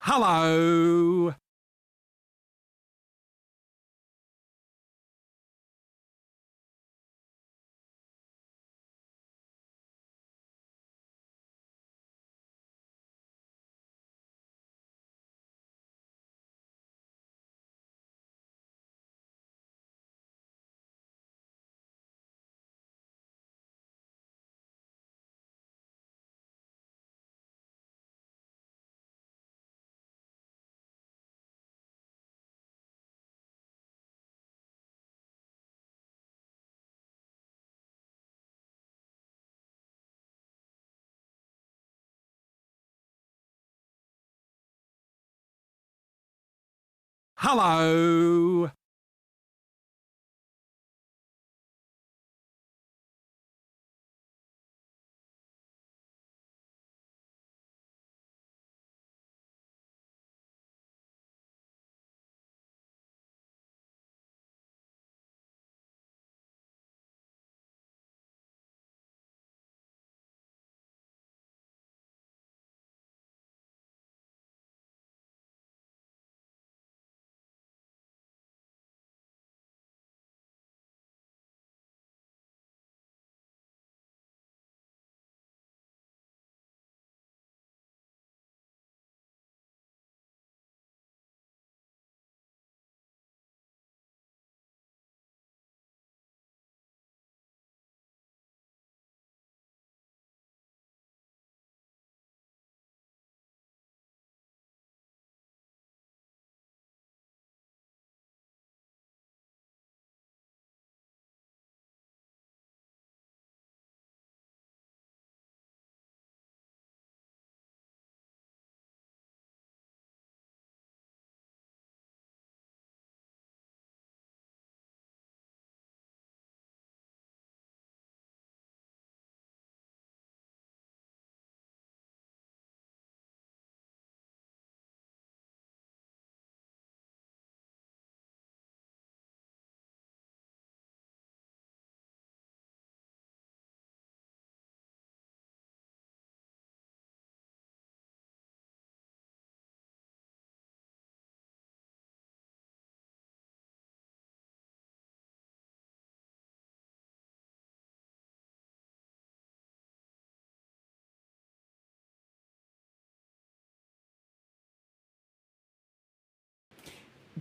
Hello. Hello.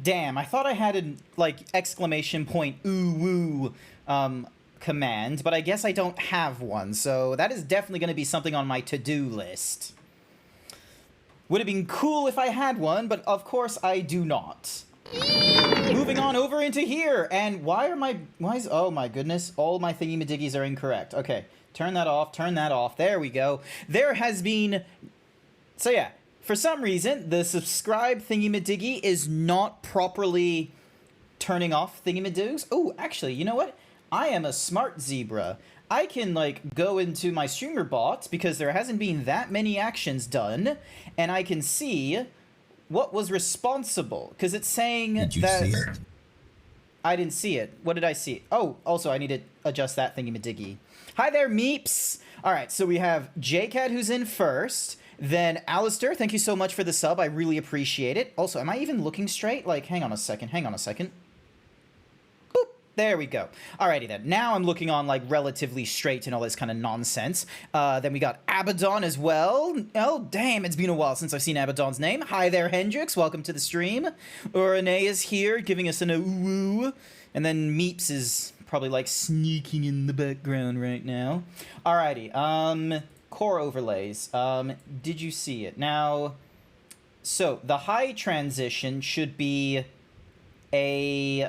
Damn, I thought I had an, like, exclamation point ooh woo command, but I guess I don't have one, so that is definitely going to be something on my to-do list. Would have been cool if I had one, but of course I do not. Moving on over into here, and why is, oh my goodness, all my thingy-madiggies are incorrect. Okay, turn that off, there we go. There has been, so yeah, for some reason, the subscribe thingy-madiggy is not properly turning off thingy-madoos. Oh, actually, you know what? I am a smart zebra. I can, like, go into my streamer bot, because there hasn't been that many actions done, and I can see what was responsible, because it's saying that... Did you see it? I didn't see it. What did I see? Oh, also, I need to adjust that thingy-madiggy. Hi there, meeps! Alright, so we have JCat who's in first, then Alistair, thank you so much for the sub, I really appreciate it. Also, am I even looking straight? Like, hang on a second. Boop, there we go. Alrighty then, now I'm looking on, like, relatively straight and all this kind of nonsense. Then we got Abaddon as well. Oh, damn, it's been a while since I've seen Abaddon's name. Hi there, Hendrix, welcome to the stream. Renee is here, giving us an ooh-woo. And then Meeps is probably, like, sneaking in the background right now. Alrighty, core overlays. Did you see it? Now, so the high transition should be a,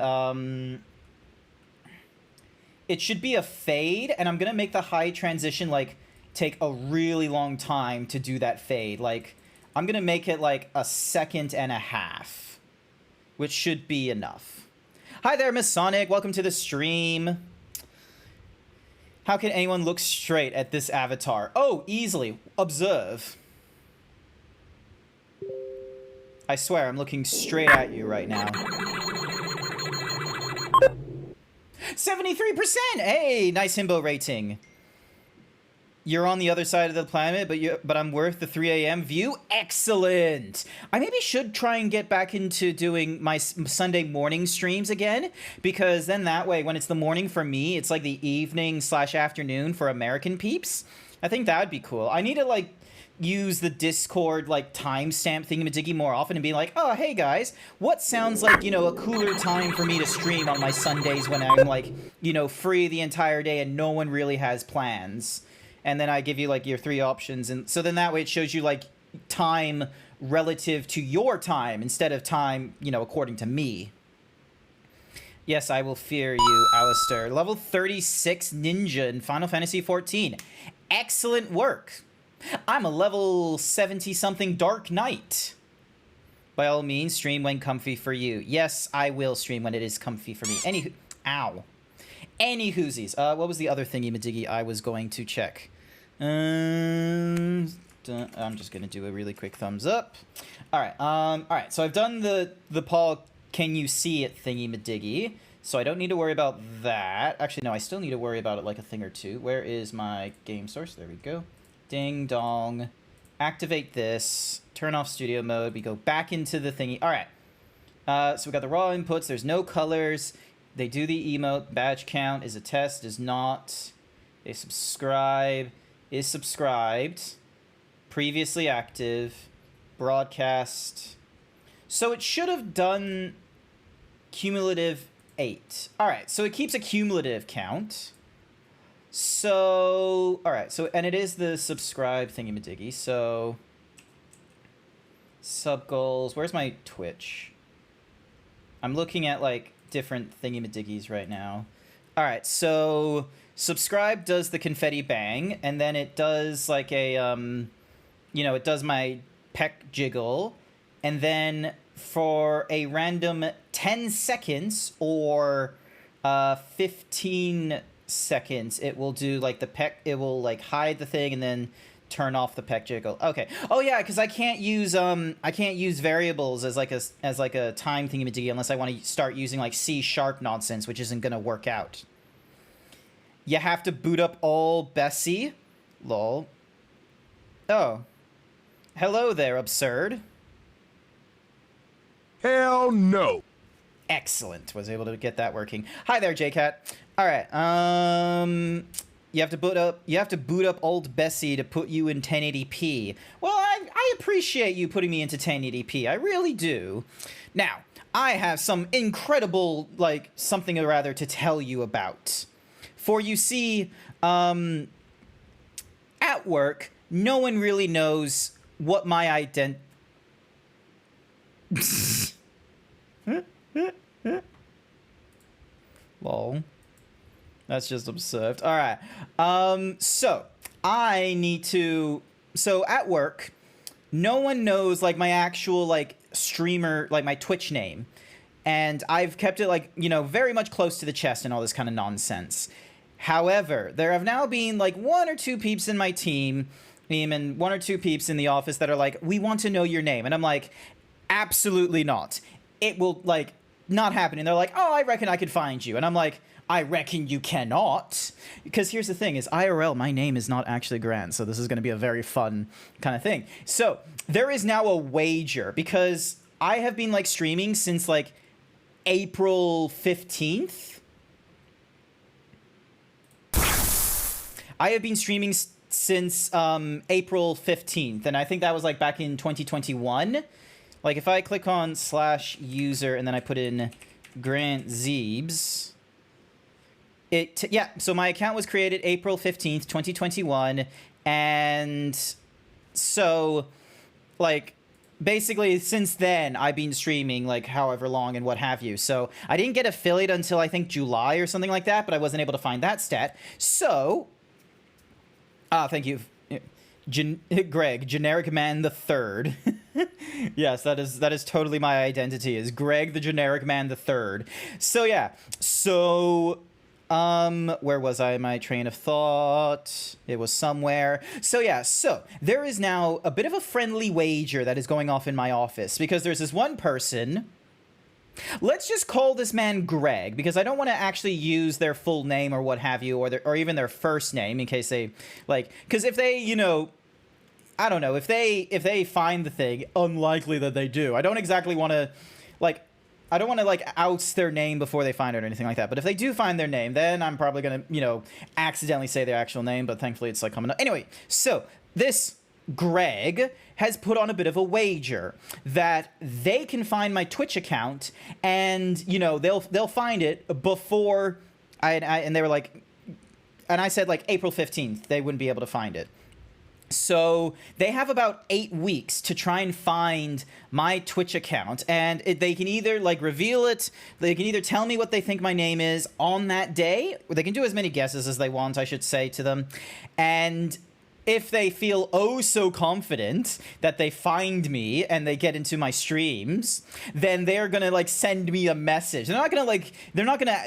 it should be a fade, and I'm gonna make the high transition, like, take a really long time to do that fade. Like, I'm gonna make it, like, a second and a half, which should be enough. Hi there, Miss Sonic, welcome to the stream. How can anyone look straight at this avatar? Oh, easily. Observe. I swear, I'm looking straight at you right now. 73%! Hey, nice himbo rating. You're on the other side of the planet, but I'm worth the 3 a.m. view? Excellent! I maybe should try and get back into doing my Sunday morning streams again, because then that way, when it's the morning for me, it's like the evening/afternoon for American peeps. I think that would be cool. I need to, like, use the Discord, like, timestamp thingamadiggy more often and be like, oh, hey, guys, what sounds like, you know, a cooler time for me to stream on my Sundays when I'm, like, you know, free the entire day and no one really has plans? And then I give you, like, your 3 options. And so then that way it shows you, like, time relative to your time instead of time, you know, according to me. Yes, I will fear you, Alistair. Level 36 ninja in Final Fantasy XIV. Excellent work. I'm a level 70-something Dark Knight. By all means, stream when comfy for you. Yes, I will stream when it is comfy for me. Ow. Any hoosies. What was the other thingy-madiggy I was going to check? I'm just gonna do a really quick thumbs up. Alright, so I've done the Paul can you see it thingy-madiggy, so I don't need to worry about that. Actually, no, I still need to worry about it like a thing or two. Where is my game source? There we go. Ding dong. Activate this. Turn off studio mode. We go back into the thingy. Alright. So we got the raw inputs. There's no colors. They do the emote. Badge count is a test. Is not. They subscribe. Is subscribed. Previously active. Broadcast. So it should have done cumulative 8. Alright, so it keeps a cumulative count. So, alright, so, and it is the subscribe thingy-madiggy, so. Sub goals. Where's my Twitch? I'm looking at, like, different thingy-madiggies right now. Alright, so subscribe does the confetti bang, and then it does, like, a, you know, it does my peck jiggle, and then for a random 10 seconds or 15 seconds, it will do, like, the peck, it will, like, hide the thing and then turn off the peck jiggle. Okay. Oh yeah, because I can't use variables as like a time thingy-majiggy unless I want to start using like C# nonsense, which isn't gonna work out. You have to boot up all Bessie. Lol. Oh. Hello there, absurd. Hell no. Excellent. Was able to get that working. Hi there, JCat. All right. You have to boot up old Bessie to put you in 1080p. Well, I appreciate you putting me into 1080p. I really do. Now, I have some incredible, like, something or rather to tell you about. For you see, at work, no one really knows what my Lol. That's just absurd. All right. So I need to. So at work, no one knows like my actual like streamer, like my Twitch name, and I've kept it like, you know, very much close to the chest and all this kind of nonsense. However, there have now been like 1 or 2 peeps in my team and 1 or 2 peeps in the office that are like, we want to know your name, and I'm like, absolutely not. It will like not happen. And they're like, oh, I reckon I could find you, and I'm like, I reckon you cannot. Because here's the thing is, IRL, my name is not actually Grant, so this is going to be a very fun kind of thing. So there is now a wager, because I have been like streaming since like April 15th. I have been streaming since April 15th, and I think that was like back in 2021. Like if I click on /user and then I put in GrantZeebs, yeah, so my account was created April 15th, 2021, and so, like, basically since then, I've been streaming, like, however long and what have you. So I didn't get affiliate until, I think, July or something like that, but I wasn't able to find that stat. So, thank you, Greg, Generic Man the Third. Yes, that is totally my identity, is Greg the Generic Man the Third. So, yeah, so... where was I? My train of thought. It was somewhere. So yeah, so there is now a bit of a friendly wager that is going off in my office, because there's this one person Let's just call this man Greg, because I don't want to actually use their full name or what have you, or even their first name, in case they, like, because if they, you know, I don't know, if they find the thing, unlikely that they do. I don't exactly want to, like, I don't want to, like, oust their name before they find it or anything like that. But if they do find their name, then I'm probably going to, you know, accidentally say their actual name, but thankfully it's, like, coming up. Anyway, so this Greg has put on a bit of a wager that they can find my Twitch account, and you know they'll find it before and they were like, and I said like April 15th they wouldn't be able to find it. So they have about 8 weeks to try and find my Twitch account, and they can either like reveal it, they can either tell me what they think my name is on that day, or they can do as many guesses as they want, I should say to them, and if they feel oh so confident that they find me and they get into my streams, then they're gonna like send me a message. They're not gonna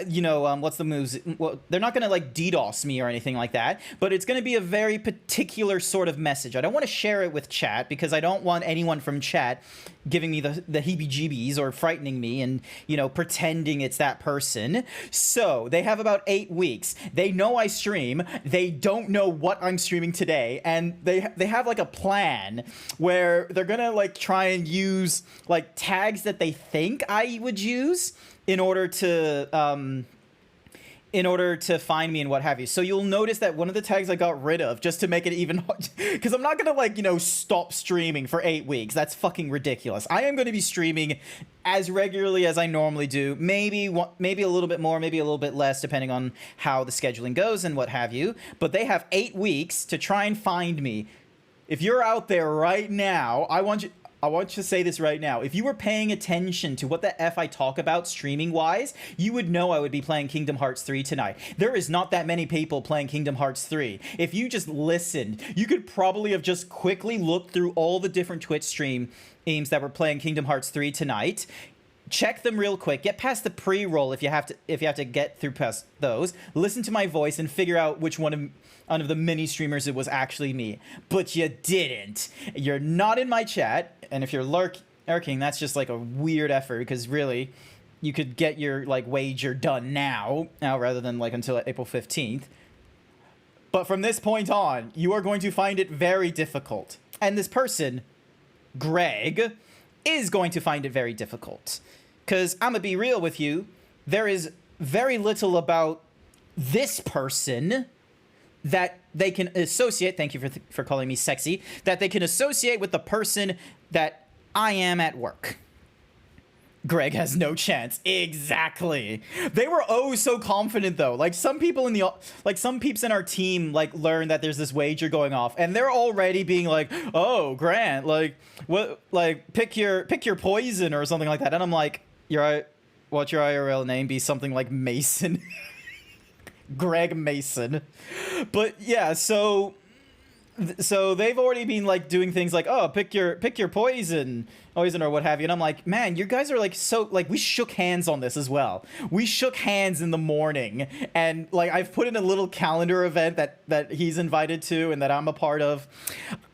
you know, what's the moves? Well, they're not gonna like DDoS me or anything like that, but it's gonna be a very particular sort of message. I don't want to share it with chat because I don't want anyone from chat giving me the heebie-jeebies or frightening me and, you know, pretending it's that person. So they have about 8 weeks. They know I stream. They don't know what I'm streaming today. And they have like a plan where they're gonna like try and use like tags that they think I would use in order to find me and what have you. So you'll notice that one of the tags I got rid of just to make it even hard, because I'm not gonna like, you know, stop streaming for 8 weeks. That's fucking ridiculous. I am going to be streaming as regularly as I normally do. Maybe a little bit more, maybe a little bit less, depending on how the scheduling goes and what have you. But they have 8 weeks to try and find me. If you're out there right now, I want you to say this right now. If you were paying attention to what the F I talk about streaming-wise, you would know I would be playing Kingdom Hearts 3 tonight. There is not that many people playing Kingdom Hearts 3. If you just listened, you could probably have just quickly looked through all the different Twitch streams that were playing Kingdom Hearts 3 tonight. Check them real quick. Get past the pre-roll if you have to get through past those. Listen to my voice and figure out which one of the many streamers it was actually me. But you didn't. You're not in my chat, and if you're lurking, that's just like a weird effort, because really, you could get your like wager done now rather than like until April 15th. But from this point on, you are going to find it very difficult. And this person, Greg, is going to find it very difficult. Because I'm gonna be real with you, there is very little about this person that they can associate, thank you for calling me sexy, that they can associate with the person that I am at work. Greg has no chance. Exactly. They were oh so confident though. Like some people some peeps in our team like learned that there's this wager going off, and they're already being like, "Oh, Grant, like what? Like pick your poison or something like that." And I'm like, "What's your IRL name? Be something like Mason." Greg Mason. But yeah, so they've already been like doing things like, oh, pick your poison or what have you, and I'm like, man, you guys are like so like, we shook hands on this as well. We shook hands in the morning, and like I've put in a little calendar event that he's invited to and that I'm a part of.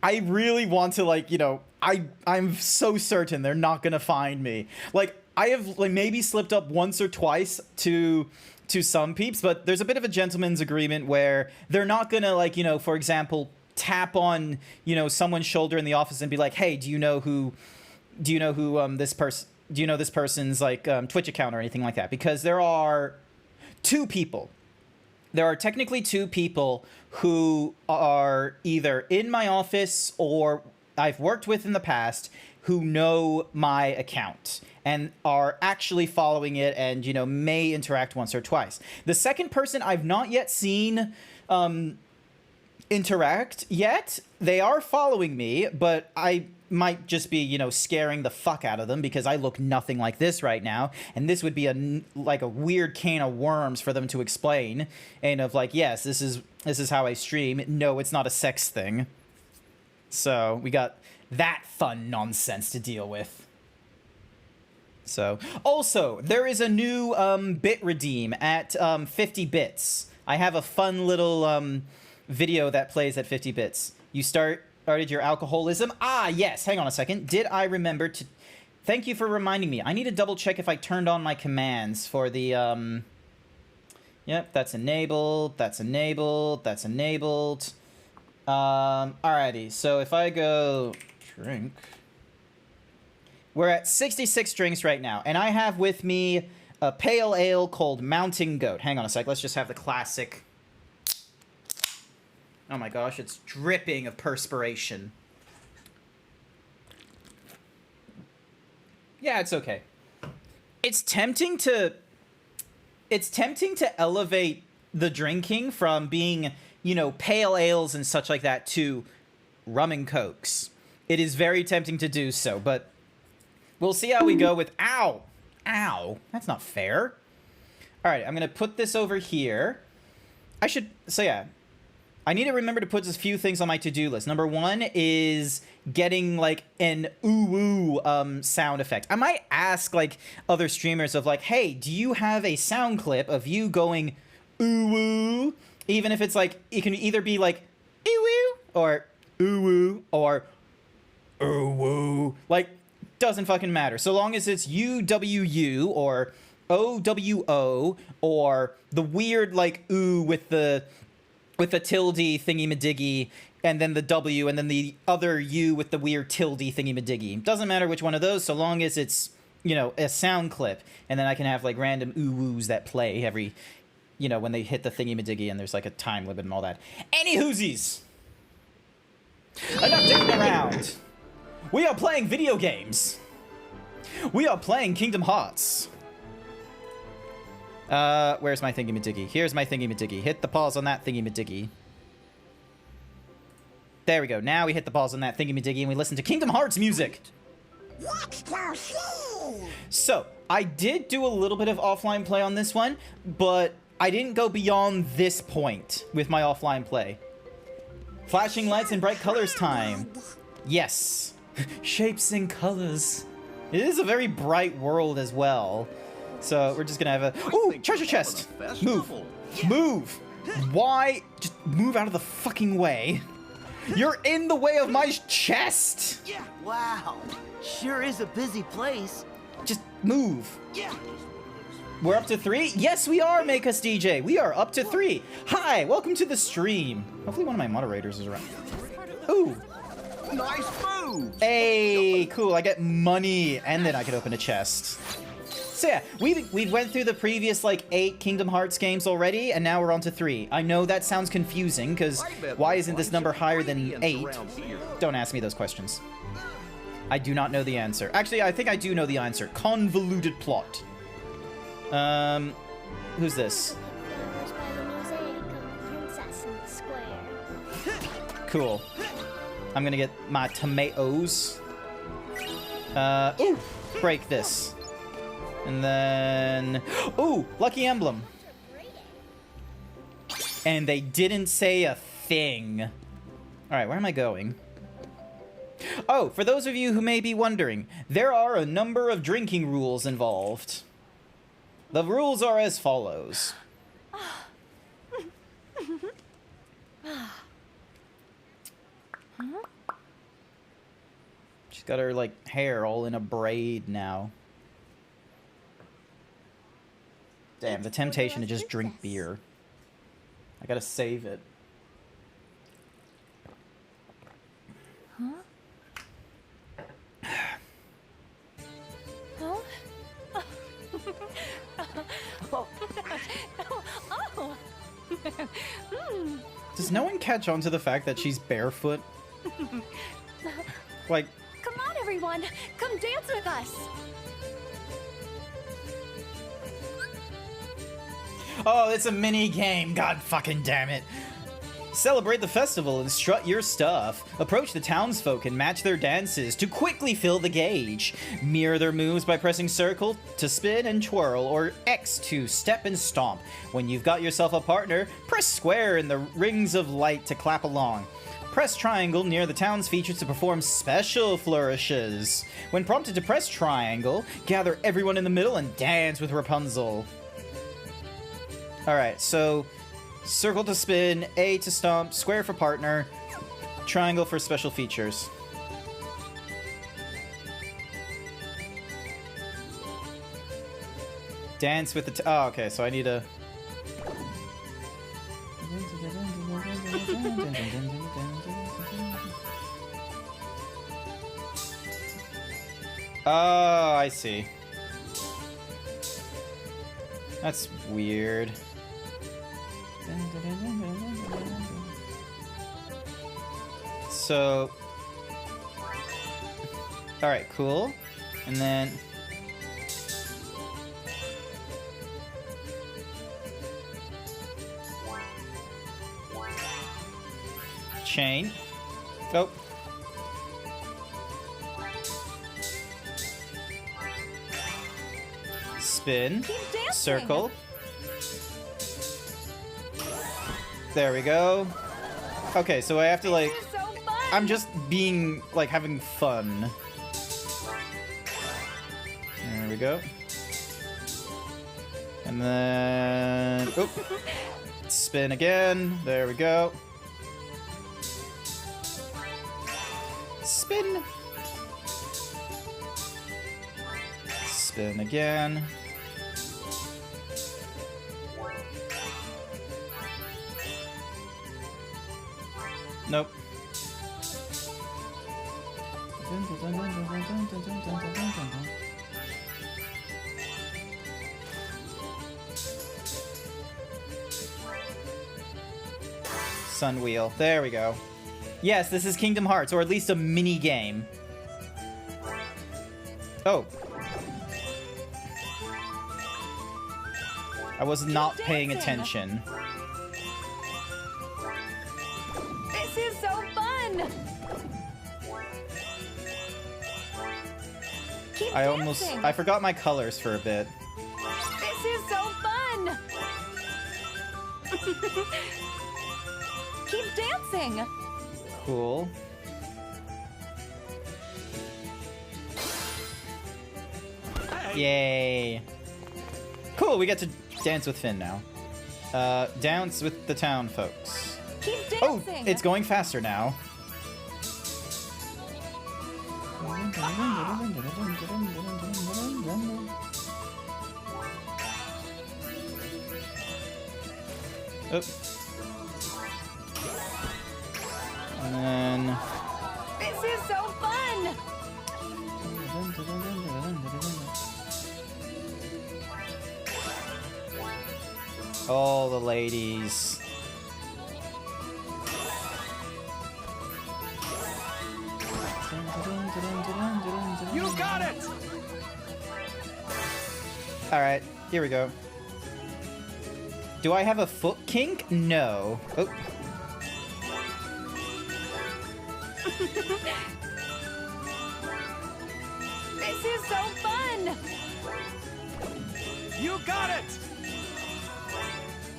I really want to like, you know, I'm so certain they're not gonna find me. Like I have like maybe slipped up once or twice to some peeps, but there's a bit of a gentleman's agreement where they're not gonna like, you know, for example, tap on, you know, someone's shoulder in the office and be like, hey, do you know who this person's like Twitch account or anything like that, because there are technically two people who are either in my office or I've worked with in the past who know my account and are actually following it and, you know, may interact once or twice. The second person I've not yet seen interact yet. They are following me, but I might just be, you know, scaring the fuck out of them because I look nothing like this right now, and this would be a weird can of worms for them to explain, and of like, yes, this is how I stream. No, it's not a sex thing. So we got that fun nonsense to deal with. So also there is a new bit redeem at 50 bits. I have a fun little video that plays at 50 bits. You started your alcoholism. Ah, yes. Hang on a second. Did I remember to Thank you for reminding me. I need to double check if I turned on my commands for the, Yep, that's enabled, that's enabled, that's enabled. Alrighty, so if I go drink... We're at 66 drinks right now, and I have with me a pale ale called Mountain Goat. Hang on a sec, let's just have the classic. Oh my gosh, it's dripping of perspiration. Yeah, it's okay. It's tempting to elevate the drinking from being, you know, pale ales and such like that to rum and cokes. It is very tempting to do so, but we'll see how we go with... Ow! Ow! That's not fair. Alright, I'm gonna put this over here. I should... So yeah. I need to remember to put a few things on my to-do list. Number one is getting, like, an ooh-woo sound effect. I might ask, like, other streamers of, like, hey, do you have a sound clip of you going ooh-woo? Even if it's, like, it can either be, like, ooh-woo, or ooh-woo, or ooh-woo. Like, doesn't fucking matter. So long as it's U-W-U, or O-W-O, or the weird, like, ooh with the tilde thingy-madiggy, and then the W, and then the other U with the weird tilde thingy-madiggy. Doesn't matter which one of those, so long as it's, you know, a sound clip. And then I can have, like, random ooh-woos that play every, you know, when they hit the thingy-madiggy, and there's, like, a time limit and all that. Any whoosies! Enough dicking around! We are playing video games! We are playing Kingdom Hearts! Where's my thingy-madiggy? Here's my thingy-madiggy. Hit the pause on that thingy-madiggy. There we go. Now we hit the pause on that thingy-madiggy and we listen to Kingdom Hearts music. So, I did do a little bit of offline play on this one, but I didn't go beyond this point with my offline play. Flashing lights and bright colors time. Yes. Shapes and colors. It is a very bright world as well. So we're just gonna have a... Ooh, treasure chest! Move! Yeah. Move! Why? Just move out of the fucking way. You're in the way of my chest! Yeah. Wow. Sure is a busy place. Just move. Yeah. We're up to 3? Yes, we are, Make Us DJ. We are up to 3. Hi, welcome to the stream. Hopefully one of my moderators is around. Ooh. Nice move! Hey, cool. I get money, and then I can open a chest. So yeah, we went through the previous, like, 8 Kingdom Hearts games already, and now we're on to 3. I know that sounds confusing, because why isn't this number higher than 8? Don't ask me those questions. I do not know the answer. Actually, I think I do know the answer. Convoluted plot. Who's this? Cool. I'm gonna get my tomatoes. Ooh, break this. And then... Ooh, lucky emblem. And they didn't say a thing. Alright, where am I going? Oh, for those of you who may be wondering, there are a number of drinking rules involved. The rules are as follows. She's got her, like, hair all in a braid now. Damn, the temptation to just drink beer. I gotta save it. Huh? Huh? Oh. Does no one catch on to the fact that she's barefoot? Like... Come on, everyone! Come dance with us! Oh, it's a mini game. God fucking damn it. Celebrate the festival and strut your stuff. Approach the townsfolk and match their dances to quickly fill the gauge. Mirror their moves by pressing circle to spin and twirl, or X to step and stomp. When you've got yourself a partner, press square in the rings of light to clap along. Press triangle near the town's features to perform special flourishes. When prompted to press triangle, gather everyone in the middle and dance with Rapunzel. Alright, so circle to spin, A to stomp, square for partner, triangle for special features. Dance with the oh, okay, so I need to... Oh, I see. That's weird. So... Alright, cool. And then... Chain. Oh. Spin. Circle. There we go. Okay, so I have to like... This is so fun. I'm just being, like, having fun. There we go. And then... Oh. Spin again. There we go. Spin. Spin again. Nope. Sun wheel. There we go. Yes, this is Kingdom Hearts, or at least a mini game. Oh. I was not paying attention. This is so fun. Keep dancing. I forgot my colors for a bit. This is so fun. Keep dancing. Cool. Yay. Cool, we get to dance with Finn now. Dance with the town folks. Keep Oh, dancing. it's going faster now. Oop. And then... This is so fun. All the ladies. You got it! Alright, here we go. Do I have a foot kink? No. Oh. This is so fun. You got it!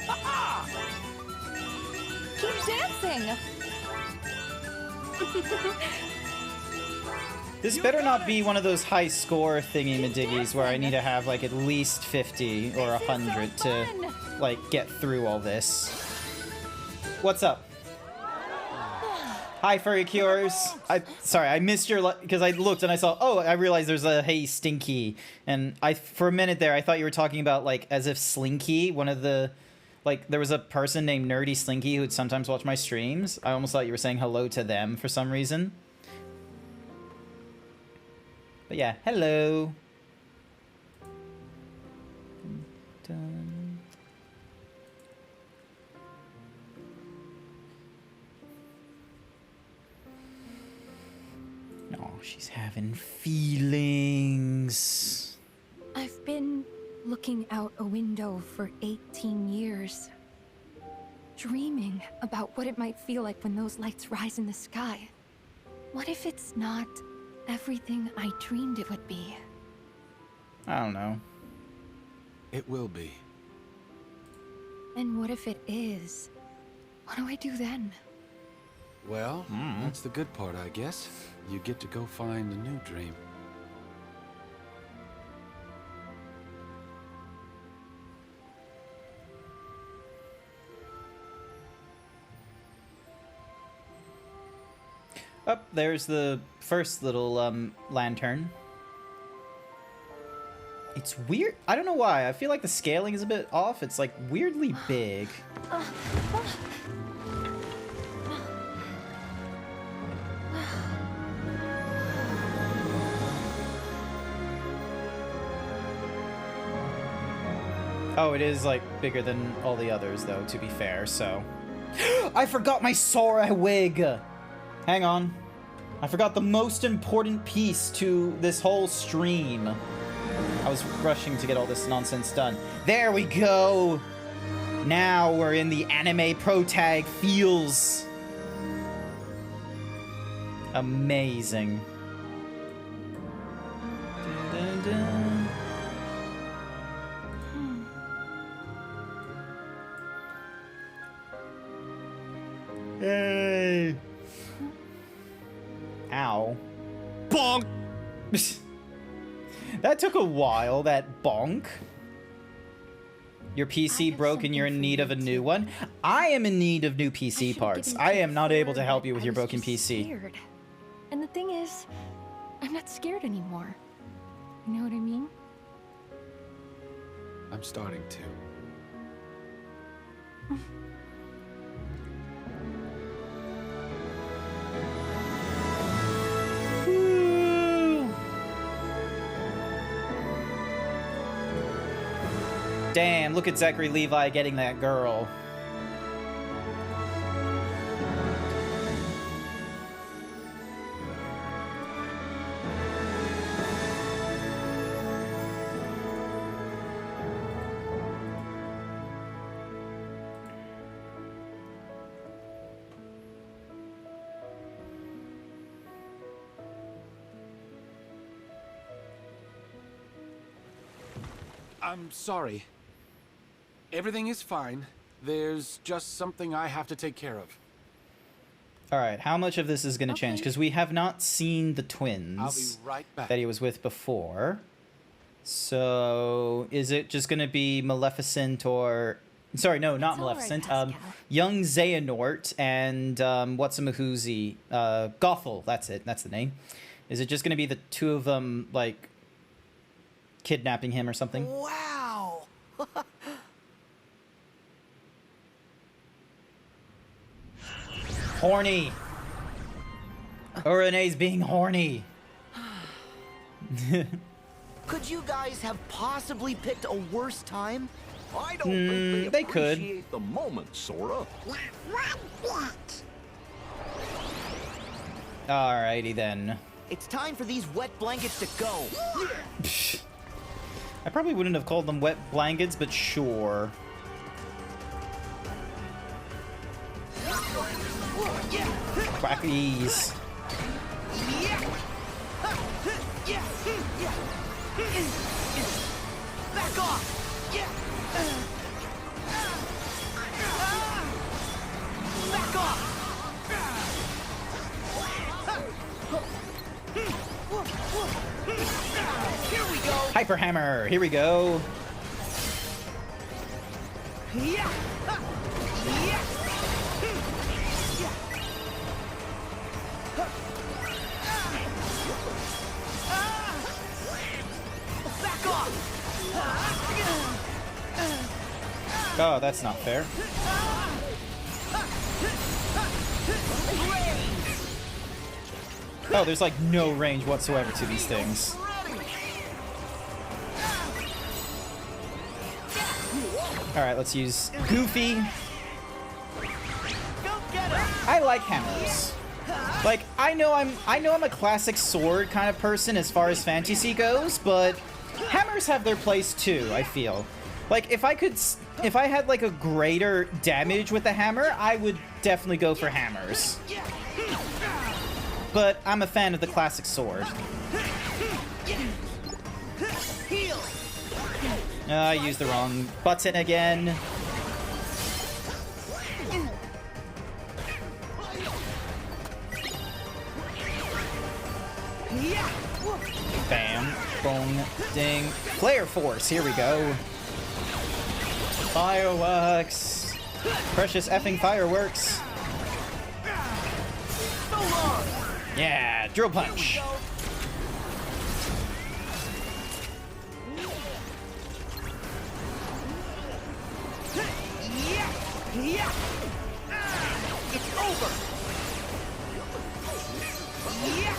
Ha-ha! Keep dancing. This better not be one of those high score thingy-madiggies where I need to have like at least 50 or 100 to like get through all this. What's up? Hi, Furry Cures. Sorry, I missed your because I looked and I saw. Oh, I realized there's a Hey Stinky, and for a minute there I thought you were talking about like as if Slinky, one of the like there was a person named Nerdy Slinky who would sometimes watch my streams. I almost thought you were saying hello to them for some reason. But yeah, hello. Dun. Oh, she's having feelings. I've been looking out a window for 18 years, dreaming about what it might feel like when those lights rise in the sky. What if it's not everything I dreamed it would be? I don't know. It will be. And what if it is? What do I do then? Well, that's the good part, I guess. You get to go find a new dream. Up there's the first little lantern. It's weird. I don't know why. I feel like the scaling is a bit off. It's like weirdly big. Oh, it is like bigger than all the others though, to be fair, so. I forgot my Sora wig! Hang on. I forgot the most important piece to this whole stream. I was rushing to get all this nonsense done. There we go! Now we're in the anime pro tag feels. Amazing. Dun, dun, dun. Hey! Ow. Bonk! That took a while, that bonk. Your PC broke and you're in need of a new one? I am in need of new PC parts. I am not able to help you with your broken PC. Scared. And the thing is, I'm not scared anymore. You know what I mean? I'm starting to. Damn, look at Zachary Levi getting that girl. I'm sorry. Everything is fine. There's just something I have to take care of. Alright, how much of this is going to change? Because we have not seen the twins I'll be right back. that he was with before. So, is it just going to be Maleficent or... Sorry, no, not all right, Maleficent. Pascal. Young Xehanort and What's-a-Mahoozy. Gothel, that's it. That's the name. Is it just going to be the two of them, like, kidnapping him or something? Wow! Horny. Renee's being horny. Could you guys have possibly picked a worse time? I don't think they could. appreciate the moment, Sora. Alrighty then. It's time for these wet blankets to go. I probably wouldn't have called them wet blankets, but sure. Quackies. Back off! Back off! Here we go! Hyper Hammer, here we go. Back off! Oh, that's not fair. Oh, there's like no range whatsoever to these things. Alright, let's use Goofy. I like hammers. Like, I know I'm a classic sword kind of person as far as fantasy goes, but hammers have their place too, I feel. Like, if I had like a greater damage with the hammer, I would definitely go for hammers. But I'm a fan of the classic sword. I used the wrong button again. Bam, bong, ding. Flare Force, here we go. Fireworks. Precious effing fireworks. Yeah, drill punch. Yeah. It's over. Yeah.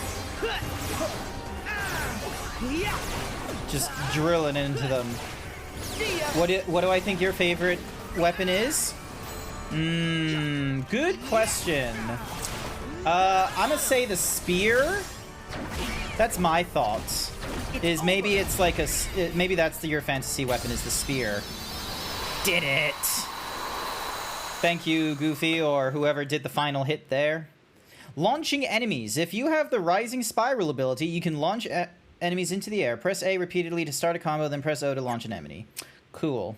Yeah. Just drilling into them. See ya. What do I think your favorite weapon is? Good question. I'm gonna say the spear. That's my thoughts. Is maybe it's like maybe that's your fantasy weapon is the spear. Did it. Thank you, Goofy, or whoever did the final hit there. Launching enemies. If you have the Rising Spiral ability, you can launch enemies into the air. Press A repeatedly to start a combo, then press O to launch an enemy. Cool.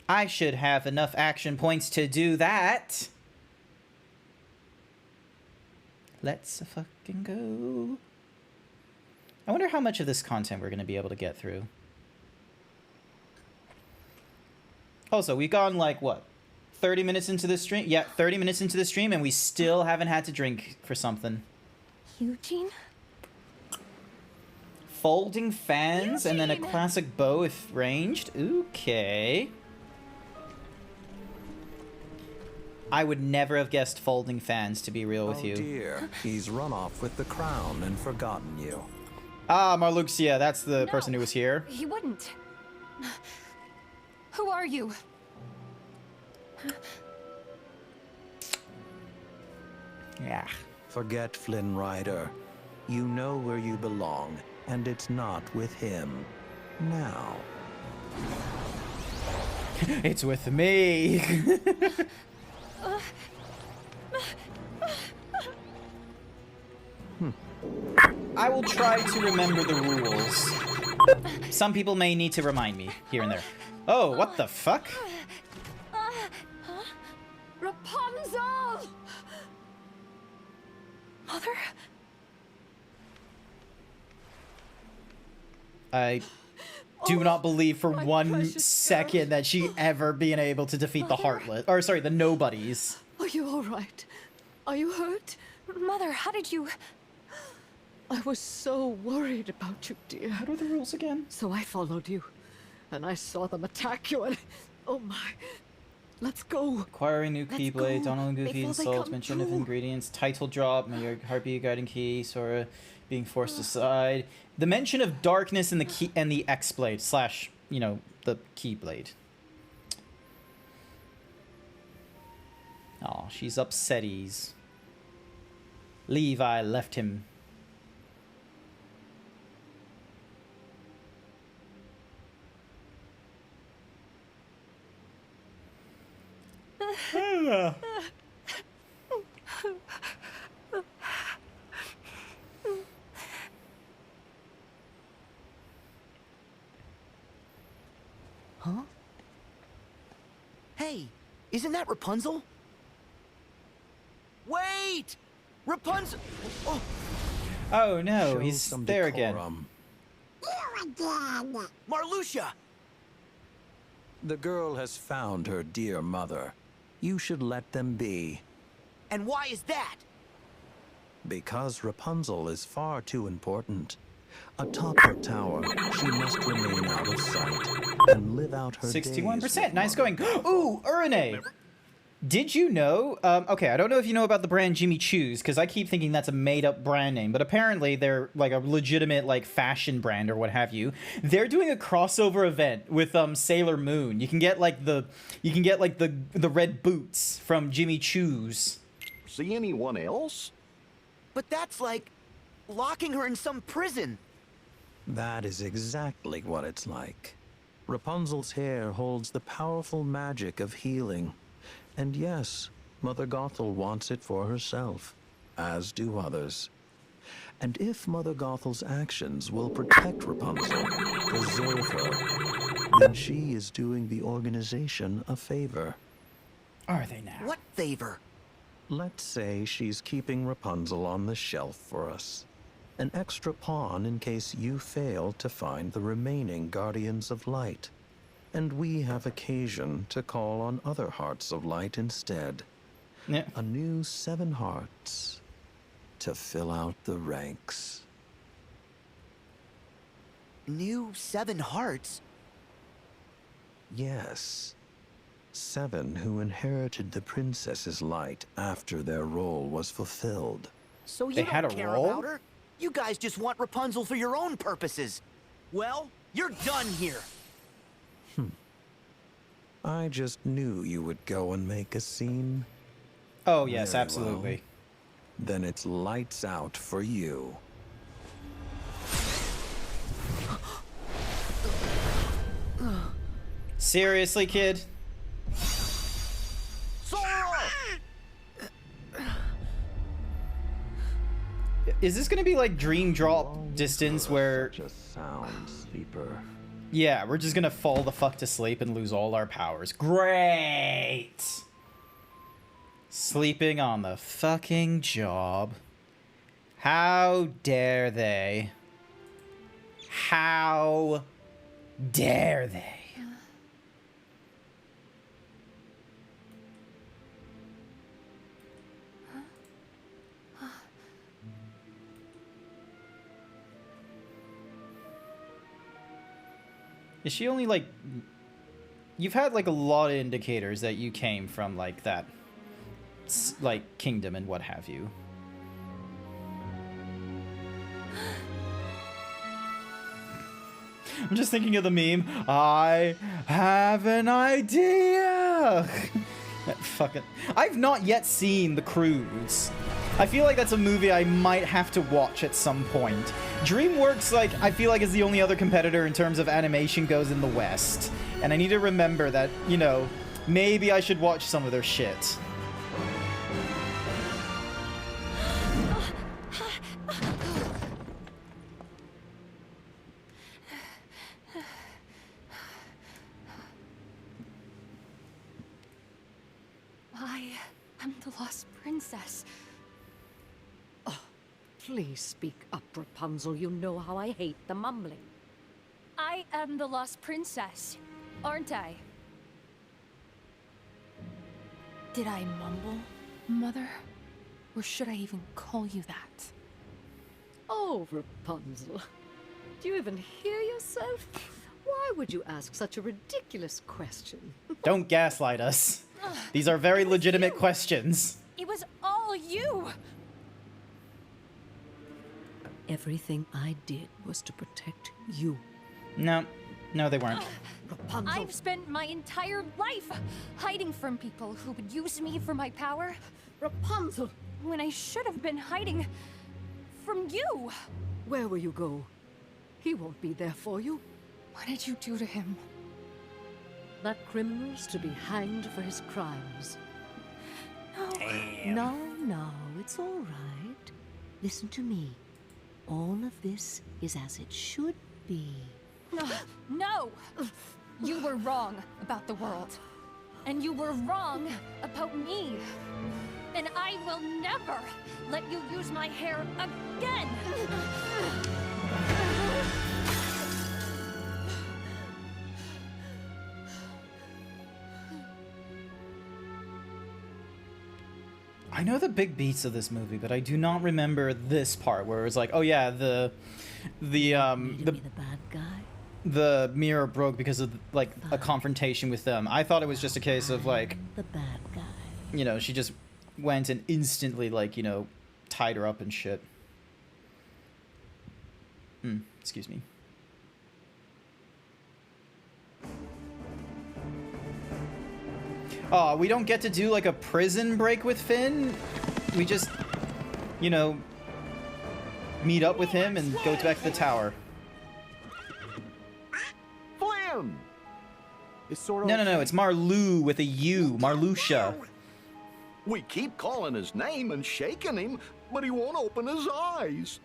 I should have enough action points to do that. Let's fucking go. I wonder how much of this content we're going to be able to get through. Also, we've gone like, what, 30 minutes into the stream? Yeah, 30 minutes into the stream, and we still haven't had to drink for something. Eugene? Folding fans, and then a classic bow if ranged. Okay. I would never have guessed folding fans, to be real with you. Oh dear, he's run off with the crown and forgotten you. Ah, Marluxia, that's the person who was here. He wouldn't. Who are you? Yeah. Forget Flynn Rider. You know where you belong, and it's not with him. Now. It's with me. I will try to remember the rules. Some people may need to remind me here and there. Oh, what the fuck? Rapunzel! Mother? I do not believe for my one precious second girl. that she ever been able to defeat the Heartless. Or, sorry, the Nobodies. Are you all right? Are you hurt? Mother, how did you... I was so worried about you, dear. What are the rules again? So I followed you, and I saw them attack you, and... Oh my... Let's go. Acquiring new Let's Keyblade, go Donald and Goofy before they insults, come mention of through. ingredients, title drop, may your heart be a guiding key, Sora being forced aside. The mention of darkness and the key and the X-Blade slash, you know, the Keyblade. Oh, she's upsetties. Levi left him. Huh? Hey, isn't that Rapunzel? Wait! Rapunzel! Oh, Oh no, Show he's some there again. decorum. Marluxia! The girl has found her dear mother. You should let them be. And why is that? Because Rapunzel is far too important. Atop her tower, she must remain out of sight and live out her 61%. days Nice with going. Ooh, Urine. Did you know? Okay, I don't know if you know about the brand Jimmy Choo's, because I keep thinking that's a made-up brand name, but apparently they're like a legitimate like fashion brand or what have you. They're doing a crossover event with Sailor Moon. You can get like the red boots from Jimmy Choo's. See anyone else? But that's like locking her in some prison. That is exactly what it's like. Rapunzel's hair holds the powerful magic of healing. And yes, Mother Gothel wants it for herself, as do others. And if Mother Gothel's actions will protect Rapunzel, preserve her, then she is doing the organization a favor. Are they now? What favor? Let's say she's keeping Rapunzel on the shelf for us. An extra pawn in case you fail to find the remaining Guardians of Light. And we have occasion to call on other Hearts of Light instead. Yeah. A new 7 hearts to fill out the ranks. New 7 hearts? Yes. 7 who inherited the princess's light after their role was fulfilled. So you They had don't a care role? about her? You guys just want Rapunzel for your own purposes. Well, you're done here. I just knew you would go and make a scene. Oh, yes, Very absolutely. Then it's lights out for you. Seriously, kid? Sora! Is this gonna be like dream drop distance where... Such a sound sleeper. Yeah, we're just gonna fall the fuck to sleep and lose all our powers. Great! Sleeping on the fucking job. How dare they? How dare they? Is she only like... You've had like a lot of indicators that you came from like that, like kingdom and what have you. I'm just thinking of the meme. I have an idea. That fucking... I've not yet seen The Cruise. I feel like that's a movie I might have to watch at some point. DreamWorks, like, I feel like is the only other competitor in terms of animation goes in the West. And I need to remember that, you know, maybe I should watch some of their shit. I am the lost princess. Please speak up, Rapunzel. You know how I hate the mumbling. I am the lost princess, aren't I? Did I mumble, Mother? Or should I even call you that? Oh, Rapunzel. Do you even hear yourself? Why would you ask such a ridiculous question? Don't gaslight us. These are very legitimate questions. It was all you! Everything I did was to protect you. No, no, they weren't. Rapunzel. I've spent my entire life hiding from people who would use me for my power, Rapunzel! when I should have been hiding from you. Where will you go? He won't be there for you. What did you do to him? That criminal's to be hanged for his crimes. No. No, it's all right. Listen to me. All of this is as it should be. No! You were wrong about the world. And you were wrong about me. And I will never let you use my hair again! I know the big beats of this movie, but I do not remember this part where it was like, oh yeah, the the bad guy? the mirror broke because of like a confrontation with them. I thought it was just a case of like, The bad guy. you know, she just went and instantly like, you know, tied her up and shit. Excuse me. Oh, we don't get to do like a prison break with Finn? We just, you know, meet up with him and go back to the tower. Flynn! Is Sora No, no, no, it's Marlou with a U. Marluxia. We keep calling his name and shaking him, but he won't open his eyes.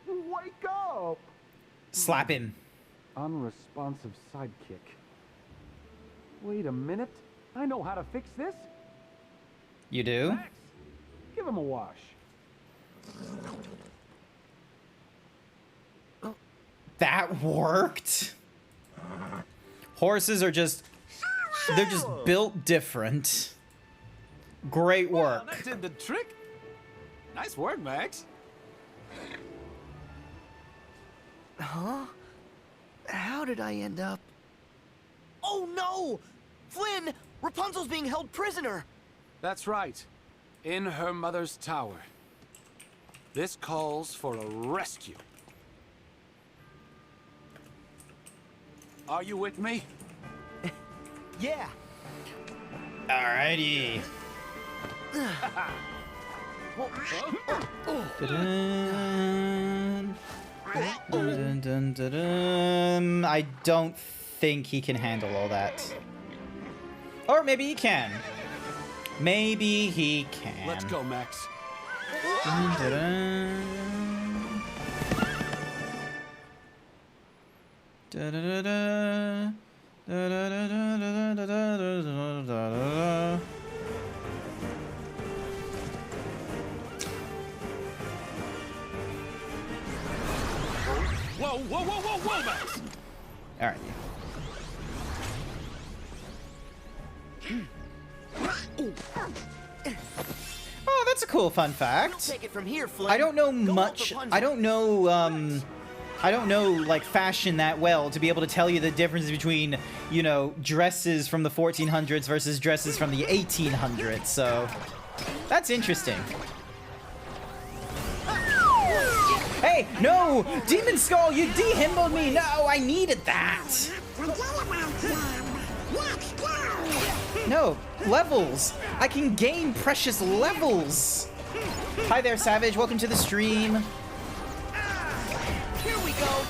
Wake up! Slap him. Unresponsive sidekick. Wait a minute. I know how to fix this. You do? Max, give him a wash. That worked? Horses are just... They're just built different. Great Well, work. that did the trick. Nice work, Max. Huh? How did I end up... Oh no! Flynn, Rapunzel's being held prisoner. That's right. In her mother's tower. This calls for a rescue. Are you with me? Yeah. Alrighty. Dun, dun, dun, dun, dun. I don't think he can handle all that. Or maybe he can. Maybe he can. Let's go, Max. Dun, dun, dun. Da, da, da, da. Da, da, da, da, da, da, da, da, da, da. Whoa, whoa, whoa, whoa, whoa, Max! All right. Oh, that's a cool fun We'll fact. take it from here, Flynn. I don't know Go help much. Rapunzel. I don't know like fashion that well to be able to tell you the difference between, you know, dresses from the 1400s versus dresses from the 1800s. So that's interesting. Hey, no! Demon Skull, you de-himboed me! No, I needed that! No, levels! I can gain precious levels! Hi there, Savage. Welcome to the stream. Here we go.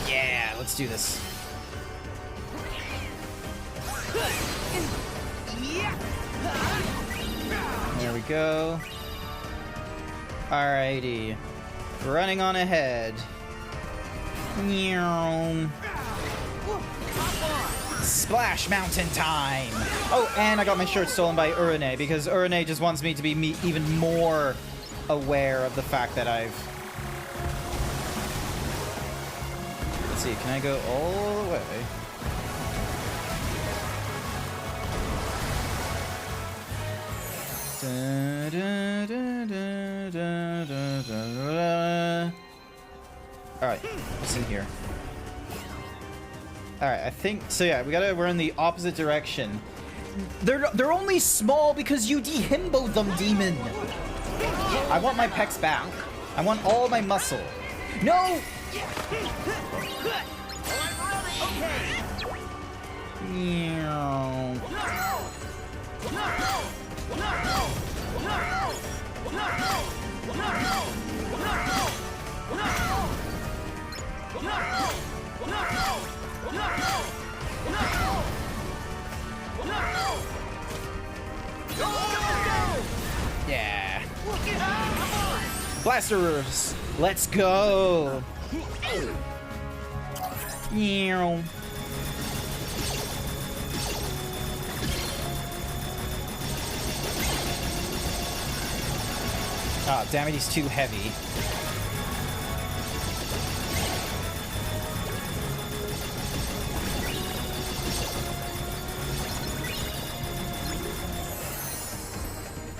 Yeah, let's do this. There we go. Alrighty. Running on ahead. Meow. Splash Mountain time! Oh, and I got my shirt stolen by Urine because Urine just wants me to be even more aware of the fact that I've... Let's see, can I go all the way? Da, da, da, da, da, da, da, da. Alright, what's in here? Alright, I think so. Yeah, we're in the opposite direction. They're only small because you de-himboed them, demon. I want my pecs back. I want all my muscle. No! Meow. Yeah. Blasters, let's go. Meow. Oh, damn it, he's too heavy.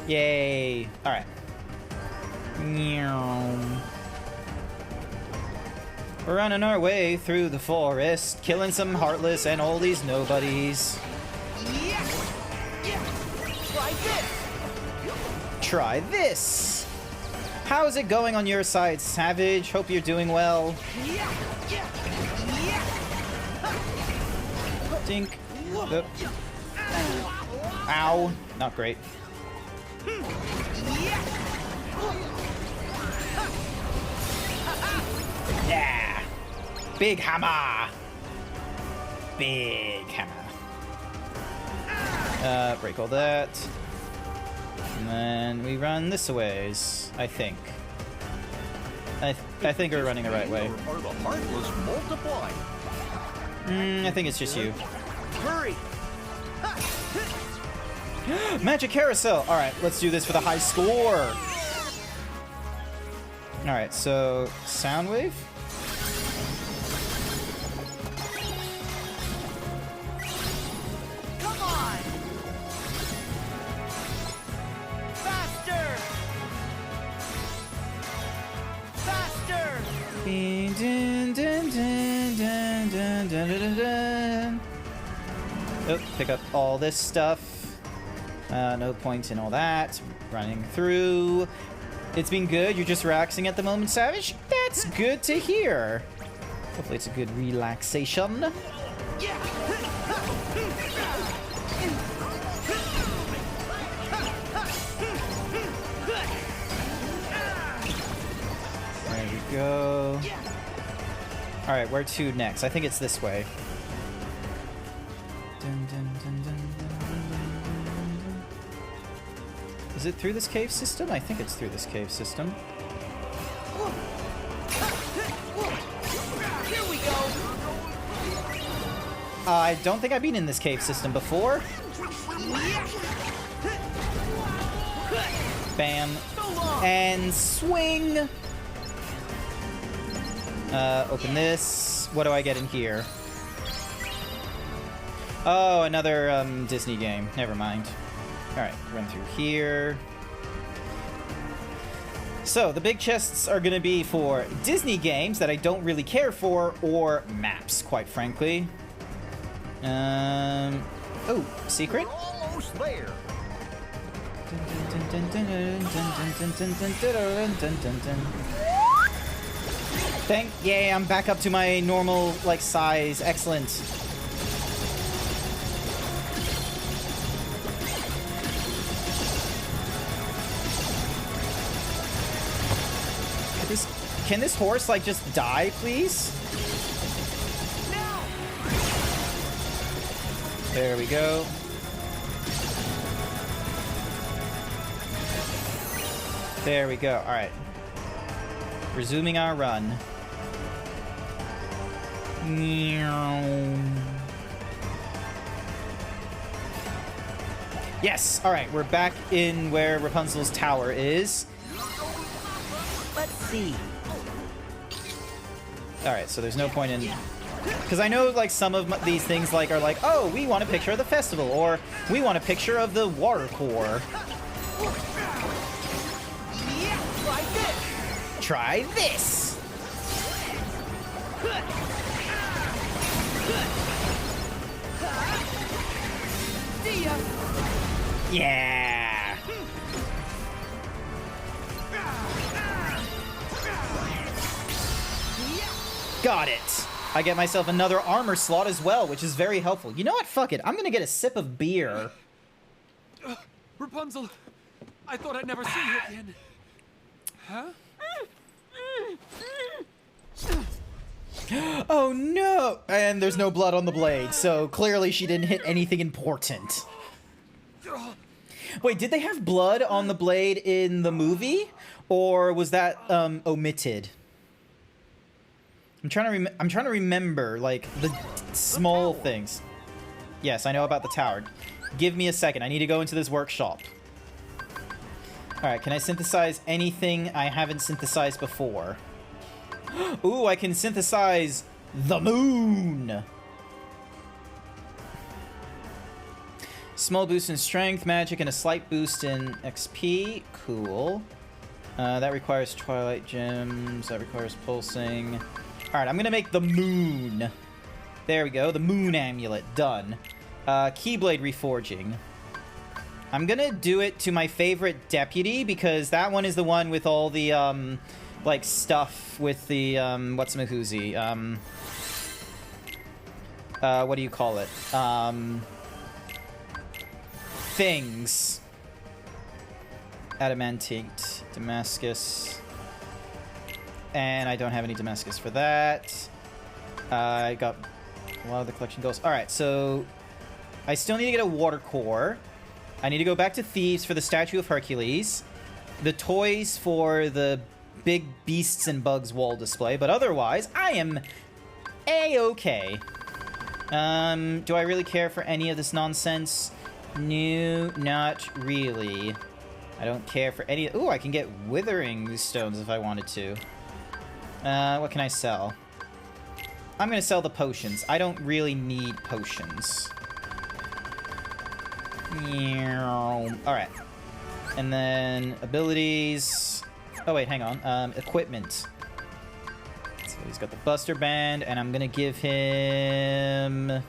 Yay. Alright. We're running our way through the forest, killing some heartless and all these nobodies. Try this! How's it going on your side, Savage? Hope you're doing well. Dink. Oop. Ow. Not great. Yeah! Big hammer! Big hammer. Break all that. And then we run this ways, I think. I think we're running the right way. Or the heartless multiply. I think it's just you. Hurry! Magic carousel! Alright, let's do this for the high score! Alright, so... sound wave? Come on! Faster! Faster! Dun, dun, dun, dun, dun, dun, dun, dun, dun. Oh, pick up all this stuff. No point in all that. Running through. It's been good. You're just relaxing at the moment, Savage? That's good to hear. Hopefully it's a good relaxation. There we go. Alright, where to next? I think it's this way. Is it through this cave system? I think it's through this cave system. Here we go. I don't think I've been in this cave system before. Bam. And swing! Open this. What do I get in here? Oh, another Disney game. Never mind. Alright, run through here. So, the big chests are gonna be for Disney games that I don't really care for, or maps, quite frankly. Oh, secret? We're almost there. Yeah, I'm back up to my normal, like, size. Excellent. Can this horse, like, just die, please? There we go. There we go. All right. Resuming our run. Yes! Alright, we're back in where Rapunzel's tower is. Let's see. Alright, so there's no point in... Because I know, like, some of these things, like, are like, oh, we want a picture of the festival, or we want a picture of the water core. Try this! Yeah! Got it! I get myself another armor slot as well, which is very helpful. You know what? Fuck it. I'm gonna get a sip of beer. Rapunzel, I thought I'd never see you again. Huh? Oh no! And there's no blood on the blade, so clearly she didn't hit anything important. Wait, did they have blood on the blade in the movie? Or was that omitted? I'm trying to remember, like, the small things. Yes, I know about the tower. Give me a second. I need to go into this workshop. Alright, can I synthesize anything I haven't synthesized before? Ooh, I can synthesize the moon! Small boost in strength, magic, and a slight boost in XP. Cool. That requires twilight gems. That requires pulsing. Alright, I'm gonna make the moon. There we go, the moon amulet. Done. Keyblade reforging. I'm gonna do it to my favorite deputy, because that one is the one with all the, like, stuff with the, whatsamahoozy, what do you call it? Things. Adamantite, Damascus. And I don't have any Damascus for that. I got a lot of the collection goals. Alright, so I still need to get a water core. I need to go back to Thieves for the Statue of Hercules. The toys for the big beasts and bugs wall display. But otherwise, I am A-okay. Do I really care for any of this nonsense? No, not really. I don't care for any... Ooh, I can get withering stones if I wanted to. What can I sell? I'm gonna sell the potions. I don't really need potions. Alright. And then abilities... Oh wait, hang on. Equipment. So he's got the Buster Band, and I'm gonna give him...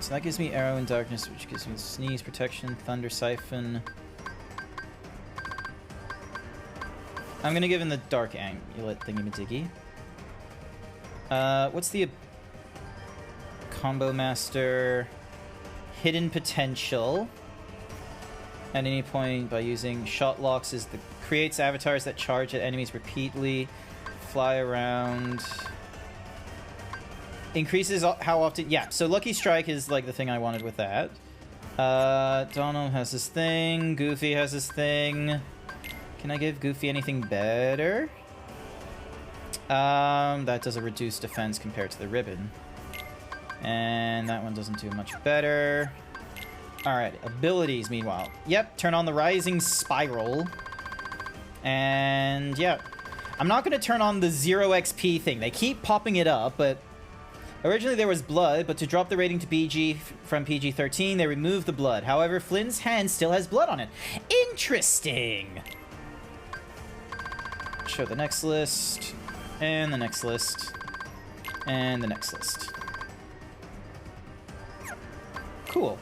So that gives me Arrow and Darkness, which gives me Sneeze, Protection, Thunder Siphon. I'm gonna give him the Dark Amulet thingy-majiggy. What's the Combo Master? Hidden Potential. At any point by using Shot Locks is the creates avatars that charge at enemies repeatedly. Fly around. Increases how often... Yeah, so Lucky Strike is like the thing I wanted with that. Donald has this thing. Goofy has this thing. Can I give Goofy anything better? That does a reduced defense compared to the ribbon. And that one doesn't do much better. Alright, abilities meanwhile. Yep, turn on the Rising Spiral. And yeah. I'm not going to turn on the 0 XP thing. They keep popping it up, but... Originally there was blood, but to drop the rating to PG from PG-13, they removed the blood. However, Flynn's hand still has blood on it. Interesting! Show the next list. And the next list. And the next list. Cool.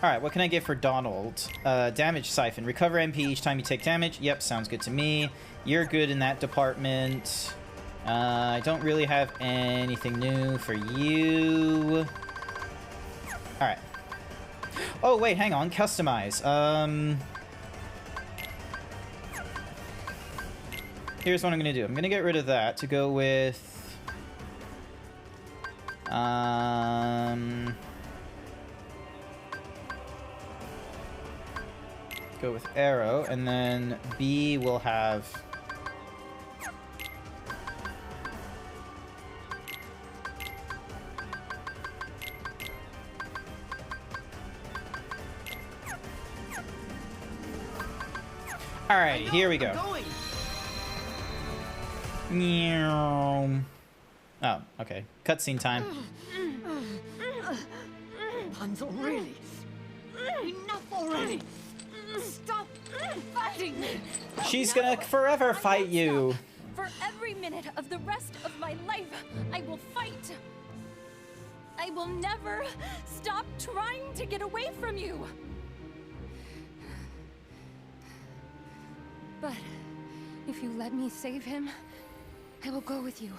Alright, what can I get for Donald? Damage Siphon. Recover MP each time you take damage. Yep, sounds good to me. You're good in that department. I don't really have anything new for you. Alright. Oh, wait, hang on. Customize. Here's what I'm gonna do. I'm gonna get rid of that to go with... Go with Arrow, and then B will have... Alright, here we go. Oh, okay. Cutscene time. Rapunzel, really? Enough already! Stop fighting me! She's gonna forever fight you. For every minute of the rest of my life, I will fight. I will never stop trying to get away from you. But if you let me save him, I will go with you.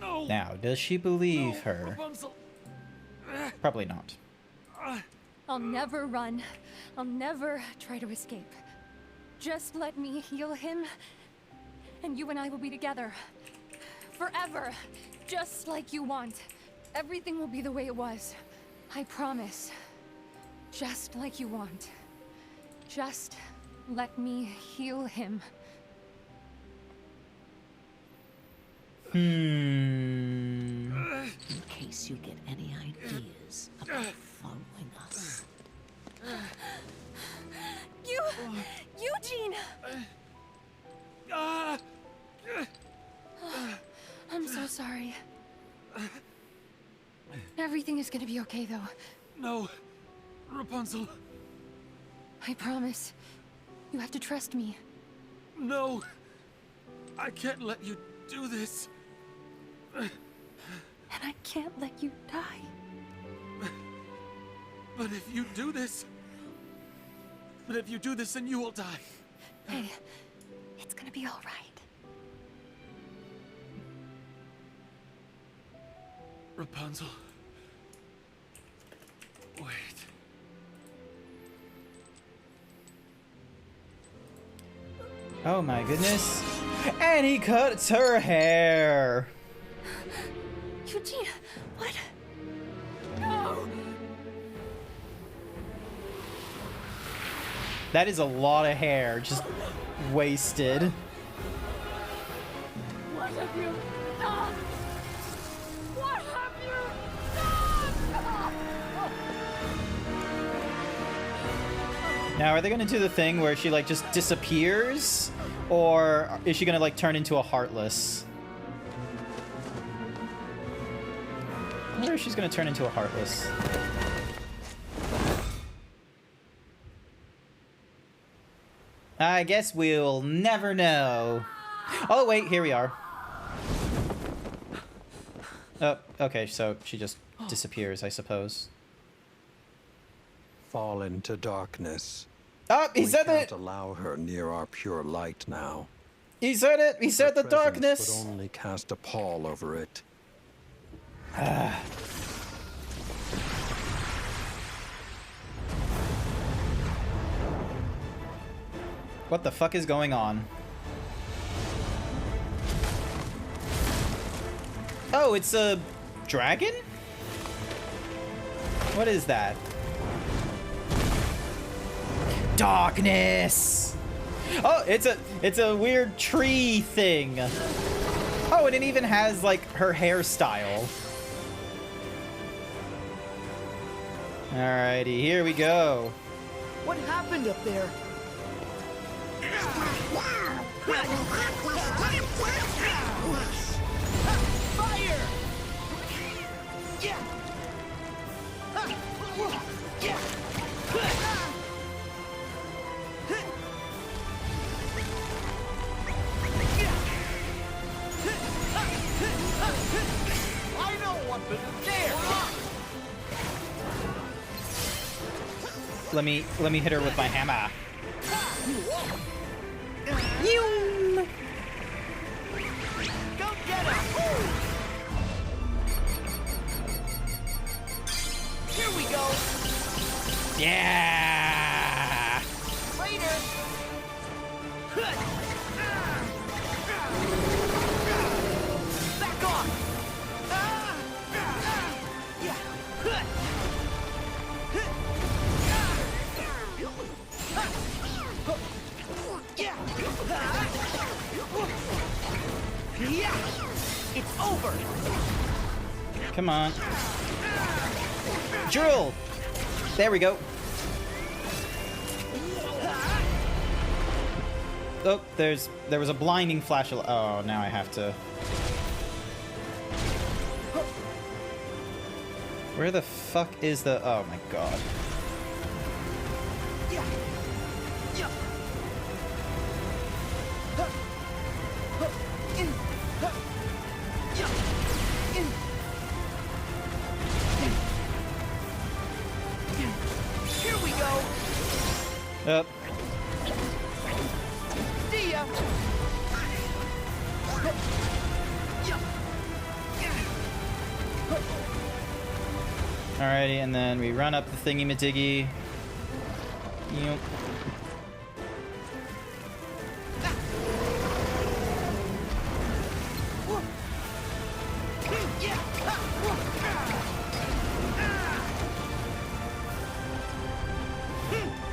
No. Now, does she believe No, her? Rapunzel. Probably not. I'll never run. I'll never try to escape. Just let me heal him, and you and I will be together. Forever. Just like you want. Everything will be the way it was. I promise. Just like you want. Just let me heal him. Hmm. In case you get any ideas about following us. Eugene! I'm so sorry. Everything is gonna be okay, though. No, Rapunzel. I promise. You have to trust me. No, I can't let you do this. And I can't let you die. But if you do this... then you will die. Hey, it's gonna be all right. Rapunzel. Wait. Oh my goodness. And he cuts her hair. Eugene, what? No! That is a lot of hair just wasted. What have you done? What have you done? Now, are they gonna do the thing where she like just disappears? Or is she gonna like turn into a Heartless? I wonder if she's gonna turn into a Heartless. I guess we'll never know. Oh wait, here we are. Oh, okay, so she just disappears, I suppose. Fall into darkness. Oh, he said We it! can't allow her near our pure light now. He said it! He said the Her presence darkness! would only cast a pall over it. What the fuck is going on? Oh, it's a dragon? What is that? Darkness! Oh, it's a weird tree thing. Oh, and it even has like her hairstyle. Alrighty, here we go. What happened up there? Fire! Yeah! Yeah! I know what to do there! Let me hit her with my hammer. Go get her! Here we go! Yeah! Later! Back off! Yeah! It's over! Come on. Drill! There we go. Oh, there was a blinding flash of... Oh, now I have to... Where the fuck is the... Oh my god. Here we go! Up. See ya! Alrighty, and then we run up the thingy-majiggy. Yep.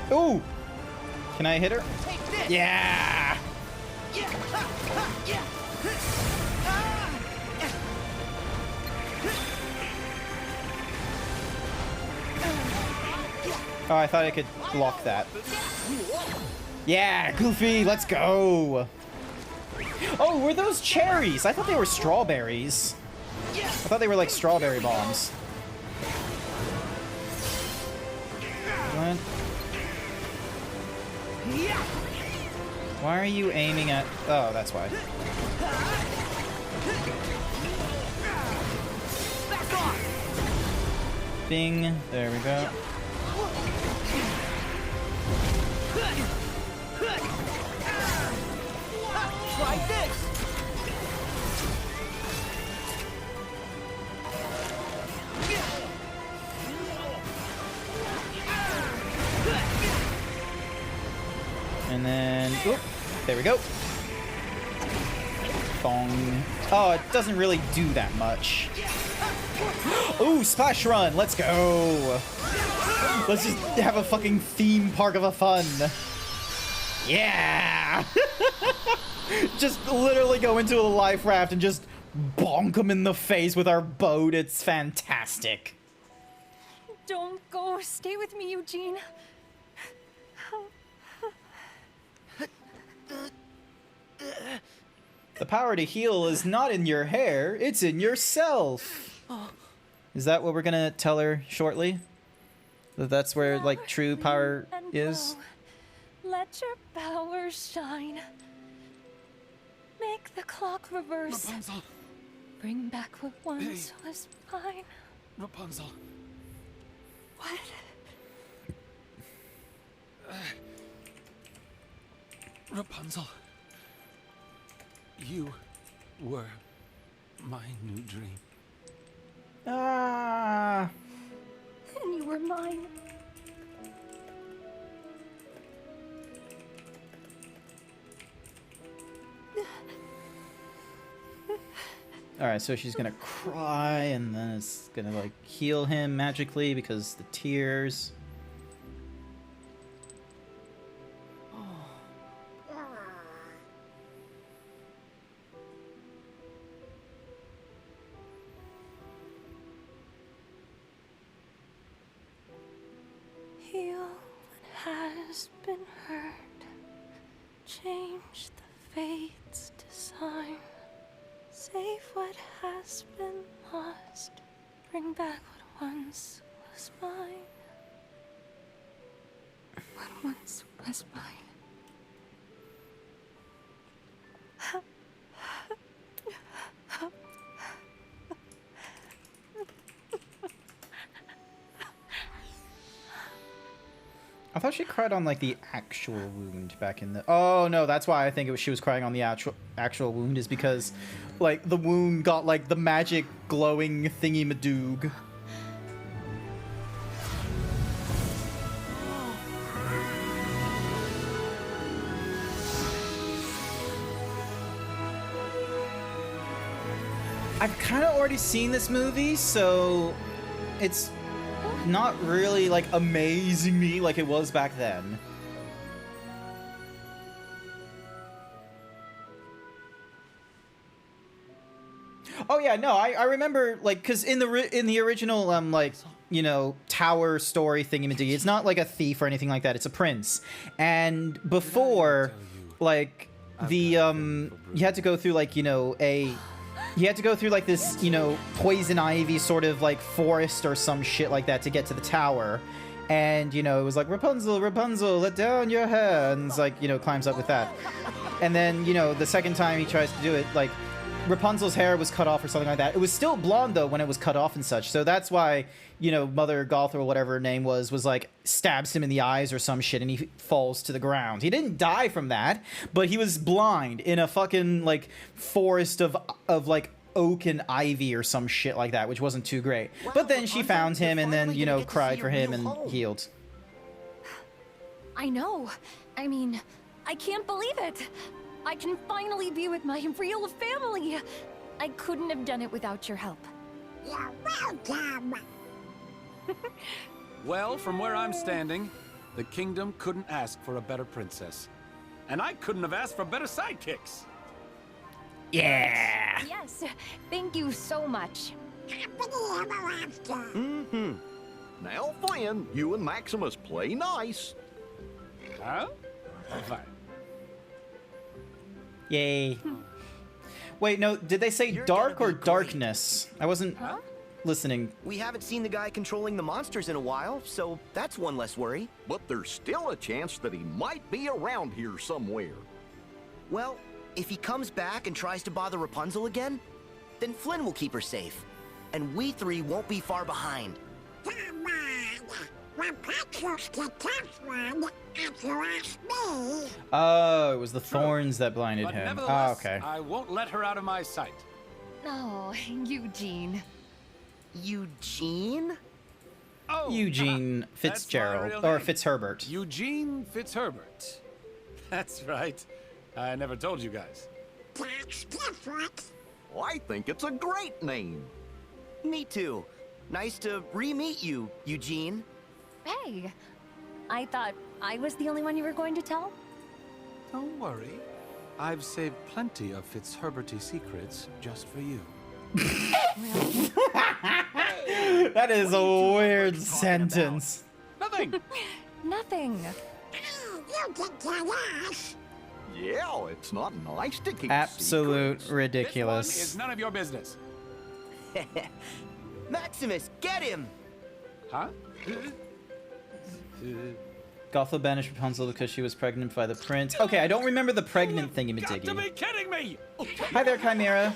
Ooh! Can I hit her? Take this! Yeah! Oh, I thought I could block that. Yeah, Goofy, let's go! Oh, were those cherries? I thought they were strawberries. I thought they were like strawberry bombs. What? Why are you aiming at... Oh, that's why. Bing. There we go. Try this! And then... Oop, there we go. Bong. Oh, it doesn't really do that much. Ooh, splash run! Let's go! Let's just have a fucking theme park of a fun. Yeah! Just literally go into a life raft and just bonk them in the face with our boat. It's fantastic. Don't go. Stay with me, Eugene. The power to heal is not in your hair, it's in yourself. Is that what we're gonna tell her shortly? That that's where, like, true power And is? glow. Let your power shine. Make the clock reverse. Rapunzel. Bring back what once was mine. Rapunzel. What? Rapunzel. You were my new dream. Ah. And you were mine. Alright, so she's gonna cry, and then it's gonna, like, heal him magically because the tears. Heal what has been hurt. Change the fate's design. Save what has been lost. Bring back what once was mine. What once was mine. I thought she cried on, like, the actual wound back in the... Oh, no, that's why I think she was crying on the actual wound, is because, like, the wound got, like, the magic glowing thingy-madoog. I've kind of already seen this movie, so it's not really, like, amazing me like it was back then. Oh yeah, no, I remember, like, because in the original, like, you know, tower story thingy-majiggy, it's not like a thief or anything like that, it's a prince. And before, like, the, you had to go through, like, you know, you had to go through, like, this, you know, poison ivy sort of, like, forest or some shit like that to get to the tower. And, you know, it was like, Rapunzel, Rapunzel, let down your hands, like, you know, climbs up with that. And then, you know, the second time he tries to do it, like, Rapunzel's hair was cut off or something like that. It was still blonde, though, when it was cut off and such. So that's why, you know, Mother Gothel or whatever her name was, like, stabs him in the eyes or some shit, and he falls to the ground. He didn't die from that, but he was blind in a fucking, like, forest of like, oak and ivy or some shit like that, which wasn't too great. Wow, but then she Rapunzel, found him you're and then, finally you gonna know, get to cried see for your him real and home. healed. I know. I mean, I can't believe it. I can finally be with my real family. I couldn't have done it without your help. You're welcome. Well, from where I'm standing, the kingdom couldn't ask for a better princess. And I couldn't have asked for better sidekicks. Yeah! Yes, thank you so much. Happily ever after. Mm-hmm. Now, Flynn, you and Maximus play nice. Huh? Fine. Yay. Wait, no, did they say You're dark gonna or be great. darkness? I wasn't listening. We haven't seen the guy controlling the monsters in a while, so that's one less worry. But there's still a chance that he might be around here somewhere. Well, if he comes back and tries to bother Rapunzel again, then Flynn will keep her safe. And we three won't be far behind. Come on. Rapunzel's the tough one, if you ask me. Oh, it was the thorns that blinded But him. Oh, nevertheless, okay. I won't let her out of my sight. Oh, Eugene. Eugene? Oh, Eugene that's my Fitzgerald, real or name. Fitzherbert. Eugene Fitzherbert. That's right. I never told you guys. That's different. I think it's a great name. Me too. Nice to re-meet you, Eugene. Hey, I thought I was the only one you were going to tell? Don't worry. I've saved plenty of Fitzherberty secrets just for you. That is a weird sentence. Nothing! Nothing. Oh, you can tell us. Yeah, it's not nice to keep Absolute secrets. This one ridiculous. is none of your business. Maximus, get him! Huh? Gothel banished Rapunzel because she was pregnant by the prince. Okay, I don't remember the pregnant Got to thingy-majiggy. be kidding me! Hi there, Chimera.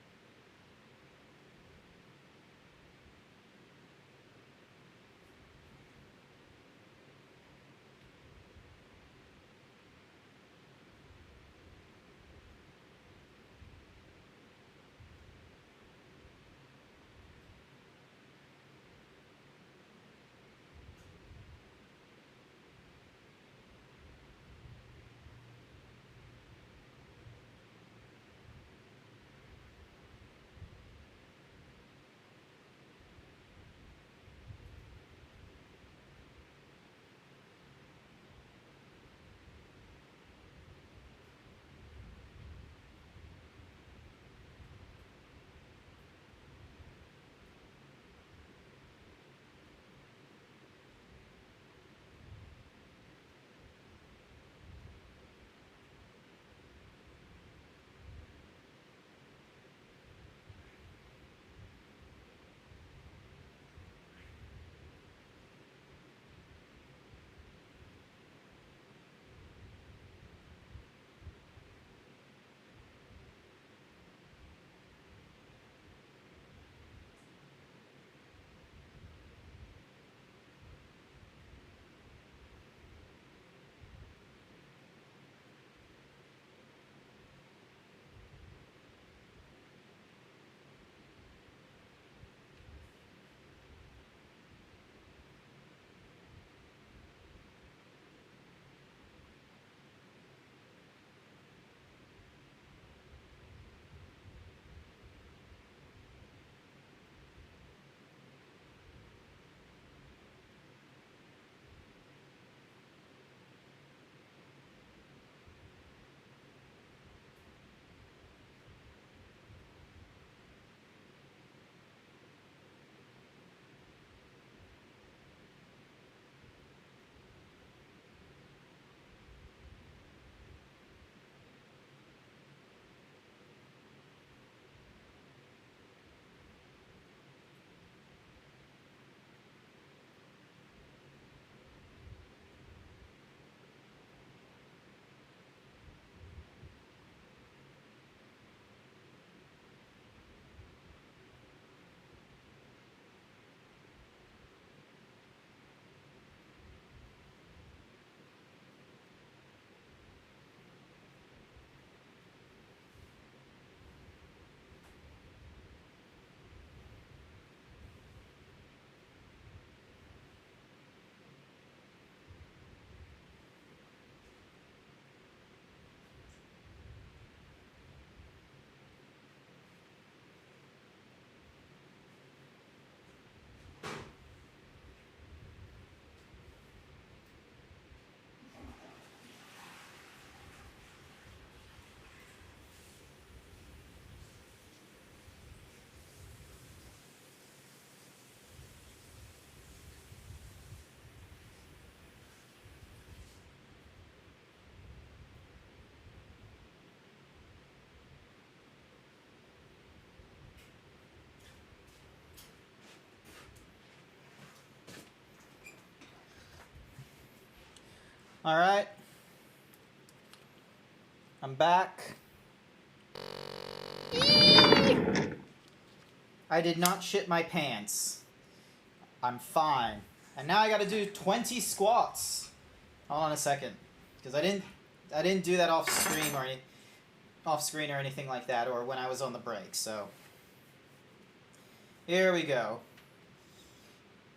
Alright. I'm back. I did not shit my pants. I'm fine. And now I gotta do 20 squats. Hold on a second. Because I didn't do that off screen or anything like that, or when I was on the break, so. Here we go.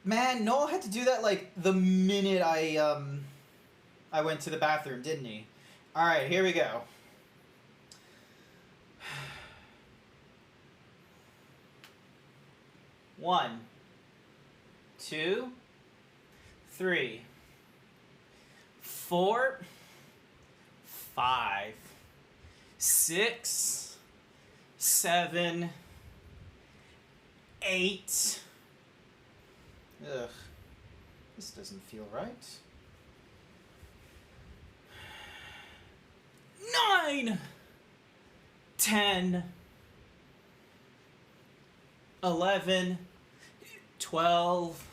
Man, Noel had to do that like the minute I went to the bathroom, didn't he? Alright, here we go. One, 2, 3, 4, 5, 6, 7, 8. Ugh. This doesn't feel right. 9, 10, 11, 12,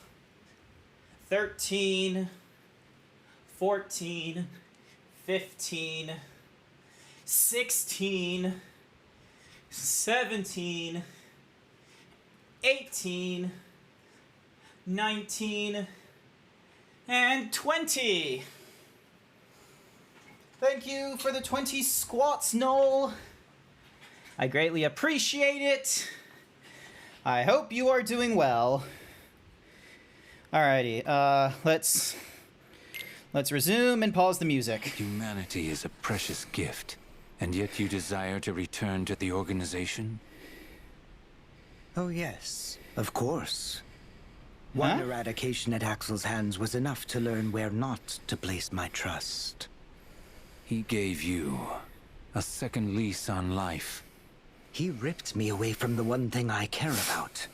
13, 14, 15, 16, 17, 18, 19, and 20. Thank you for the 20 squats, Noel. I greatly appreciate it. I hope you are doing well. Alrighty, let's resume and pause the music. Humanity is a precious gift, and yet you desire to return to the organization? Oh yes, of course. One eradication at Axel's hands was enough to learn where not to place my trust. He gave you a second lease on life. He ripped me away from the one thing I care about.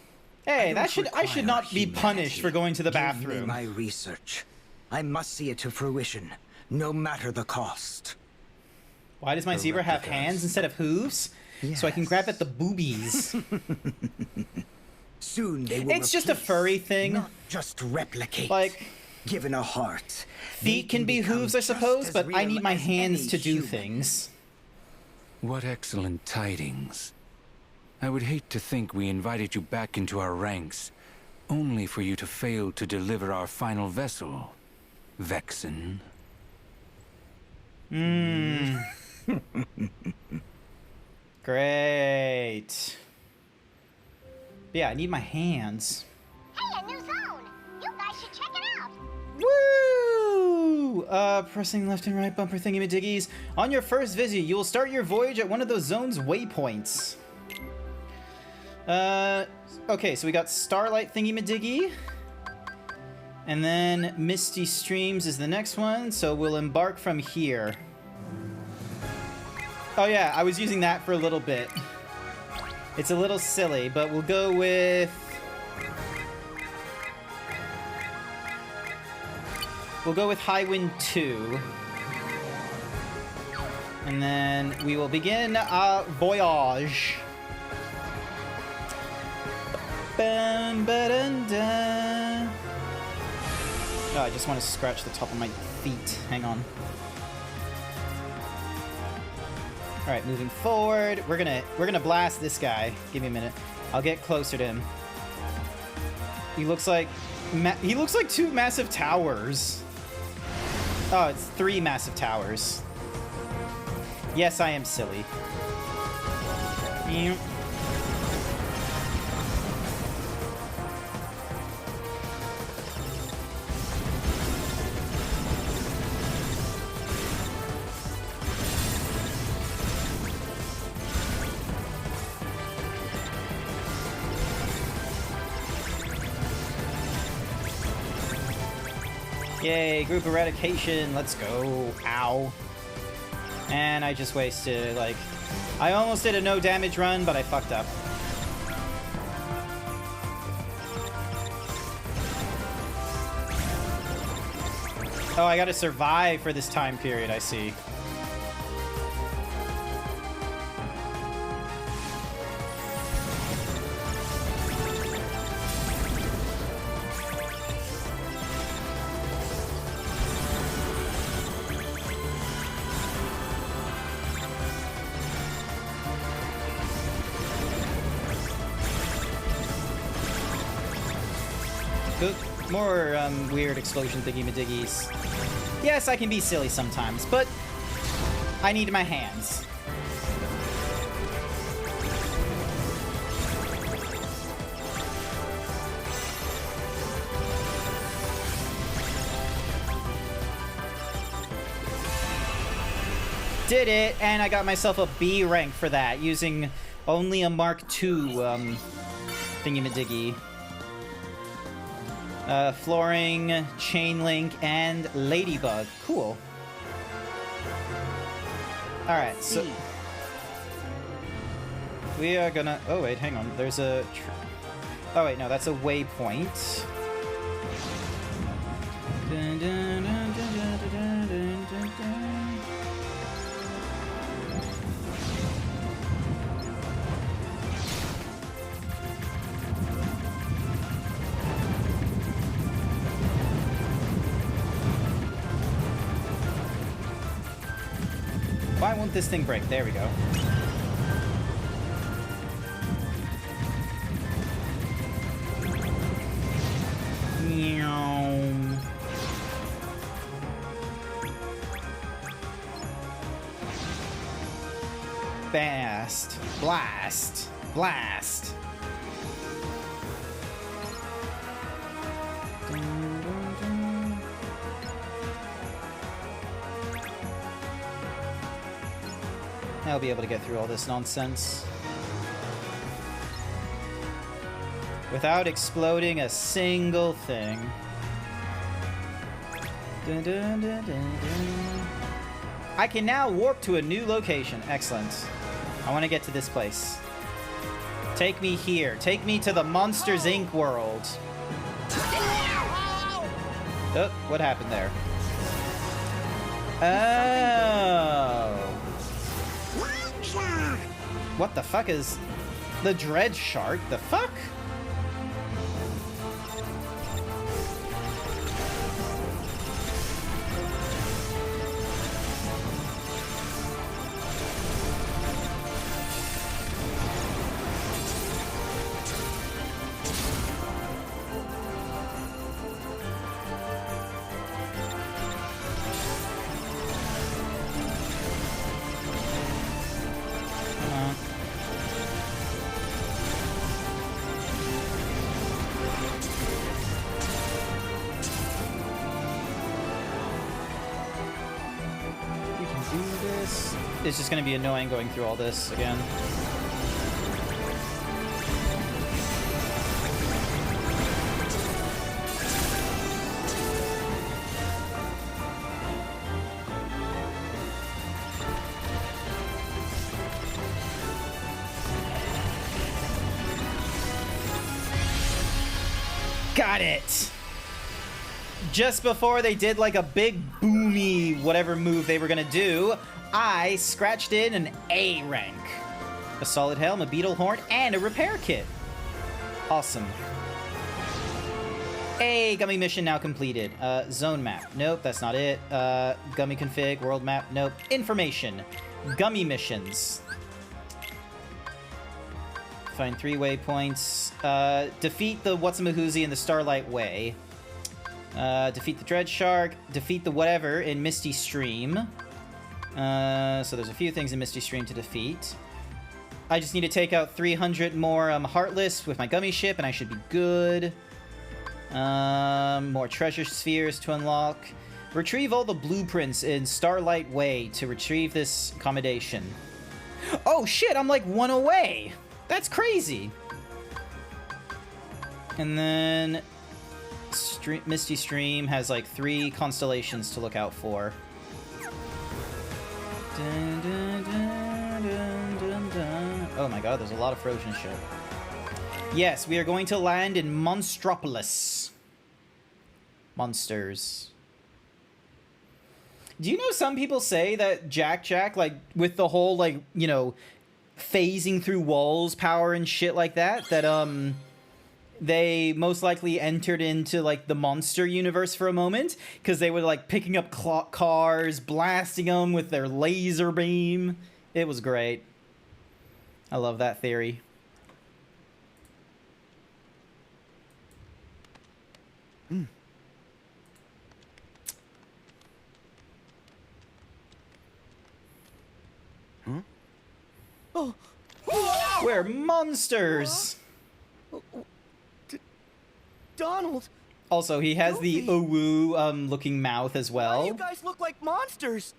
Hey, I should not be punished for going to the bathroom. Give me my research. I must see it to fruition, no matter the cost. Why does my zebra have hands instead of hooves? Yes. So I can grab at the boobies. Soon they will. It's just a furry thing. Not just replicate. Like, given a heart. Feet can be hooves, I suppose, but I need my hands to do things. What excellent tidings. I would hate to think we invited you back into our ranks, only for you to fail to deliver our final vessel, Vexen. Great. Yeah, I need my hands. Hey, a new zone! You guys should check it out! Woo! Pressing left and right bumper thingy-majiggies. On your first visit, you will start your voyage at one of the zone's waypoints. Okay, so we got Starlight thingy-majiggy. And then Misty Streams is the next one, so we'll embark from here. Oh yeah, I was using that for a little bit. It's a little silly, but we'll go with... We'll go with High Wind 2. And then we will begin our voyage. Oh, I just want to scratch the top of my feet. Hang on. All right, moving forward. We're gonna blast this guy. Give me a minute. I'll get closer to him. He looks like two massive towers. Oh, it's 3 massive towers. Yes, I am silly. Yay, group eradication, let's go. Ow. And I just wasted, like... I almost did a no damage run, but I fucked up. Oh, I gotta survive for this time period, I see. More weird explosion thingy-madiggies. Yes, I can be silly sometimes, but I need my hands. Did it, and I got myself a B rank for that, using only a Mark II thingy-madiggy. Flooring, chain link, and ladybug. Cool. Alright, so we are gonna... Oh, wait, hang on. There's a... Oh, wait, no, that's a waypoint. Dun, dun, dun, dun, dun, dun, dun, dun, dun. Why won't this thing break? There we go. Fast. Blast. Blast. I'll be able to get through all this nonsense without exploding a single thing. Dun, dun, dun, dun, dun. I can now warp to a new location. Excellent. I want to get to this place. Take me here. Take me to the Monsters Inc. world. Oh, what happened there? Oh. What the fuck is the Dread Shark? The fuck? It's just going to be annoying going through all this again. Got it! Just before they did like a big boomy whatever move they were going to do, I scratched in an A rank. A solid helm, a beetle horn, and a repair kit. Awesome. A gummy mission now completed. Zone map. Nope, that's not it. Gummy config, world map. Nope. Information. Gummy missions. Find 3 waypoints. Defeat the Whatsamahoozy in the Starlight Way. Defeat the Dread Shark. Defeat the whatever in Misty Stream. So there's a few things in Misty Stream to defeat. I just need to take out 300 more Heartless with my gummy ship, and I should be good. More treasure spheres to unlock. Retrieve all the blueprints in Starlight Way to retrieve this accommodation. Oh shit, I'm like 1 away! That's crazy! And then... Misty Stream has like 3 constellations to look out for. Dun, dun, dun, dun, dun, dun. Oh my god, there's a lot of frozen shit. Yes, we are going to land in Monstropolis. Monsters. Do you know some people say that Jack, like, with the whole, like, you know, phasing through walls power and shit like that, that, they most likely entered into, like, the monster universe for a moment, because they were, like, picking up cars, blasting them with their laser beam. It was great. I love that theory. Hmm. Oh. We're monsters! Donald! Also, he has the Owu looking mouth as well. You guys look like monsters!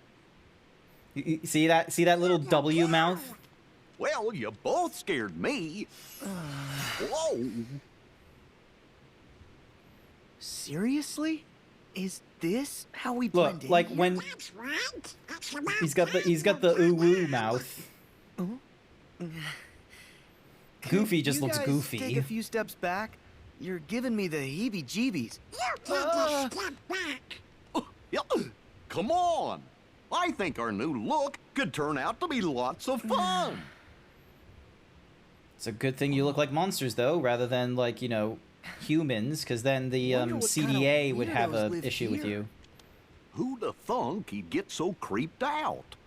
You see that? See that little W mouth? Well, you both scared me. Whoa! Seriously? Is this how we blend in? Like when he's got the Owu mouth. Goofy just looks goofy. Take a few steps back. You're giving me the heebie-jeebies. Come on! I think our new look could turn out to be lots of fun. It's a good thing you look like monsters, though, rather than, like, you know, humans, because then the CDA would have an issue with you. Who'd have thunk he'd get so creeped out?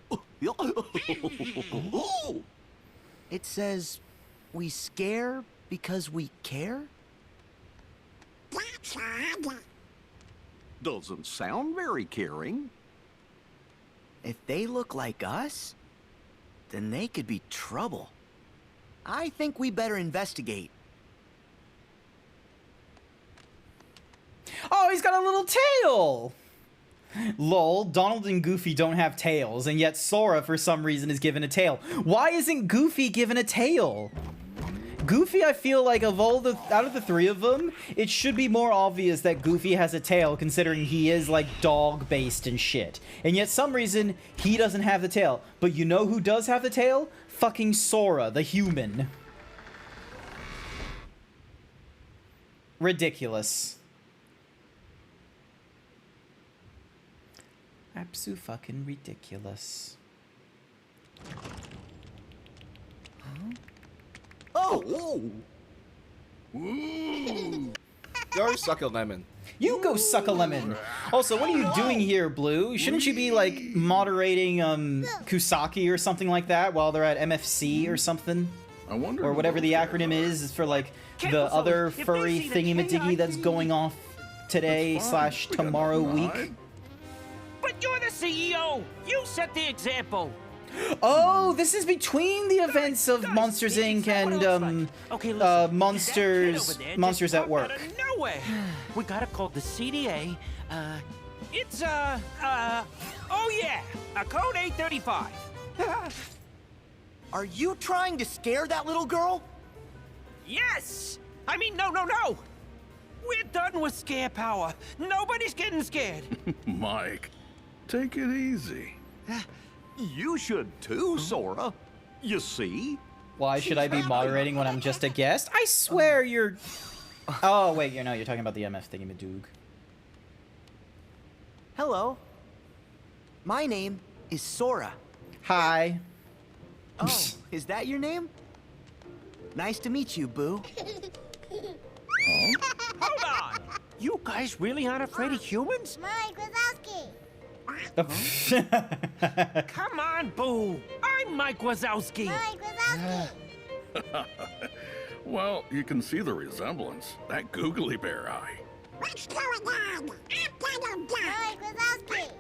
It says, we scare because we care? That's odd. Doesn't sound very caring. If they look like us, then they could be trouble. I think we better investigate. Oh, he's got a little tail! Lol, Donald and Goofy don't have tails, and yet Sora, for some reason, is given a tail. Why isn't Goofy given a tail? Goofy, I feel like, out of the three of them, it should be more obvious that Goofy has a tail, considering he is, like, dog-based and shit. And yet, some reason, he doesn't have the tail. But you know who does have the tail? Fucking Sora, the human. Ridiculous. Abso-fucking-ridiculous. Oh! Go suck a lemon. You go suck a lemon. Also, what are you doing here, Blue? Shouldn't you be, like, moderating, Kusaki or something like that while they're at MFC or something? I wonder. Or whatever the acronym is for, like, the other furry thingy-majiggy that's going off today / tomorrow week. But you're the CEO! You set the example! Oh, this is between the events of Monsters Inc. and Monsters at Work. Out of nowhere. We gotta call the CDA. It's oh yeah, a code 835. Are you trying to scare that little girl? Yes. I mean, no. We're done with scare power. Nobody's getting scared. Mike, take it easy. You should too, Sora. You see? Why should I be moderating when I'm just a guest? I swear you're... Oh, wait, you're talking about the MF thingy-madoog. Hello. My name is Sora. Hi. Oh, is that your name? Nice to meet you, Boo. Hold on! You guys really aren't afraid of humans? Mike Wazowski. Come on, Boo! I'm Mike Wazowski! Mike Wazowski! Well, you can see the resemblance. That googly bear eye. What's going on? I'm Donald Duck! Mike Wazowski!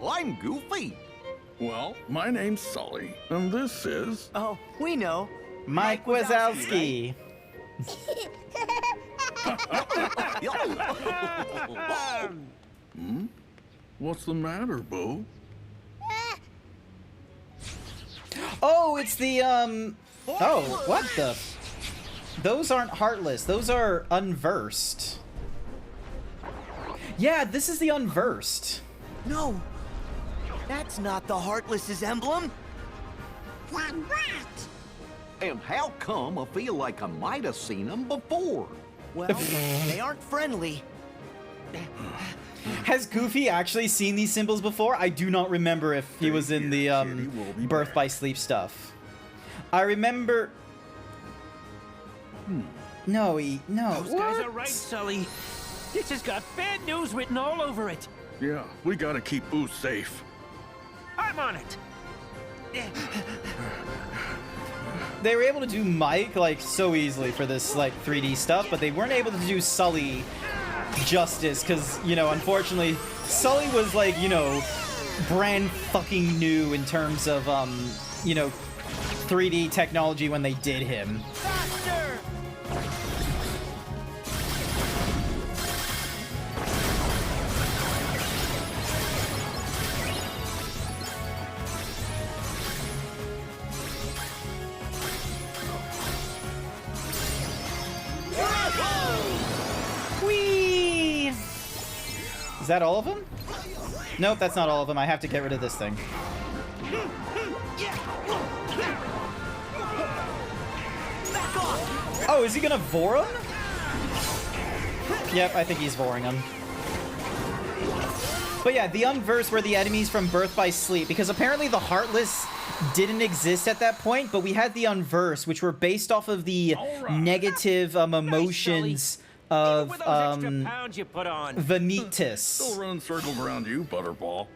I'm Goofy. Well, my name's Sully, and this is... Oh, we know. Mike Wazowski. What's the matter, Boo? Oh, it's the, Oh, what the... Those aren't heartless. Those are unversed. Yeah, this is the unversed. No. That's not the Heartless's emblem. Then what? And how come I feel like I might have seen them before? Well, they aren't friendly. Has Goofy actually seen these symbols before? I do not remember if he was in the Birth by Sleep stuff. I remember... No, no. Those guys are right, Sully. This has got bad news written all over it. Yeah, we gotta keep Boo safe. I'm on it. They were able to do Mike, like, so easily for this, like, 3D stuff, but they weren't able to do Sully justice, because, you know, unfortunately, Sully was like, you know, brand fucking new in terms of, you know, 3D technology when they did him. Faster! Whee! Is that all of them? Nope, that's not all of them. I have to get rid of this thing. Oh, is he gonna vor him? Yep, I think he's voring him. But yeah, the unverse were the enemies from Birth by Sleep, because apparently the Heartless didn't exist at that point, but we had the unverse, which were based off of the negative emotions of You put on. Vanitas. Still running circles around you, Butterball.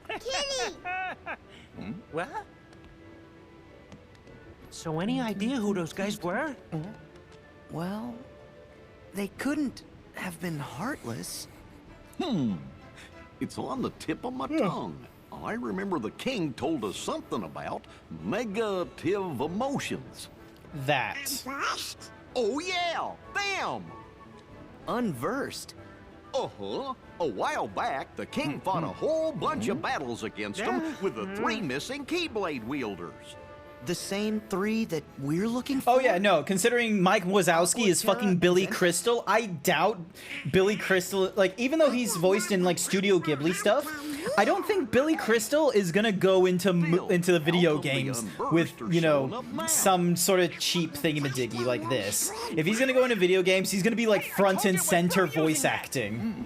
Kitty! What? So any idea who those guys were? Well, they couldn't have been heartless. It's on the tip of my tongue. I remember the king told us something about negative emotions. That. Unversed? Oh yeah, them! Unversed? Uh-huh. A while back, the king fought a whole bunch of battles against them with the 3 missing Keyblade wielders. The same 3 that we're looking for? Oh yeah, no, considering Mike Wazowski is fucking Billy Crystal, I doubt Billy Crystal, like, even though he's voiced in, like, Studio Ghibli stuff, I don't think Billy Crystal is gonna go into the video games with, you know, some sort of cheap thingamadiggy like this. If he's gonna go into video games, he's gonna be, like, front and center voice acting.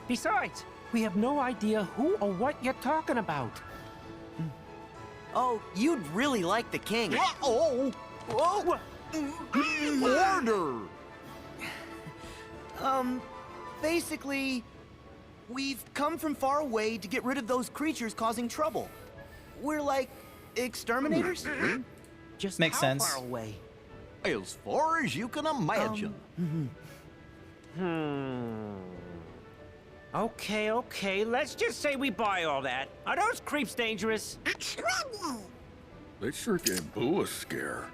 Besides, we have no idea who or what you're talking about. Oh, you'd really like the king. Oh! Order! Basically, we've come from far away to get rid of those creatures causing trouble. We're like exterminators? Just Makes how sense. far away? As far as you can imagine. Okay, let's just say we buy all that. Are those creeps dangerous? Extremely! They sure gave Boo a scare.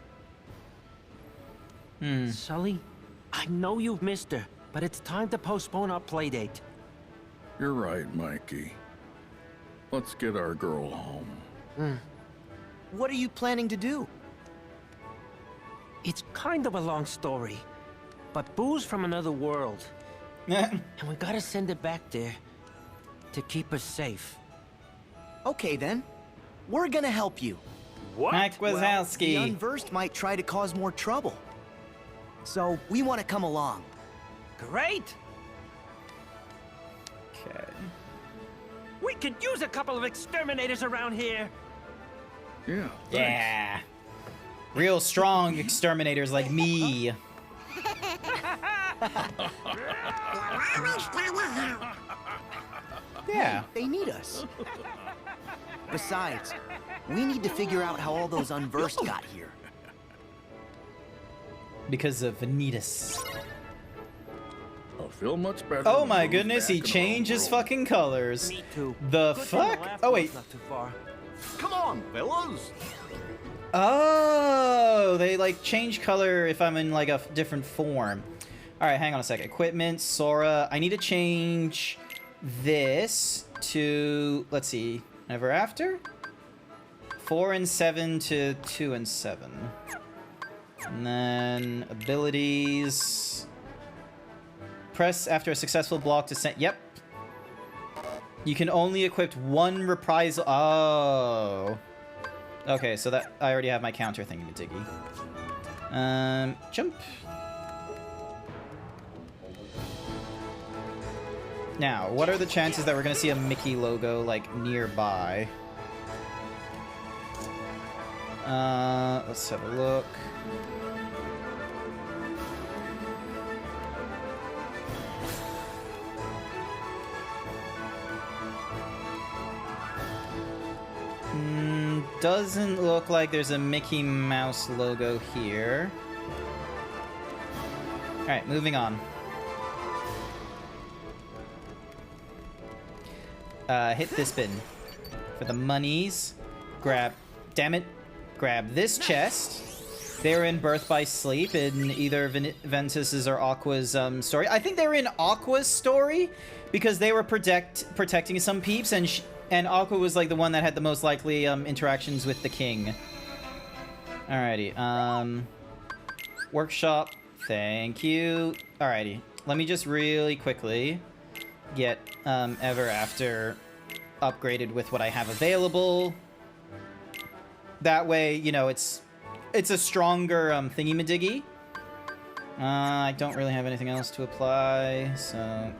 Sully, I know you've missed her, but it's time to postpone our playdate. You're right, Mikey. Let's get our girl home. What are you planning to do? It's kind of a long story, but Boo's from another world. And we gotta send it back there to keep us safe. Okay then, we're gonna help you. What? Mike Wazowski. The unversed might try to cause more trouble. So we want to come along. Great! Okay. We could use a couple of exterminators around here. Yeah. Thanks. Yeah. Real strong exterminators like me. Yeah. They need us. Besides, we need to figure out how all those unversed got here. Because of Vanitas. I'll feel much better. Oh when my Boo's goodness, he back in our changed his world. fucking colors. Me too. The Good thing the fuck? laugh Oh was wait. not too far. Come on, fellas. Oh, they like change color if I'm in like a different form. All right, hang on a second. Equipment, Sora. I need to change this to, let's see, Ever After? 4 and 7 to 2 and 7. And then abilities. Press after a successful block to send. Yep. You can only equip one reprisal. Oh. Okay, so that I already have my counter thingy-majiggy. Jump. Now, what are the chances that we're gonna see a Mickey logo like nearby? Let's have a look. Doesn't look like there's a Mickey Mouse logo here. Alright, moving on. Hit this bin for the monies. Grab, damn it, grab this chest. They're in Birth by Sleep in either Ventus's or Aqua's story. I think they were in Aqua's story because they were protecting some peeps, and Aqua was like the one that had the most likely interactions with the king. Alrighty, workshop, thank you. Alrighty, let me just really quickly get Ever After upgraded with what I have available. That way, you know, it's a stronger thingy-madiggy. I don't really have anything else to apply, so...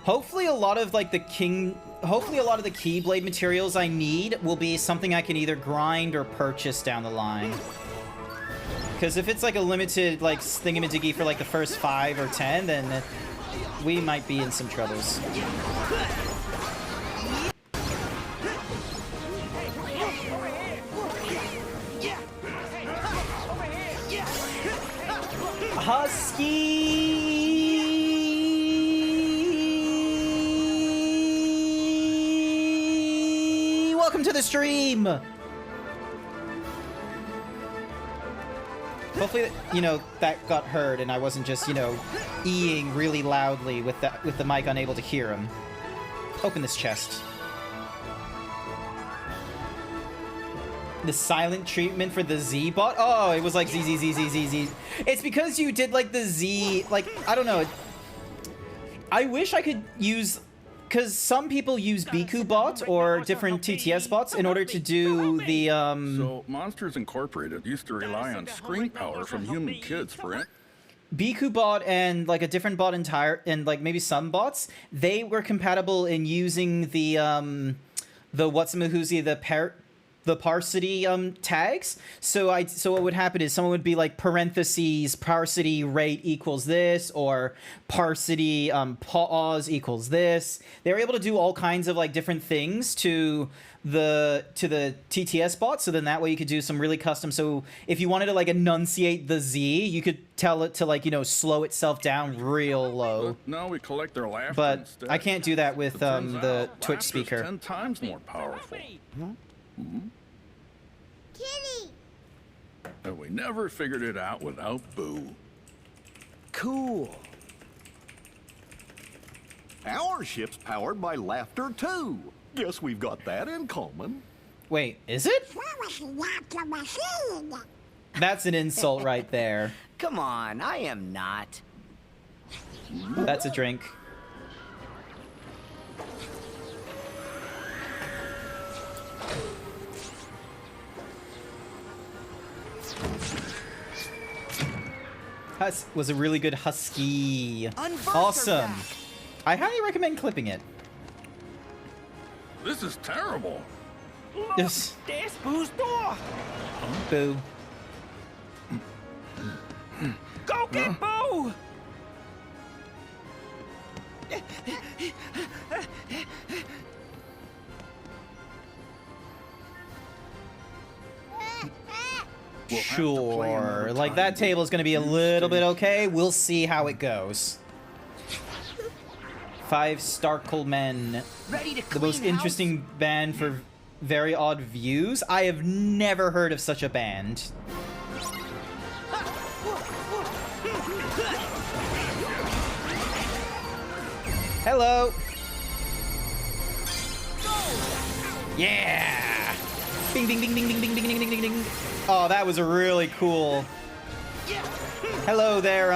Hopefully a lot of, like, the Keyblade materials I need will be something I can either grind or purchase down the line. Because if it's, like, a limited, like, thingy-madiggy for, like, the first 5 or 10, then we might be in some troubles. Husky! Welcome to the stream! Hopefully, you know, that got heard and I wasn't just, you know, eeing really loudly with the mic unable to hear him. Open this chest. The silent treatment for the Z bot? Oh, it was like Z. It's because you did like the Z, like, I don't know. I wish I could use, because some people use Biku bot or different TTS bots in order to do the, So, Monsters Incorporated used to rely on screen power from human kids for it. Biku bot and like a different bot and like maybe some bots, they were compatible in using the the Parsity tags. So what would happen is someone would be like parentheses Parsity rate equals this, or Parsity pause equals this. They were able to do all kinds of like different things to the TTS bot, so then that way you could do some really custom. So if you wanted to like enunciate the Z, you could tell it to like, you know, slow itself down real low. But now we collect their laughter but instead. I can't do that with the Twitch Laughter's speaker. 10 times more powerful. Kitty! And we never figured it out without Boo. Cool. Our ship's powered by laughter, too. Guess we've got that in common. Wait, is it? That's an insult right there. Come on, I am not. That's a drink. Was a really good husky. Awesome. I highly recommend clipping it. This is terrible. Yes. There's Boo's door. Boo. Go get Boo. Sure. Like, that table's gonna be a little bit okay. We'll see how it goes. 5 Starkle Men. The most interesting band for very odd views. I have never heard of such a band. Hello. Yeah. Bing, bing, bing, bing, bing, bing, bing, bing, bing, bing. Oh, that was a really cool. Hello there,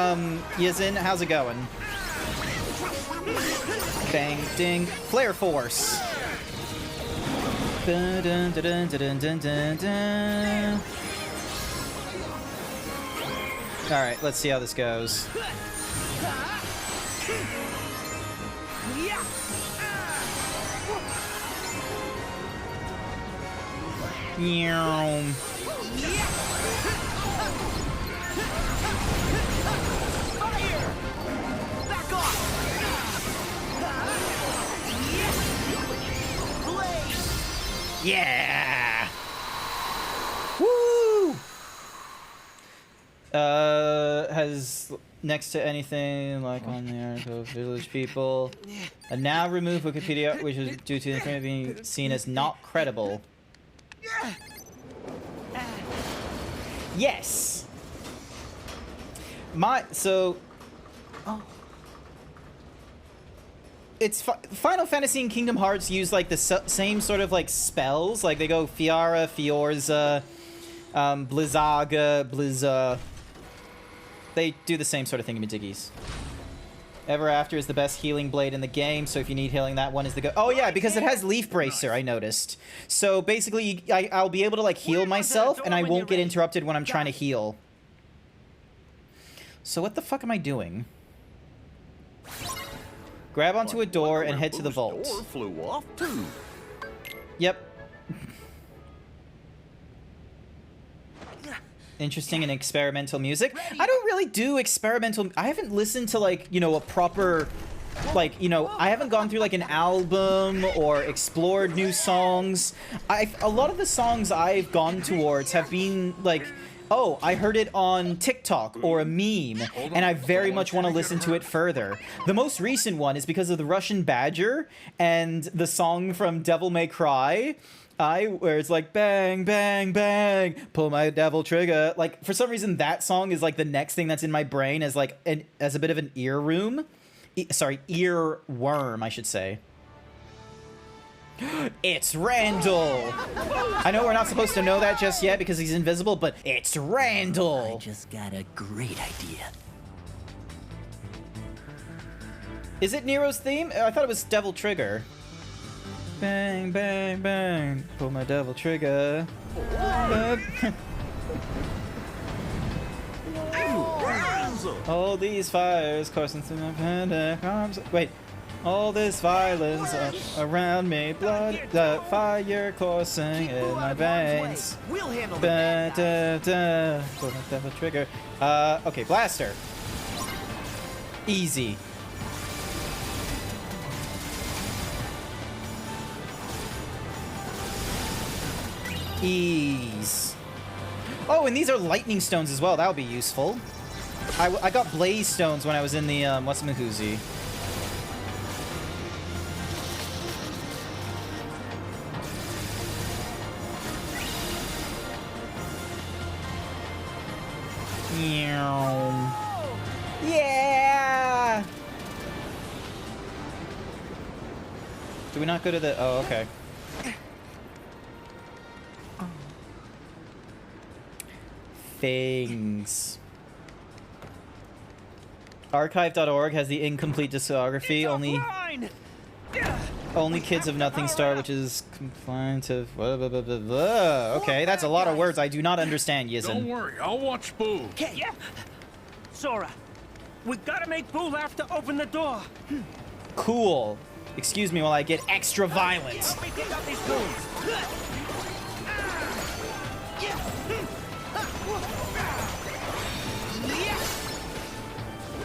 Yizin. How's it going? Bang, ding. Flare Force. Dun, dun, dun, dun, dun, dun, dun. All right, let's see how this goes. Meow. Yeah. Woo. has next to anything like on the article village people. And now remove Wikipedia, which is due to the information being seen as not credible. Yes. It's Final Fantasy and Kingdom Hearts use like the same sort of like spells. Like they go Fiara, Fiorza, Blizzaga, Blizza. They do the same sort of thingamajiggies. Ever After is the best healing blade in the game, so if you need healing, that one is the go. Oh yeah, because it has Leaf Bracer, I noticed. So basically, I'll be able to like heal myself, and I won't get interrupted when I'm trying to heal. So what the fuck am I doing? Grab onto a door and head to the vault. Door flew off too. Yep. Interesting and experimental music. I don't really do experimental. I haven't listened to like, you know, a proper, like, you know, I haven't gone through like an album or explored new songs. A lot of the songs I've gone towards have been like, oh, I heard it on TikTok or a meme, and I very much want to listen to it further. The most recent one is because of the Russian Badger and the song from Devil May Cry, where it's like, bang, bang, bang, pull my devil trigger. Like, for some reason, that song is like the next thing that's in my brain as like, as a bit of an earworm, I should say. It's Randall! I know we're not supposed to know that just yet because he's invisible, but it's Randall! I just got a great idea. Is it Nero's theme? I thought it was Devil Trigger. Bang, bang, bang, pull my devil trigger. All these fires coursing through my panic arms. Wait. All this violence around me, blood, the fire coursing in my veins. We'll handle it. Devil trigger. Okay, blaster. Easy. Ease. Oh, and these are lightning stones as well. That would be useful. I got blaze stones when I was in the what's-a-mahoozy. Yeah! Do we not go to the... Oh, okay. Things. Archive.org has the incomplete discography. Only Kids of Nothing Star, which is compliant to... Okay, that's a lot of words I do not understand, Yizin. Don't worry, I'll watch Boo. Okay, yeah. Sora, we gotta make Boo have to open the door. Cool. Excuse me while I get extra violent. Help me take out these goons.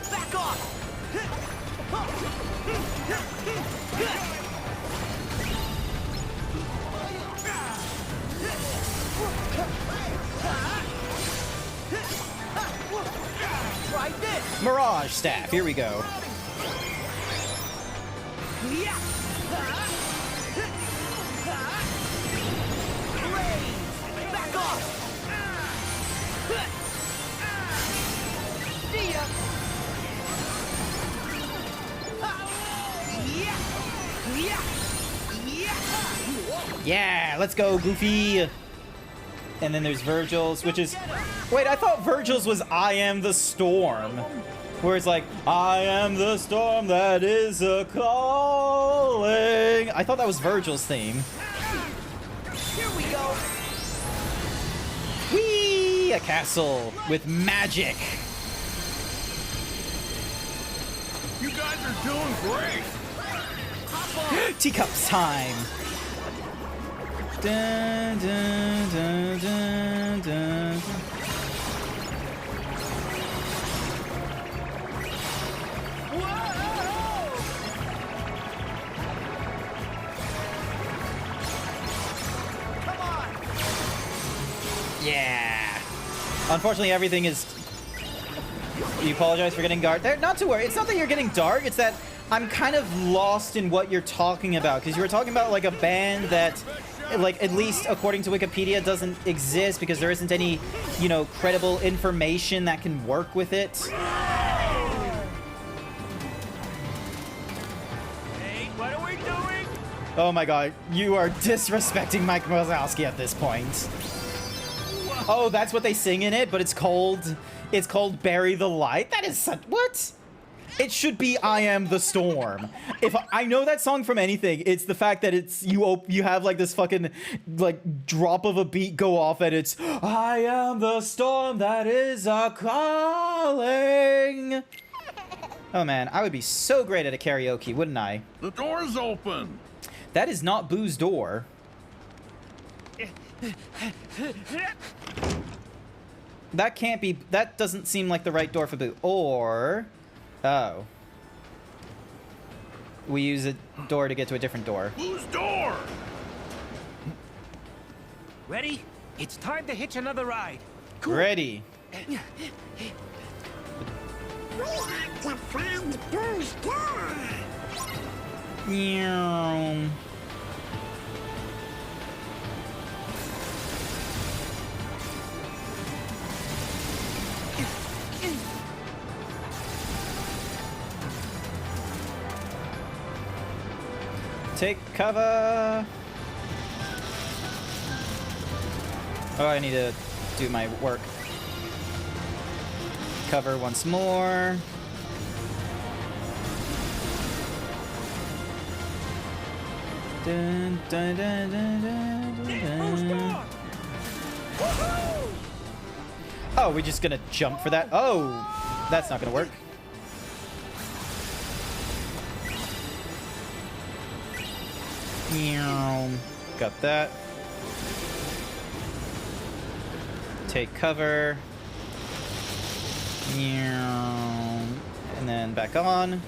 Back off! Try this! Mirage Staff, here we go. Back off! See ya! Yeah, let's go, Goofy. And then there's Virgil's, which is... Wait, I thought Virgil's was I Am the Storm. Where it's like, I am the storm that is a-calling. I thought that was Virgil's theme. Here we go! Whee! A castle with magic. You guys are doing great! Teacups time. Dun, dun, dun, dun, dun. Come on! Yeah. Unfortunately, everything is... You apologize for getting dark there? Not to worry. It's not that you're getting dark. It's that I'm kind of lost in what you're talking about. Because you were talking about, like, a band that, like, at least according to Wikipedia, doesn't exist because there isn't any, you know, credible information that can work with it. Hey, what are we doing? Oh my god, you are disrespecting Mike Wazowski at this point. Oh, that's what they sing in it, but it's called Bury the Light. That is such... What? It should be I Am the Storm. If I know that song from anything, it's the fact that it's you have like this fucking like drop of a beat go off and it's I am the storm that is a calling. Oh man, I would be so great at a karaoke, wouldn't I? The door's open. That is not Boo's door. That can't be... That doesn't seem like the right door for Boo. Or... Oh. We use a door to get to a different door. Whose door? Ready? It's time to hitch another ride. Cool. Ready. We have to find Boo's door. Meow. Take cover. Oh, I need to do my work. Cover once more. Dun, dun, dun, dun, dun, dun. Oh, we're just gonna jump for that? Oh, that's not gonna work. Got that. Take cover. And then back on.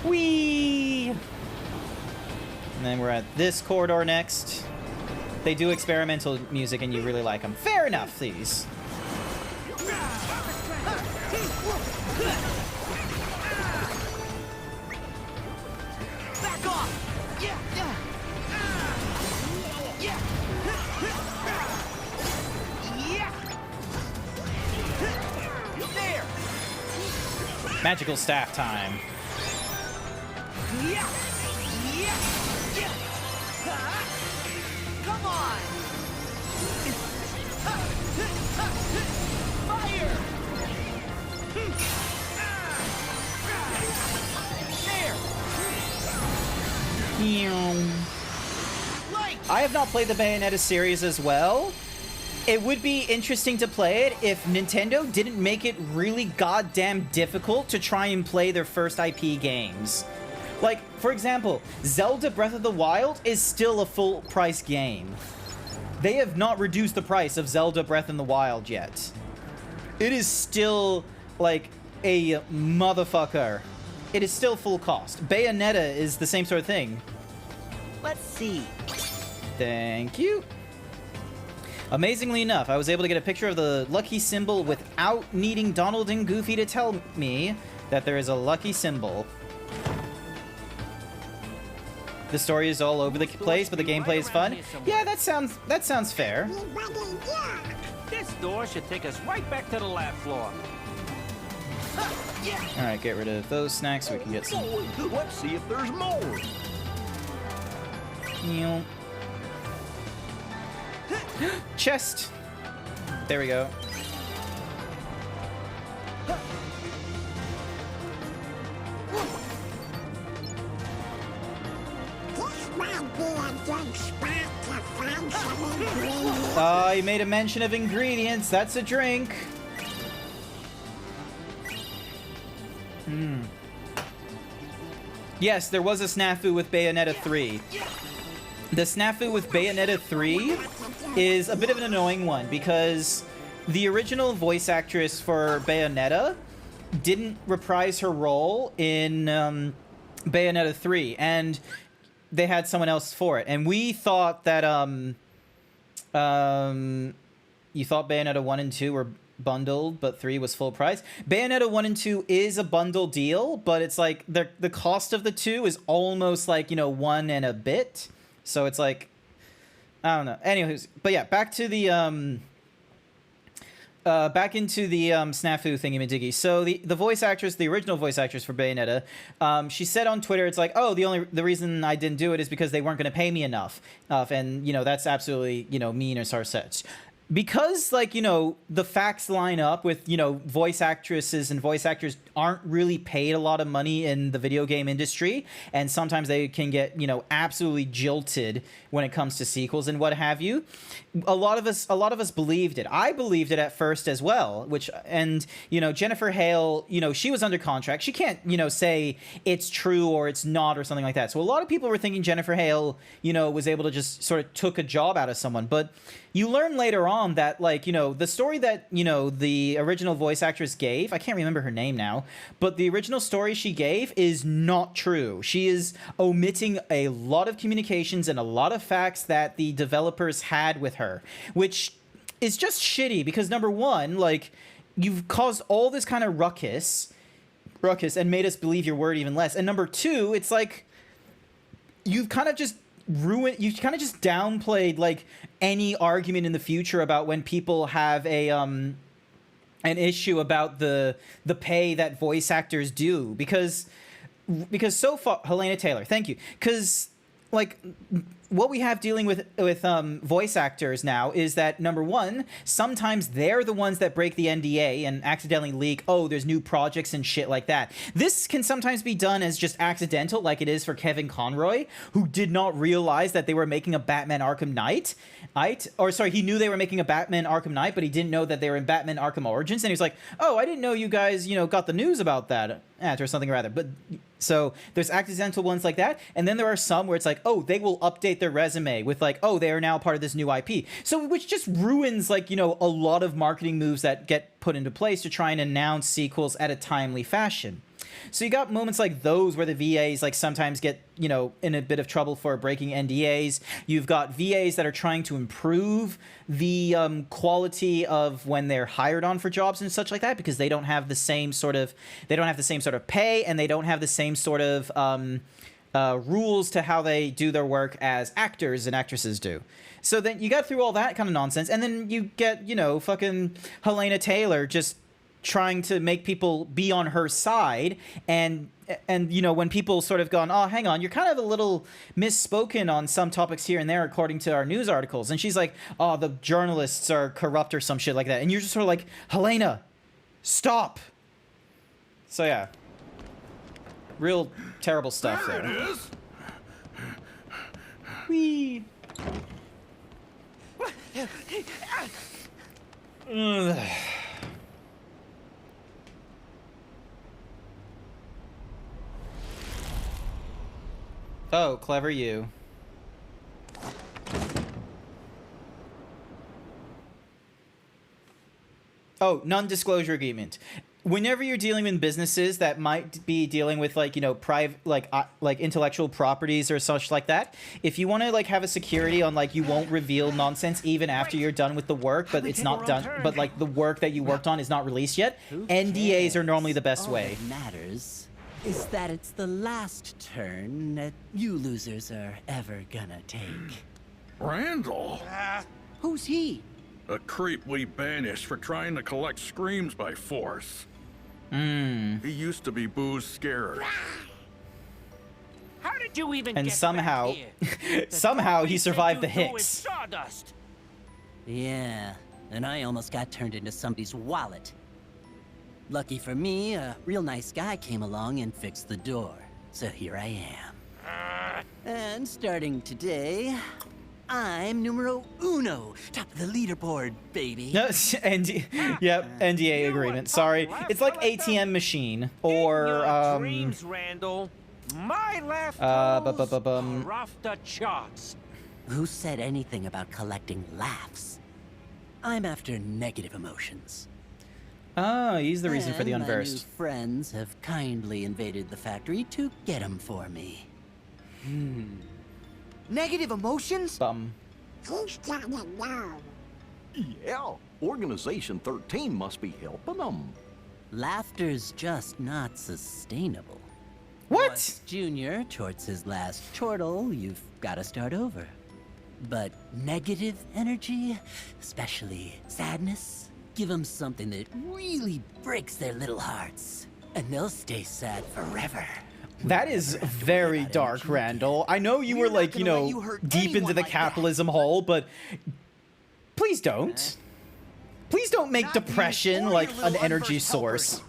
Whee! And then we're at this corridor next. They do experimental music and you really like them. Fair enough, these. Back off! Yeah, yeah. Yeah. Yeah. There. Magical staff time. Yeah. Yeah. Yeah. Come on. Fire. I have not played the Bayonetta series as well. It would be interesting to play it if Nintendo didn't make it really goddamn difficult to try and play their first IP games. Like, for example, Zelda Breath of the Wild is still a full-price game. They have not reduced the price of Zelda Breath in the Wild yet. It is still, like, a motherfucker. It is still full cost. Bayonetta is the same sort of thing. Let's see. Thank you. Amazingly enough, I was able to get a picture of the lucky symbol without needing Donald and Goofy to tell me that there is a lucky symbol. The story is all over the place, but the gameplay is fun. Yeah, that sounds fair. This door should take us right back to the lab floor. All right, get rid of those snacks so we can get some. Let's see if there's more. Chest. There we go. Oh, you made a mention of ingredients. That's a drink. Yes, there was a snafu with Bayonetta 3. The snafu with Bayonetta 3 is a bit of an annoying one because the original voice actress for Bayonetta didn't reprise her role in Bayonetta 3, and they had someone else for it. And we thought that you thought Bayonetta 1 and 2 were bundled, but 3 was full price. Bayonetta 1 and 2 is a bundle deal, but it's like the cost of the 2 is almost like, you know, 1 and a bit. So it's like, I don't know. Anyways, but yeah, back to the back into the snafu thingy-majiggy. So the voice actress, the original voice actress for Bayonetta, she said on Twitter, it's like, oh, the reason I didn't do it is because they weren't going to pay me enough. And, you know, that's absolutely, you know, mean as such. Because, like, you know, the facts line up with, you know, voice actresses and voice actors aren't really paid a lot of money in the video game industry, and sometimes they can get, you know, absolutely jilted when it comes to sequels and what have you. A lot of us believed it. I believed it at first as well, and, you know, Jennifer Hale, you know, she was under contract. She can't, you know, say it's true or it's not or something like that. So a lot of people were thinking Jennifer Hale, you know, was able to just sort of took a job out of someone, but you learn later on that, like, you know, the story that, you know, the original voice actress gave, I can't remember her name now, but the original story she gave is not true. She is omitting a lot of communications and a lot of facts that the developers had with her, which is just shitty because, number one, like, you've caused all this kind of ruckus and made us believe your word even less. And number two, it's like, you've kind of just downplayed, like, any argument in the future about when people have a an issue about the pay that voice actors do, because so far, Helena Taylor, thank you, because, like, what we have dealing with voice actors now is that, number one, sometimes they're the ones that break the NDA and accidentally leak, oh, there's new projects and shit like that. This can sometimes be done as just accidental, like it is for Kevin Conroy, who did not realize that they were making a Batman Arkham Knight. He knew they were making a Batman Arkham Knight, but he didn't know that they were in Batman Arkham Origins, and he was like, oh, I didn't know you guys, you know, got the news about that, or something rather. But so there's accidental ones like that, and then there are some where it's like, oh, they will update their resume with, like, oh, they are now part of this new IP. So, which just ruins, like, you know, a lot of marketing moves that get put into place to try and announce sequels at a timely fashion. So you got moments like those where the VAs, like, sometimes get, you know, in a bit of trouble for breaking NDAs. You've got VAs that are trying to improve the quality of when they're hired on for jobs and such like that, because they don't have the same sort of pay, and they don't have the same sort of rules to how they do their work as actors and actresses do. So then you got through all that kind of nonsense, and then you get, you know, fucking Helena Taylor just trying to make people be on her side, and you know, when people sort of gone, oh, hang on, you're kind of a little misspoken on some topics here and there according to our news articles, and she's like, oh, the journalists are corrupt or some shit like that, and you're just sort of like, Helena, stop. So yeah, real terrible stuff there. There it is. Whee. Oh, clever you. Oh, non-disclosure agreement. Whenever you're dealing with businesses that might be dealing with, like, you know, private, like intellectual properties or such like that, if you want to, like, have a security on, like, you won't reveal nonsense even after you're done with the work, but it's not done, but, like, the work that you worked on is not released yet, NDAs are normally the best way. All that matters is that it's the last turn that you losers are ever gonna take. Randall? Who's he? A creep we banished for trying to collect screams by force. He used to be Boo's scarer. How did you even And get somehow, back here? somehow he survived the You know Hicks. it's sawdust. Yeah, and I almost got turned into somebody's wallet. Lucky for me, a real nice guy came along and fixed the door. So here I am. And starting today, I'm numero uno, top of the leaderboard, baby. No, NDA agreement. Sorry, it's like ATM machine or Dreams, Randall. My left are off the charts. Who said anything about collecting laughs? I'm after negative emotions. Oh, he's the reason for the And my new unversed. friends have kindly invaded the factory to get them for me. Negative emotions? Bum. He's gotta know. Yeah, Organization 13 must be helping them. Laughter's just not sustainable. What? Once Junior torts his last chortle, you've got to start over. But negative energy, especially sadness, give them something that really breaks their little hearts, and they'll stay sad forever. That is very dark, Randall. I know you were like, you know, deep into the capitalism hole, but please don't. Please don't make depression like an energy source.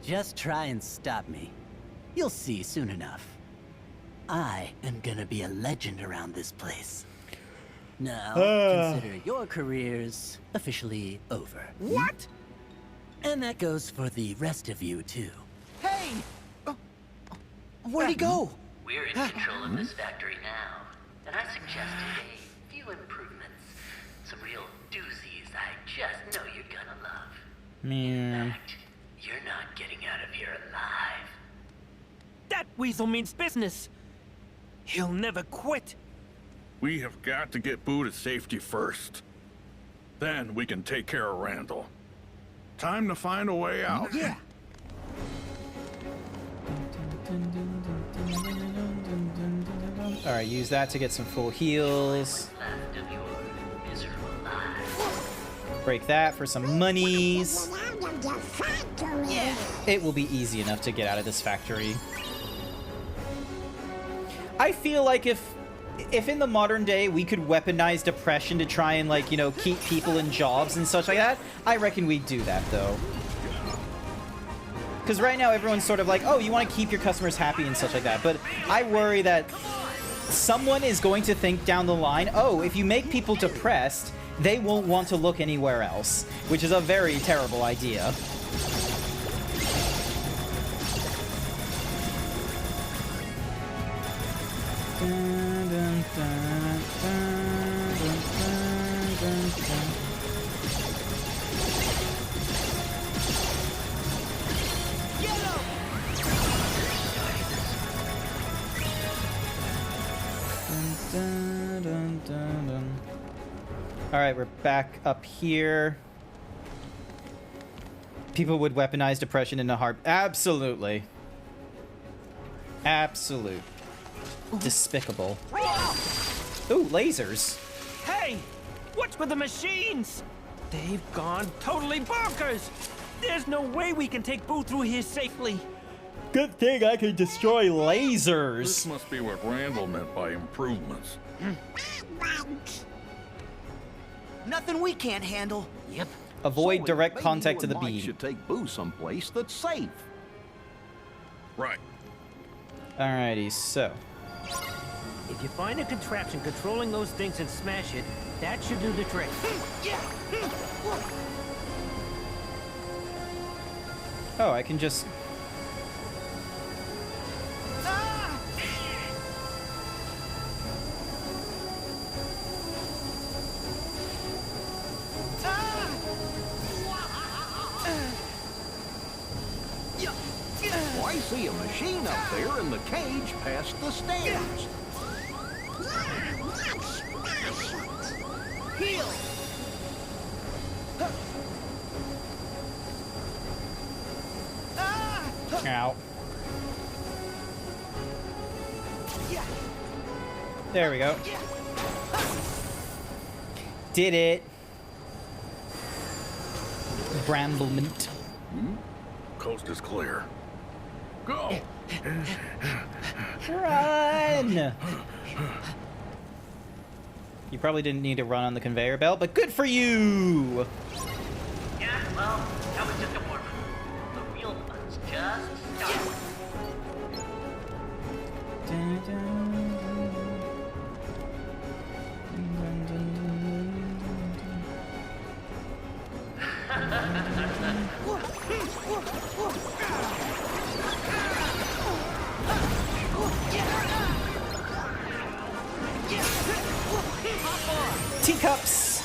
Just try and stop me. You'll see soon enough. I am gonna be a legend around this place. Now, consider your careers officially over. What? And that goes for the rest of you, too. Hey! Where'd he go? We're in control of this factory now, and I suggested a few improvements. Some real doozies I just know you're gonna love. Man. In fact, you're not getting out of here alive. That weasel means business. He'll never quit. We have got to get Boo to safety first. Then we can take care of Randall. Time to find a way out. Yeah. Alright, use that to get some full heals. Break that for some monies. It will be easy enough to get out of this factory. I feel like if in the modern day we could weaponize depression to try and, like, you know, keep people in jobs and such like that, I reckon we'd do that, though. Because right now everyone's sort of like, oh, you want to keep your customers happy and such like that. But I worry that someone is going to think down the line, oh, if you make people depressed, they won't want to look anywhere else, which is a very terrible idea. Alright, we're back up here. People would weaponize depression in a heart. Absolutely. Absolute. Despicable. Ooh, lasers. Hey! What's with the machines? They've gone totally bonkers! There's no way we can take Boo through here safely. Good thing I can destroy lasers. This must be what Randall meant by improvements. Nothing we can't handle. Yep. Avoid direct maybe contact you to the and Mike beam. should take Boo someplace that's safe. Right. Alrighty, so. If you find a contraption controlling those things and smash it, that should do the trick. Oh, I can just... Oh, I see a machine up there in the cage past the stairs. Heal! Ow. There we go. Did it. Bramblement. Coast is clear. Go! Run! You probably didn't need to run on the conveyor belt, but good for you! Yeah, well, that was just a warm-up. The real fun's just starting. Teacups!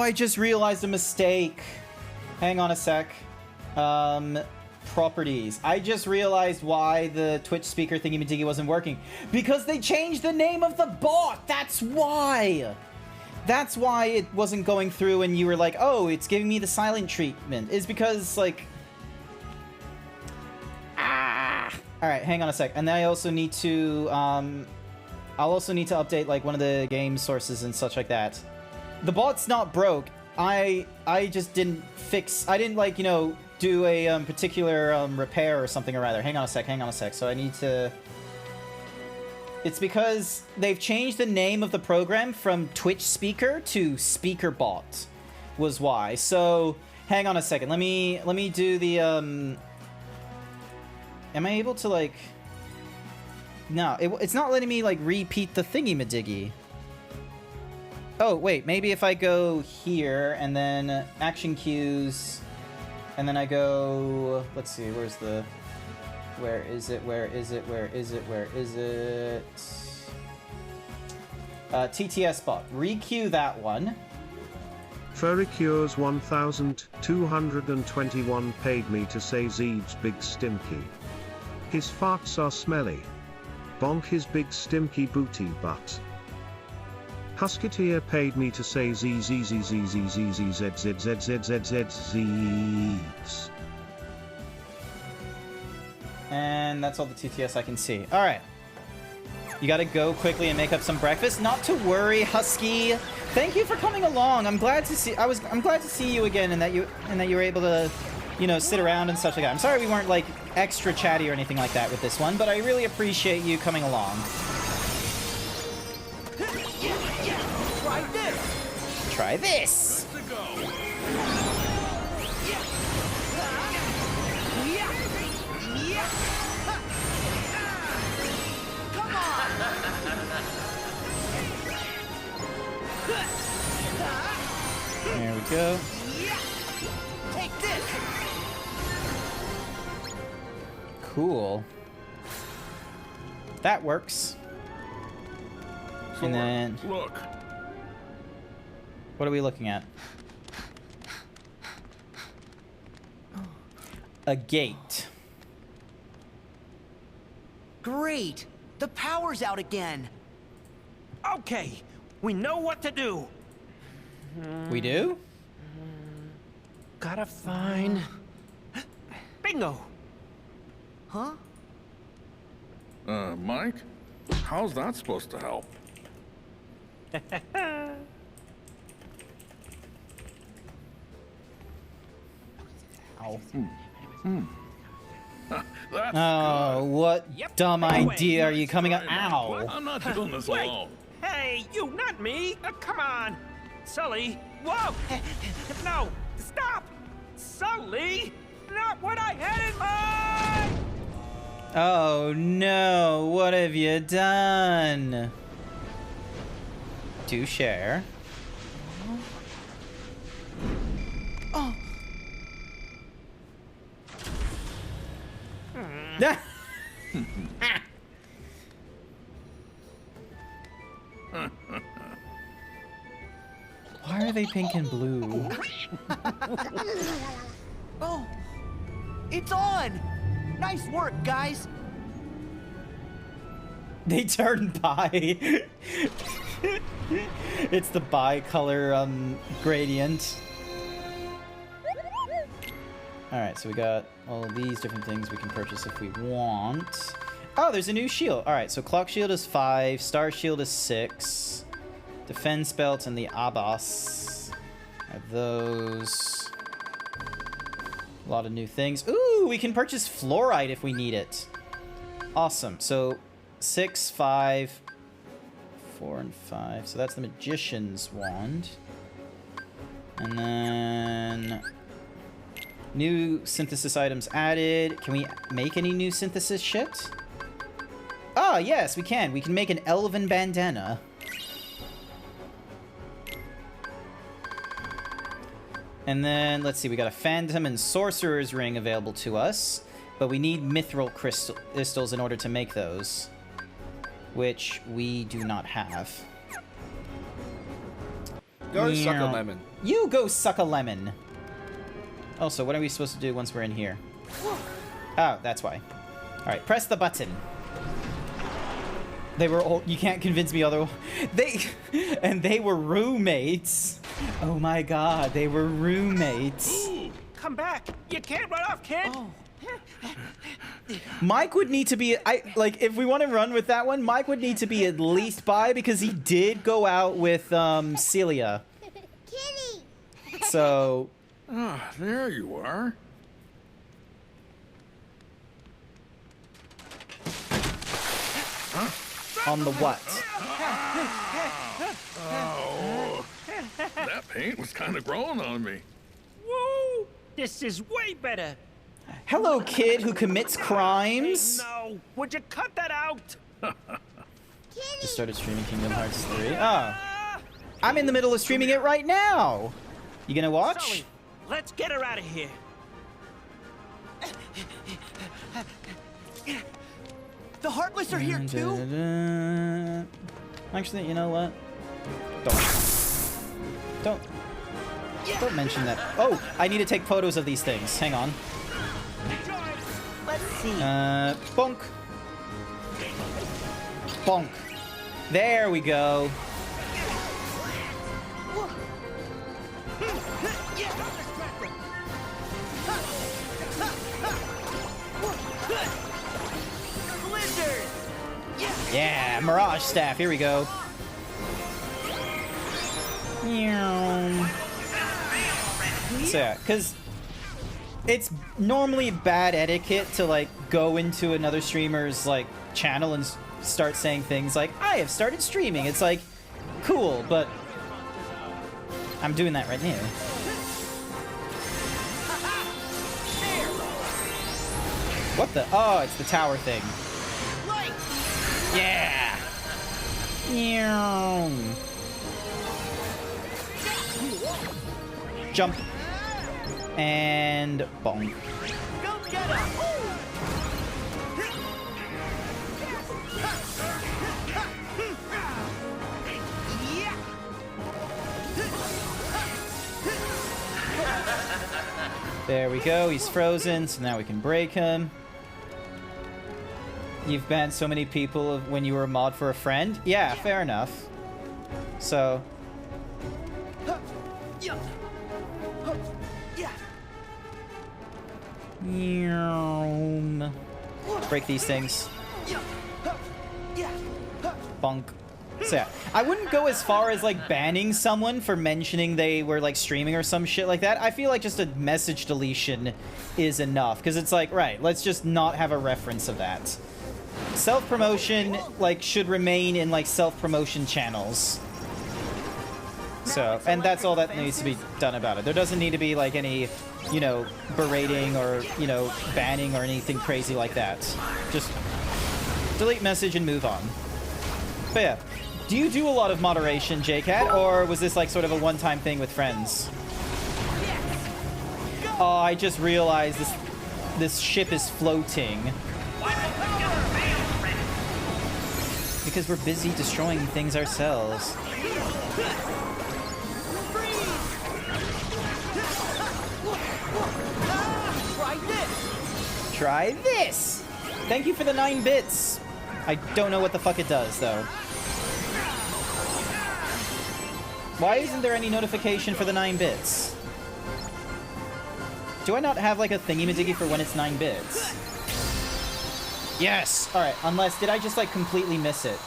I just realized a mistake. Hang on a sec. Properties. I just realized why the Twitch speaker thingy-majiggy wasn't working. Because they changed the name of the bot! That's why! That's why it wasn't going through and you were like, oh, it's giving me the silent treatment. Is because, like... Alright, hang on a sec. And then I also need to, I'll also need to update, like, one of the game sources and such like that. The bot's not broke. I just didn't fix... I didn't, like, you know, do a particular repair or something or rather. Hang on a sec. So I need to... It's because they've changed the name of the program from Twitch Speaker to SpeakerBot was why. So, hang on a second. Let me do the, Am I able to, like... No, it's not letting me, like, repeat the thingy-madiggy. Oh, wait, maybe if I go here, and then action cues, and then I go... Let's see, where's the... Where is it? TTS bot. Requeue that one. Furrycures 1221 paid me to say Zeeb's big stimky. His farts are smelly. Bonk his big stimky booty butt. Husketeer paid me to say Zeebs. And that's all the TTS I can see. All right. You gotta go quickly and make up some breakfast. Not to worry, Husky. Thank you for coming along. I'm glad to see. I'm glad to see you again, and that you were able to, you know, sit around and stuff like that. I'm sorry we weren't like extra chatty or anything like that with this one, but I really appreciate you coming along. Try this. Try this. There we go. Take this. Cool. That works. And then look. What are we looking at? A gate. Great. The power's out again. Okay, we know what to do. We do? Gotta find... Bingo! Huh? Mike? How's that supposed to help? Ow. That's oh, good. what dumb idea are you coming up? I'm Ow. not doing this Wait. alone. Hey, you, not me! Come on! Sully! Whoa! No! Stop! Sully! Not what I had in mind! Oh no, what have you done? Do share. Oh. Why are they pink and blue? Oh, it's on! Nice work, guys! They turn bi. It's the bi-color gradient. Alright, so we got all of these different things we can purchase if we want. Oh, there's a new shield. Alright, so clock shield is 5, star shield is 6. Defense belt and the Abbas are those. A lot of new things. Ooh, we can purchase fluorite if we need it. Awesome. So 6, 5, 4, and 5. So that's the magician's wand. And then new synthesis items added. Can we make any new synthesis shit? Ah, yes, we can. We can make an elven bandana. And then, let's see, we got a Phantom and Sorcerer's Ring available to us, but we need Mithril crystals in order to make those, which we do not have. Go suck a lemon. You go suck a lemon. Also, what are we supposed to do once we're in here? Oh, that's why. Alright, press the button. They were all... You can't convince me otherwise. They were roommates. Oh my god, they were roommates. Come back! You can't run off, kid! Oh. Mike would need to be... if we want to run with that one, Mike would need to be at least by, because he did go out with, Celia. Kitty! So... Ah, there you are. On the what? Oh, that paint was kind of growing on me. Woo! This is way better. Hello, kid who commits crimes. No, would you cut that out? Just started streaming Kingdom Hearts 3. Oh. I'm in the middle of streaming it right now. You gonna watch? Sully, let's get her out of here. The Heartless are here too? Actually, you know what? Don't mention that. Oh, I need to take photos of these things. Hang on. Let's see. Bonk. Bonk. There we go. Yeah, Mirage Staff, here we go. So yeah, because it's normally bad etiquette to, like, go into another streamer's, like, channel and start saying things like, I have started streaming. It's like, cool, but I'm doing that right now. What the? Oh, it's the tower thing. Yeah! Jump. And bonk. Go get him! There we go, he's frozen, so now we can break him. You've banned so many people when you were a mod for a friend? Yeah, fair enough. So... Break these things. Bonk. So yeah, I wouldn't go as far as, like, banning someone for mentioning they were, like, streaming or some shit like that. I feel like just a message deletion is enough, because it's like, right, let's just not have a reference of that. Self-promotion, like, should remain in, like, self-promotion channels. So, and that's all that needs to be done about it. There doesn't need to be, like, any, you know, berating or, you know, banning or anything crazy like that. Just delete message and move on. But yeah, do you do a lot of moderation, JCat, or was this, like, sort of a one-time thing with friends? Oh, I just realized this ship is floating. Because we're busy destroying things ourselves. Try this! Thank you for the 9 bits! I don't know what the fuck it does, though. Why isn't there any notification for the 9 bits? Do I not have, like, a thingy-majiggy for when it's 9 bits? Yes! Alright, unless, did I just, like, completely miss it?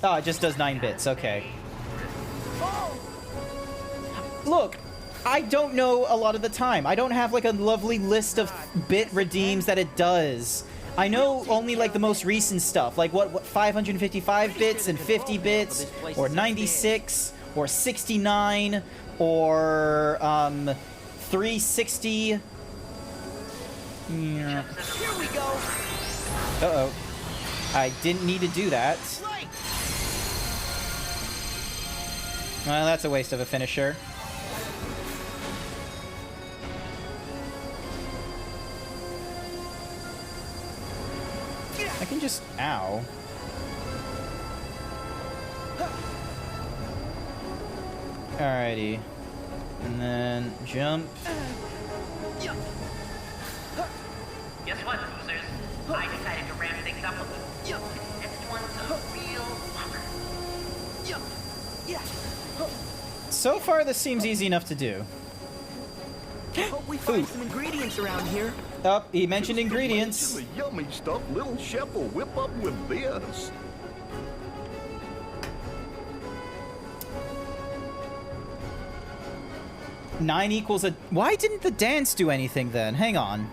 Oh, it just does 9 bits, okay. Look! I don't know a lot of the time. I don't have, like, a lovely list of bit redeems that it does. I know only, like, the most recent stuff. Like, what 555 bits and 50 bits, or 96, or 69, or, 360. Here we go. Uh-oh. I didn't need to do that. Well, that's a waste of a finisher. I can just... Ow. Alrighty. And then jump. Guess what, losers? I decided to ramp things up a little. Next one's a real whopper. So far, this seems easy enough to do. Hope we find some ingredients around here. Oh, he mentioned ingredients. The yummy stuff little chef will whip up with this. Nine equals a... Why didn't the dance do anything then? Hang on.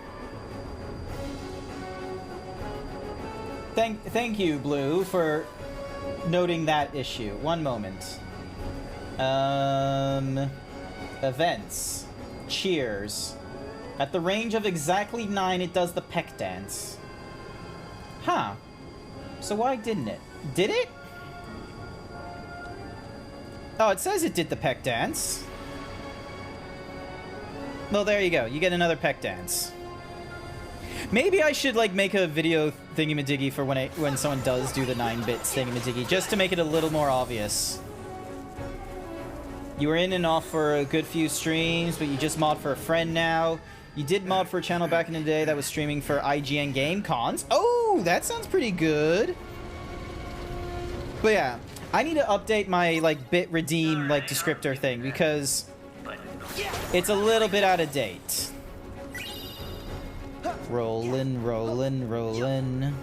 Thank you, Blue, for noting that issue. One moment. Events. Cheers. At the range of exactly 9, it does the peck dance. Huh. So why didn't it? Did it? Oh, it says it did the peck dance. Well, there you go. You get another peck dance. Maybe I should, like, make a video thingy-majiggy for when someone does do the 9-bit thingy-majiggy, just to make it a little more obvious. You were in and off for a good few streams, but you just mod for a friend now. You did mod for a channel back in the day that was streaming for IGN Game Cons. Oh, that sounds pretty good. But yeah, I need to update my, like, bit redeem, like, descriptor thing, because it's a little bit out of date. Rollin', rollin', rollin'.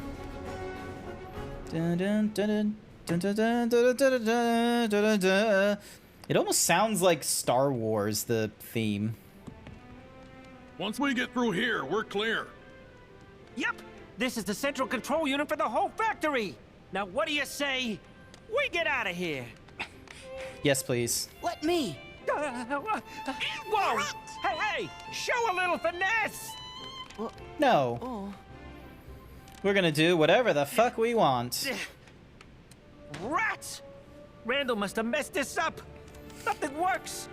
Dun, dun, dun, dun, dun, dun, dun, dun, dun, dun, dun. It almost sounds like Star Wars, the theme. Once we get through here, we're clear. Yep, this is the central control unit for the whole factory. Now, what do you say we get out of here? Yes, please. Let me. Whoa! Hey, hey! Show a little finesse! No. Oh. We're gonna do whatever the fuck we want. Rats! Randall must have messed this up. Nothing works.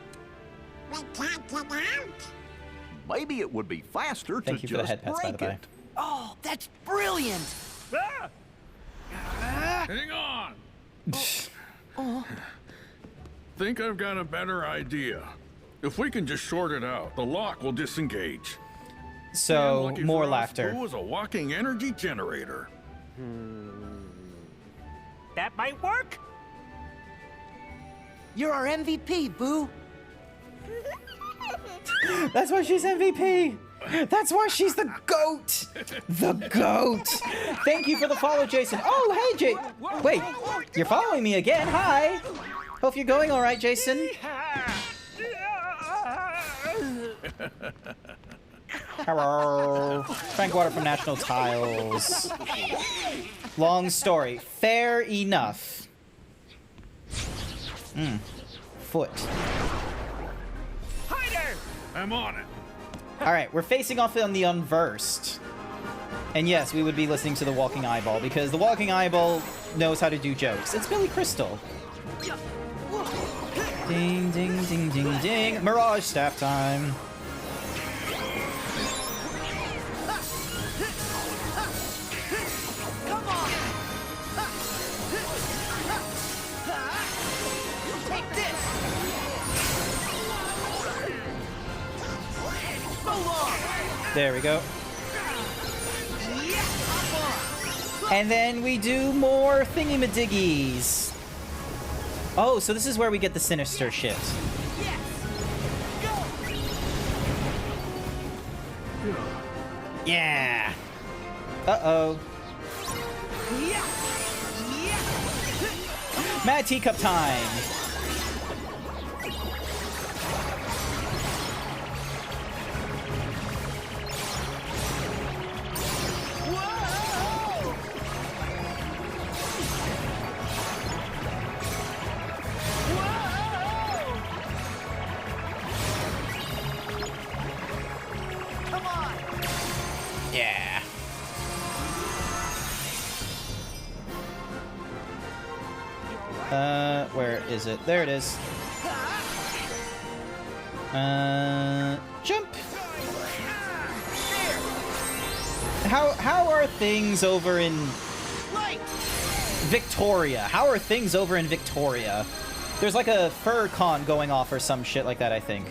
We can't get out. Maybe it would be faster Thank to you for the just head pats, by the break way. it. Oh, that's brilliant! Ah! Hang on! Oh. Think I've got a better idea. If we can just short it out, the lock will disengage. So, And lucky more for us, laughter. Boo is a walking energy generator. That might work. You're our MVP, Boo. That's why she's MVP. That's why she's the GOAT. The GOAT. Thank you for the follow, Jason. Oh, hey, Jay. Wait, you're following me again. Hi. Hope you're going all right, Jason. Hello. Frank Water from National Tiles. Long story. Fair enough. Foot. Hider! I'm on it. All right, we're facing off on the Unversed. And yes, we would be listening to the Walking Eyeball, because the Walking Eyeball knows how to do jokes. It's Billy Crystal. Ding, ding, ding, ding, ding. Mirage staff time. Come on! Take this! So long! There we go. And then we do more thingy-madiggies. Oh, so this is where we get the sinister shit. Yeah. Uh-oh. Mad teacup time. Come on! Yeah. Where is it? There it is. Jump. How are things over in Victoria. How are things over in Victoria? There's like a fur con going off or some shit like that, I think.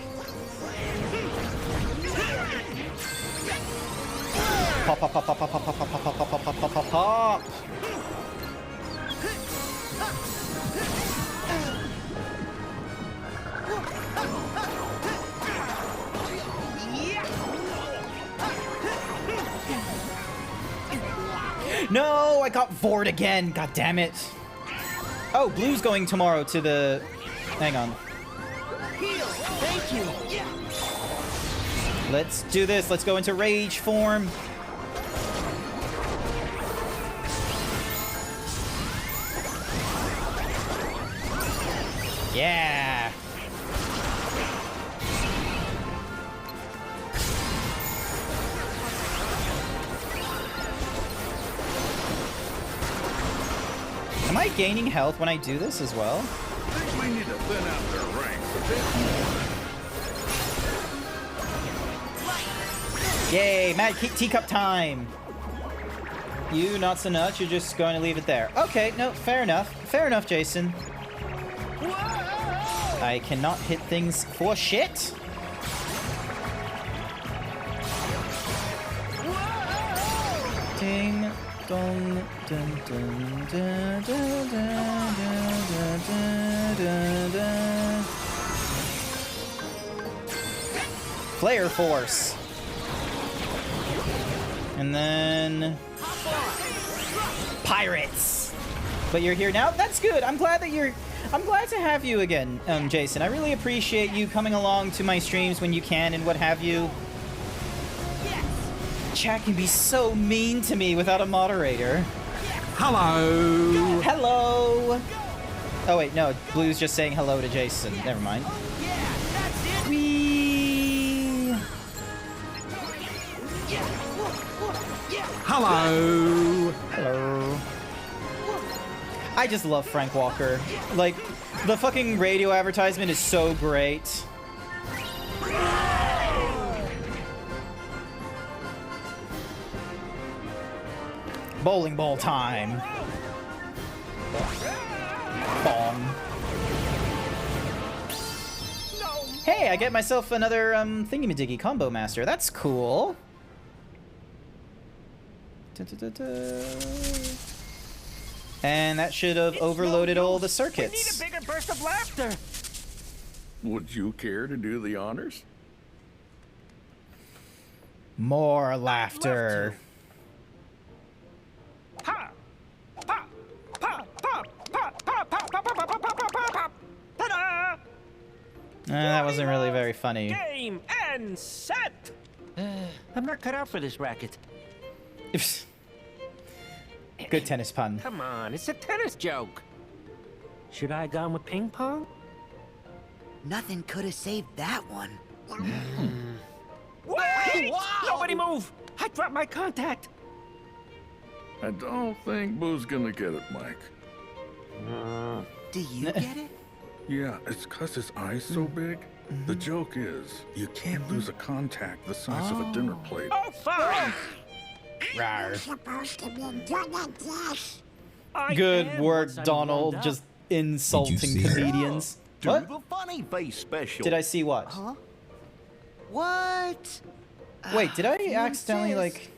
Pop, pop, pop, pop, pop, pop, pop, pop, pop, pop, pop, pop, pop, pop. No, I got Vord again. God damn it. Oh, Blue's going tomorrow to the... Hang on. Thank you. Let's do this. Let's go into rage form. Yeah. Am I gaining health when I do this as well? I think we need to thin out their ranks a bit more. Yay, Mad Teacup time. You, not so much. You're just going to leave it there. Okay, no, fair enough. Fair enough, Jason. I cannot hit things for shit. Ding, dong, dun, dun, dun, dun, dun, dun, dun, dun, dun. Flare Force. And then... Pirates. But you're here now? That's good. I'm glad that you're... I'm glad to have you again, Jason. I really appreciate you coming along to my streams when you can and what have you. Chat can be so mean to me without a moderator. Hello. Hello. Oh wait, no. Blue's just saying hello to Jason. Never mind. Whee. Hello. Hello. I just love Frank Walker. Like, the fucking radio advertisement is so great. Bowling ball time. Bong. Hey, I get myself another thingy-majiggy combo master. That's cool. And that should have overloaded all the circuits. We need a bigger burst of laughter. Would you care to do the honors? More laughter. Ha! Pa! Pa! Pa! Pa! Pa! Pa! Pa! Pa! Pa! Pa! Pa! Pa! Ta-da! That wasn't really very funny. Game and set. I'm not cut out for this racket. Good tennis pun. Come on, it's a tennis joke. Should I have gone with ping pong? Nothing could have saved that one. Wait! Nobody move! I dropped my contact. I don't think Boo's gonna get it, Mike. Do you get it? Yeah, it's 'cause his eye's so big. The joke is, you can't lose a contact the size of a dinner plate. Oh, fine! Rawr. Supposed to be good at this. Good work, Donald. Just insulting comedians. Do What? the funny face special. Did I see what? Huh? What? Wait, did I You accidentally, insist. like...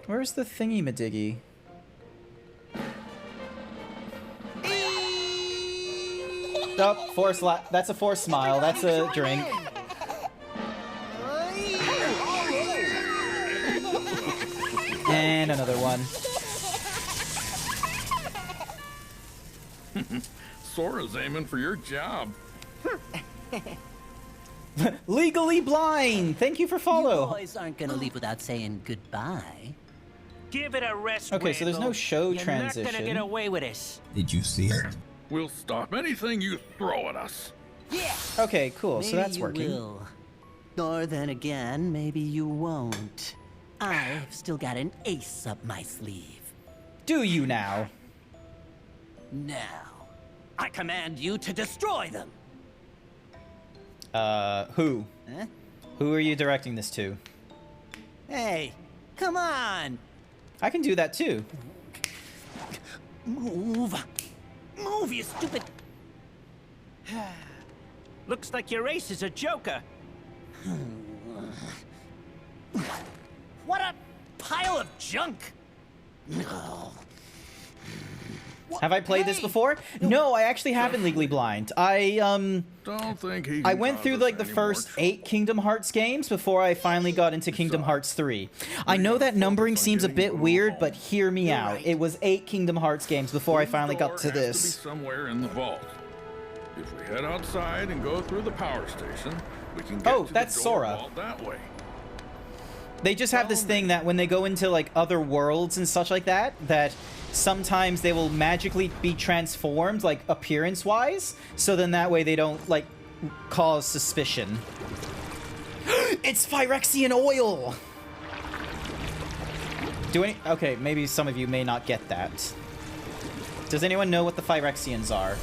Where's the thingy-madiggy? Oh, that's a forced smile. That's a drink. And another one. Sora's aiming for your job. Legally blind! Thank you for You follow. boys aren't gonna leave without saying goodbye. Give it a rest, Okay, so there's no Randall. show You're transition. not gonna get away with this. Did you see it? We'll stop anything you throw at us. Okay, cool. So Maybe that's you working. will. Or then again, maybe you won't. I've still got an ace up my sleeve. Do you now? Now, I command you to destroy them. Who? Huh? Who are you directing this to? Hey, come on! I can do that too. Move. Move, you stupid... Looks like your ace is a joker. What a pile of junk! Have I played this before? No, I actually haven't Legally Blind. Don't think he. I went through like the first 8 Kingdom Hearts games before I finally got into Kingdom Hearts 3. I know that numbering seems a bit weird, but hear me out. It was 8 Kingdom Hearts games before I finally got to this. Has to be somewhere in the vault. If we head outside and go through the power station, we can get to that's the door Sora. vault that way. They just have this thing that when they go into like other worlds and such like that, that sometimes they will magically be transformed, like appearance-wise, so then that way they don't like cause suspicion. It's Phyrexian oil! Okay, maybe some of you may not get that. Does anyone know what the Phyrexians are?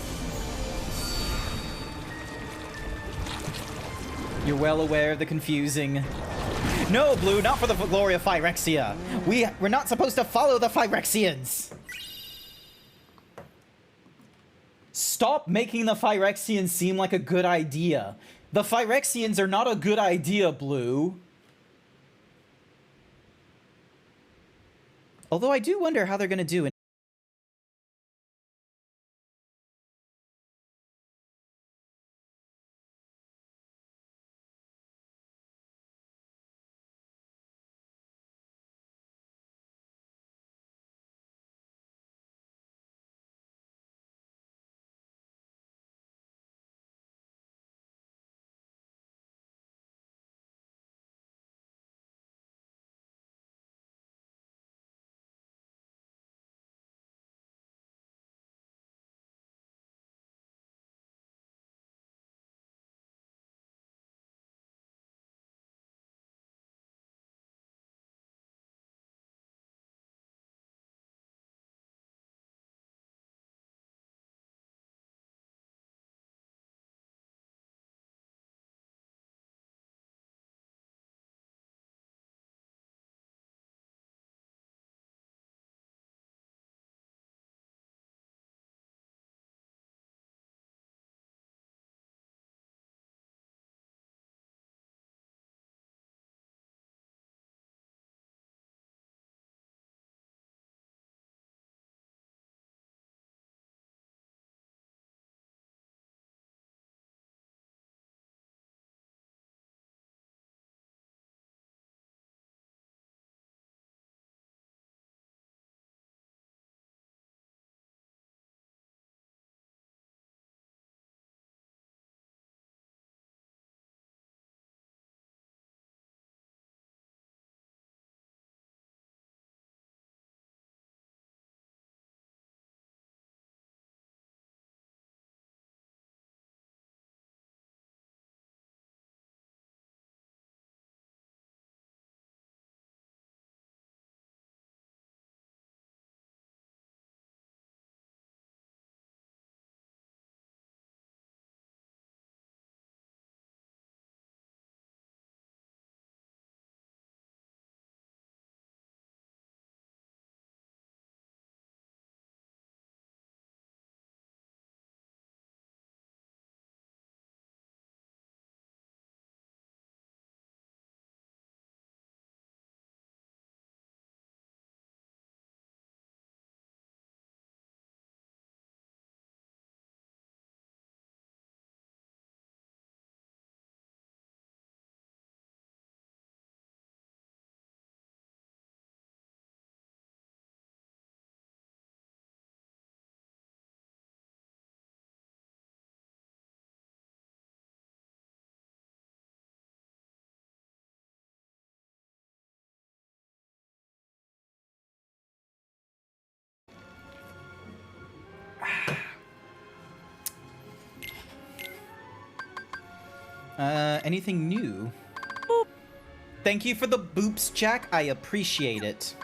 You're well aware of the confusing... No, Blue, not for the glory of Phyrexia. We're not supposed to follow the Phyrexians. Stop making the Phyrexians seem like a good idea. The Phyrexians are not a good idea, Blue. Although I do wonder how they're going to do it. Anything new? Boop. Thank you for the boops, Jack. I appreciate it.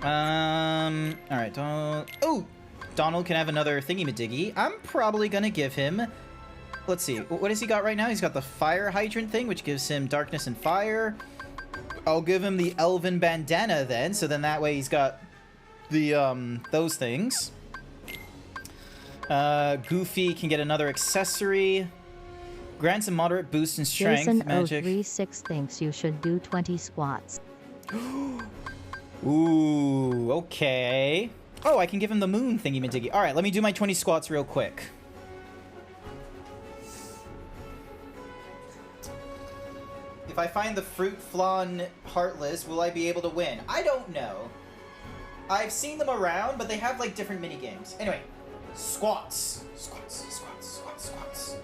Alright, oh! Donald can have another thingy-madiggy. I'm probably gonna give him... Let's see, what has he got right now? He's got the fire hydrant thing, which gives him darkness and fire. I'll give him the elven bandana then, so then that way he's got the those things. Goofy can get another accessory. Grants a moderate boost in strength. Jason Magic. 036 thinks you should do 20 squats. Ooh, okay. Oh, I can give him the moon thingy-majiggy. All right, let me do my 20 squats real quick. If I find the fruit flan heartless, will I be able to win? I don't know. I've seen them around, but they have like different mini games. Anyway, squats. Squats, squats, squats, squats.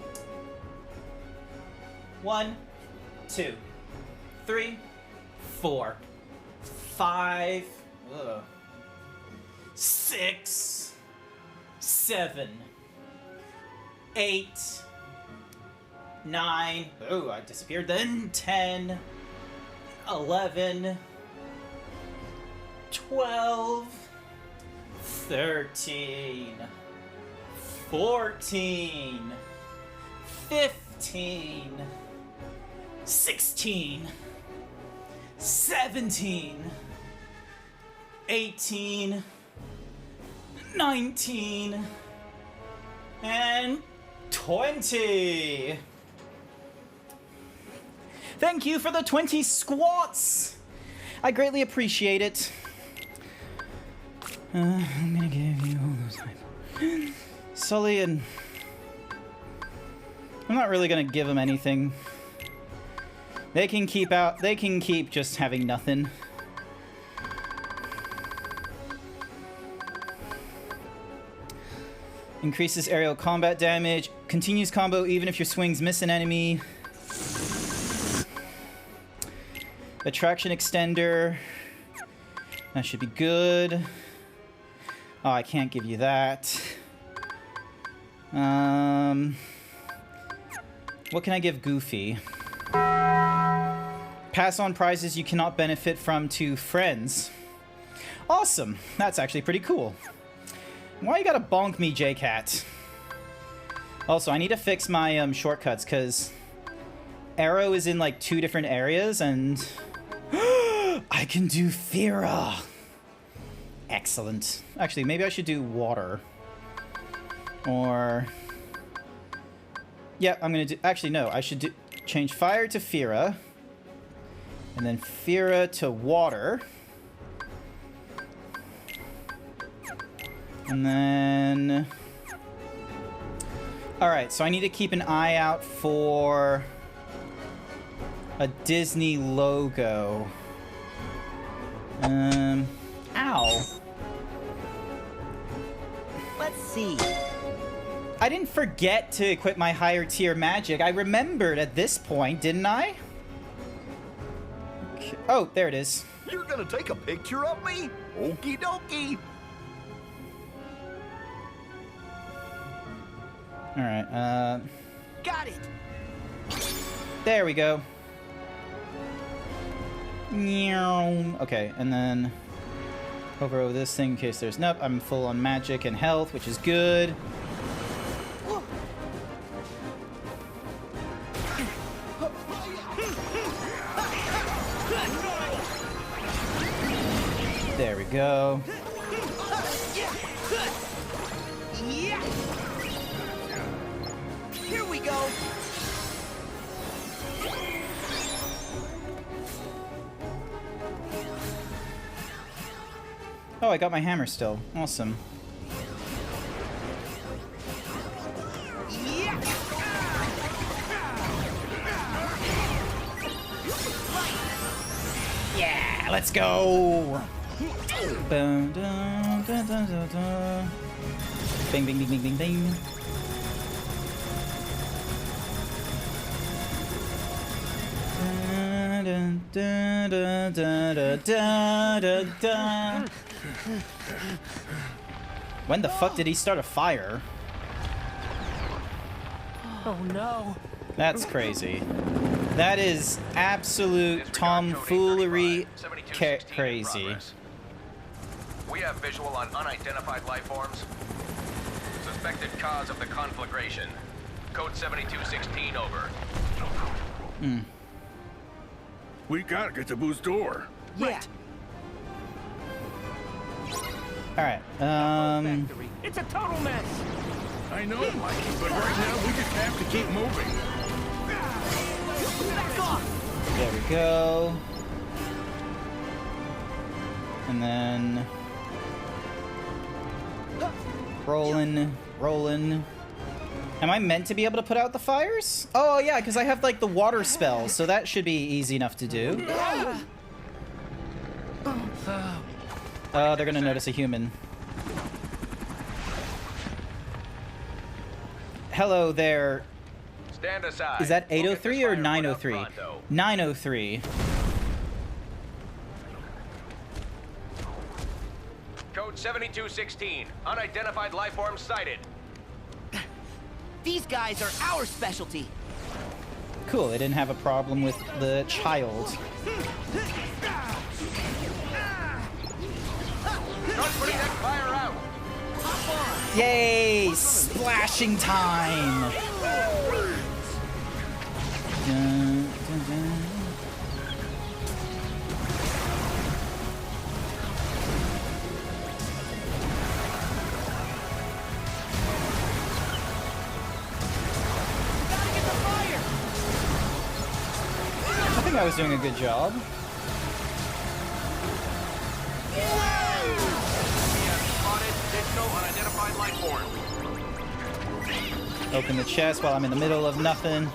1, 2, 3, 4, 5, 6, 7, 8, 9, oh, I disappeared then, 10, 11, 12, 13, 14, 15, 16, 17, 18, 19, and 20. Thank you for the 20 squats! I greatly appreciate it. I'm gonna give you all those. Sully and... I'm not really gonna give them anything. They can keep just having nothing. Increases aerial combat damage. Continues combo even if your swings miss an enemy. Attraction extender. That should be good. Oh, I can't give you that. What can I give Goofy? Pass on prizes you cannot benefit from to friends. Awesome. That's actually pretty cool. Why you gotta bonk me, J-Cat? Also, I need to fix my shortcuts, because Arrow is in like 2 different areas, and I can do Fira. Excellent. Actually, maybe I should do water. Or... yeah, I'm gonna do... actually, no. I should change fire to Fira. And then Fira to water. And then... alright, so I need to keep an eye out for a Disney logo. Ow. Let's see. I didn't forget to equip my higher tier magic. I remembered at this point, didn't I? Okay. Oh, there it is. You're gonna take a picture of me? Okie dokie. Alright, Got it. there we go. Okay, and then hover over this thing in case there's... nope, I'm full on magic and health, which is good. There we go. Here we go. Oh, I got my hammer still. Awesome. Yeah, let's go. Bing, bing, bing, bing, bing, bing. When the fuck did he start a fire? Oh no. That's crazy. That is absolute tomfoolery crazy. We have visual on unidentified life forms. Suspected cause of the conflagration. Code 7216 over. We gotta get to Boo's door. Yeah. Alright, It's a total mess. I know, Mikey, but right now we just have to keep moving. Back off. there we go. And then... rolling. Am I meant to be able to put out the fires? Oh, yeah, because I have, like, the water spells, so that should be easy enough to do. Oh, they're gonna notice a human. Hello there. Stand aside. Is that 803 or 903? 903. Code 7216. Unidentified life form sighted. These guys are our specialty. Cool, they didn't have a problem with the child. Start putting that fire out. Yay! Splashing time! Dun, dun, dun. I think I was doing a good job. Unidentified life form. Open the chest while I'm in the middle of nothing.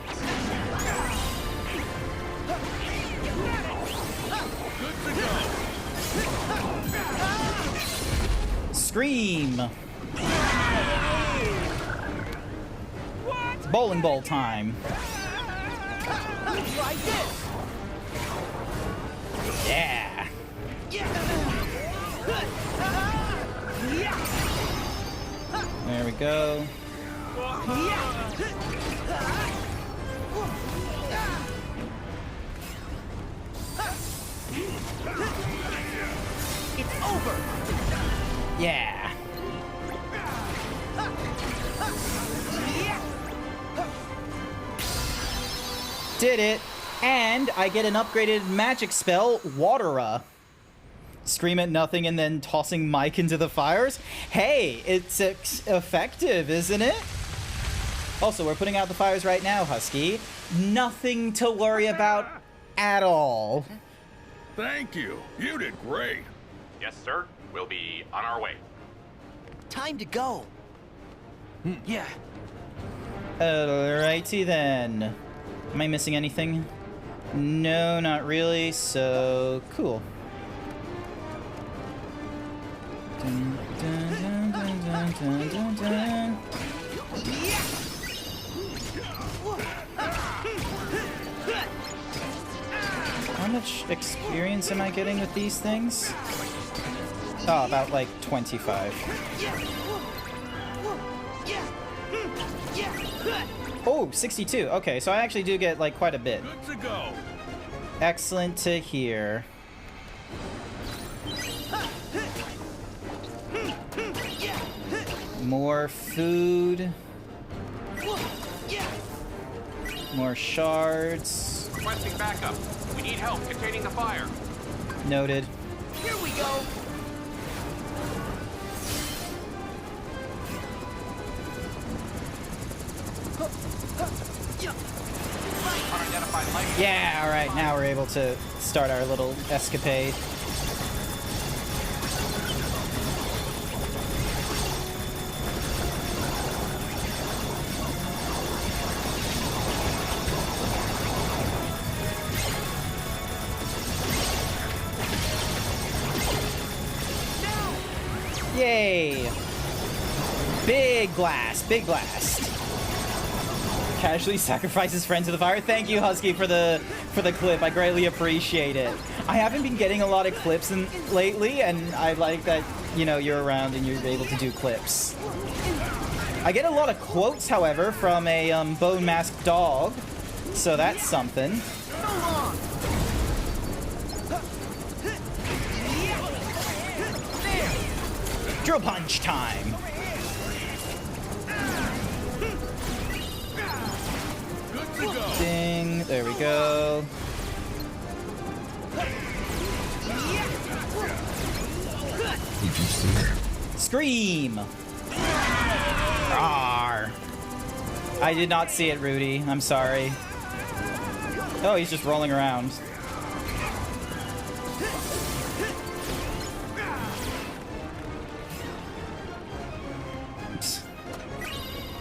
Scream! It's bowling ball time. Yeah! There we go. It's over. Yeah. Did it. And I get an upgraded magic spell, Waterer. Scream at nothing and then tossing Mike into the fires. Hey, it's effective, isn't it? Also, we're putting out the fires right now, Husky. Nothing to worry about at all. Thank you. You did great. Yes, sir. We'll be on our way. Time to go. Yeah. Alrighty then. Am I missing anything? No, not really, so cool. Dun, dun, dun, dun, dun, dun, dun. How much experience am I getting with these things? Oh, about like 25. Oh, 62. Okay, so I actually do get like quite a bit. Good to go. Excellent to hear. More food. More shards. Requesting backup. We need help containing the fire. Noted. Here we go. Unidentified life. Yeah, alright, now we're able to start our little escapade. Yay! Big blast, big blast. Casually sacrifices friend to the fire. Thank you, Husky, for the clip. I greatly appreciate it. I haven't been getting a lot of clips lately, and I like that, you know, you're around and you're able to do clips. I get a lot of quotes, however, from a bone masked dog, so that's something. Drill punch time. Ding. There we go. Did you see it? Scream! Rawr. I did not see it, Rudy. I'm sorry. Oh, he's just rolling around.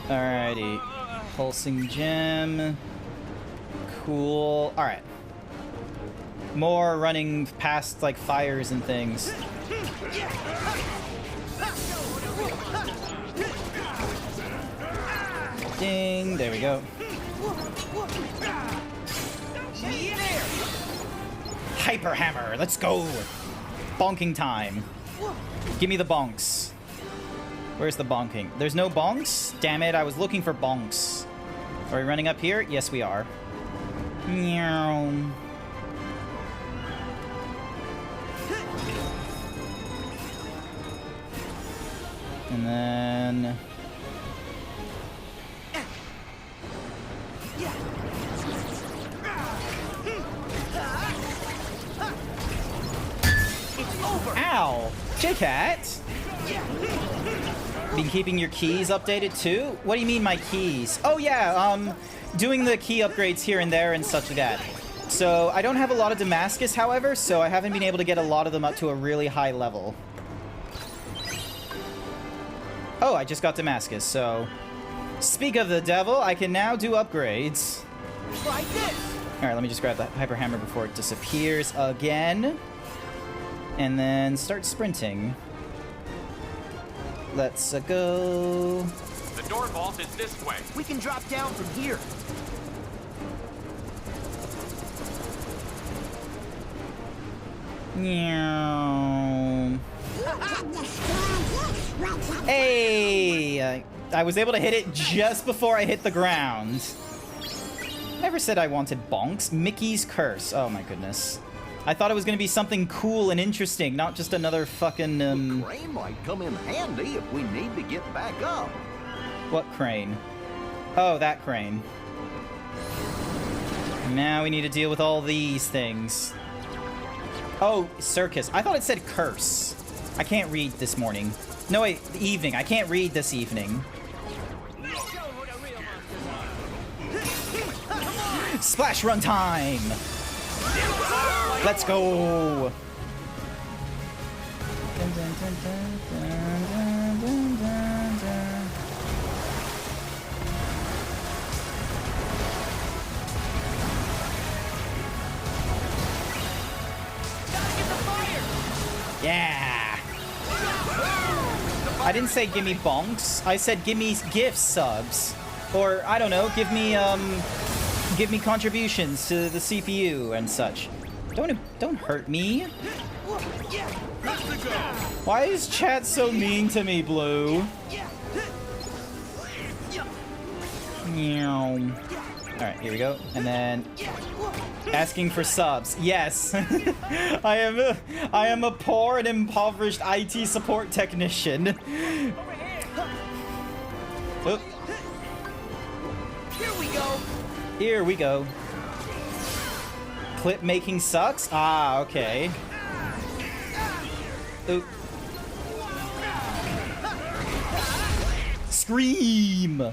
Alrighty. Pulsing gem. Cool. Alright. More running past, like, fires and things. Ding. There we go. Hyper hammer. Let's go. Bonking time. Give me the bonks. Where's the bonking? There's no bonks? Damn it, I was looking for bonks. Are we running up here? Yes, we are. Meow. And then... Ow! J-Cat! Been keeping your keys updated too? What do you mean my keys? Oh yeah, doing the key upgrades here and there and such like that. So I don't have a lot of Damascus, however, so I haven't been able to get a lot of them up to a really high level. Oh, I just got Damascus, so... Speak of the devil, I can now do upgrades. Like this. Alright, let me just grab that Hyper Hammer before it disappears again. And then start sprinting. Let's go. The door vault is this way. We can drop down from here. Meow. Hey! I was able to hit it just before I hit the ground. Never said I wanted bonks. Mickey's Curse. Oh my goodness. I thought it was going to be something cool and interesting, not just another fucking, The crane might come in handy if we need to get back up. What crane? Oh, that crane. Now we need to deal with all these things. Oh, circus. I thought it said curse. I can't read this morning. No, wait, evening. I can't read this evening. Splash run time! Let's go! Yeah! I didn't say give me bonks. I said give me gift subs. Or, I don't know, give me contributions to the CPU and such. Don't hurt me. Why is chat so mean to me, Blue? Meow. Alright, here we go. And then asking for subs. Yes. I am a poor and impoverished IT support technician. Oh. Here we go. Here we go. Clip making sucks? Ah, okay. Ooh. Scream!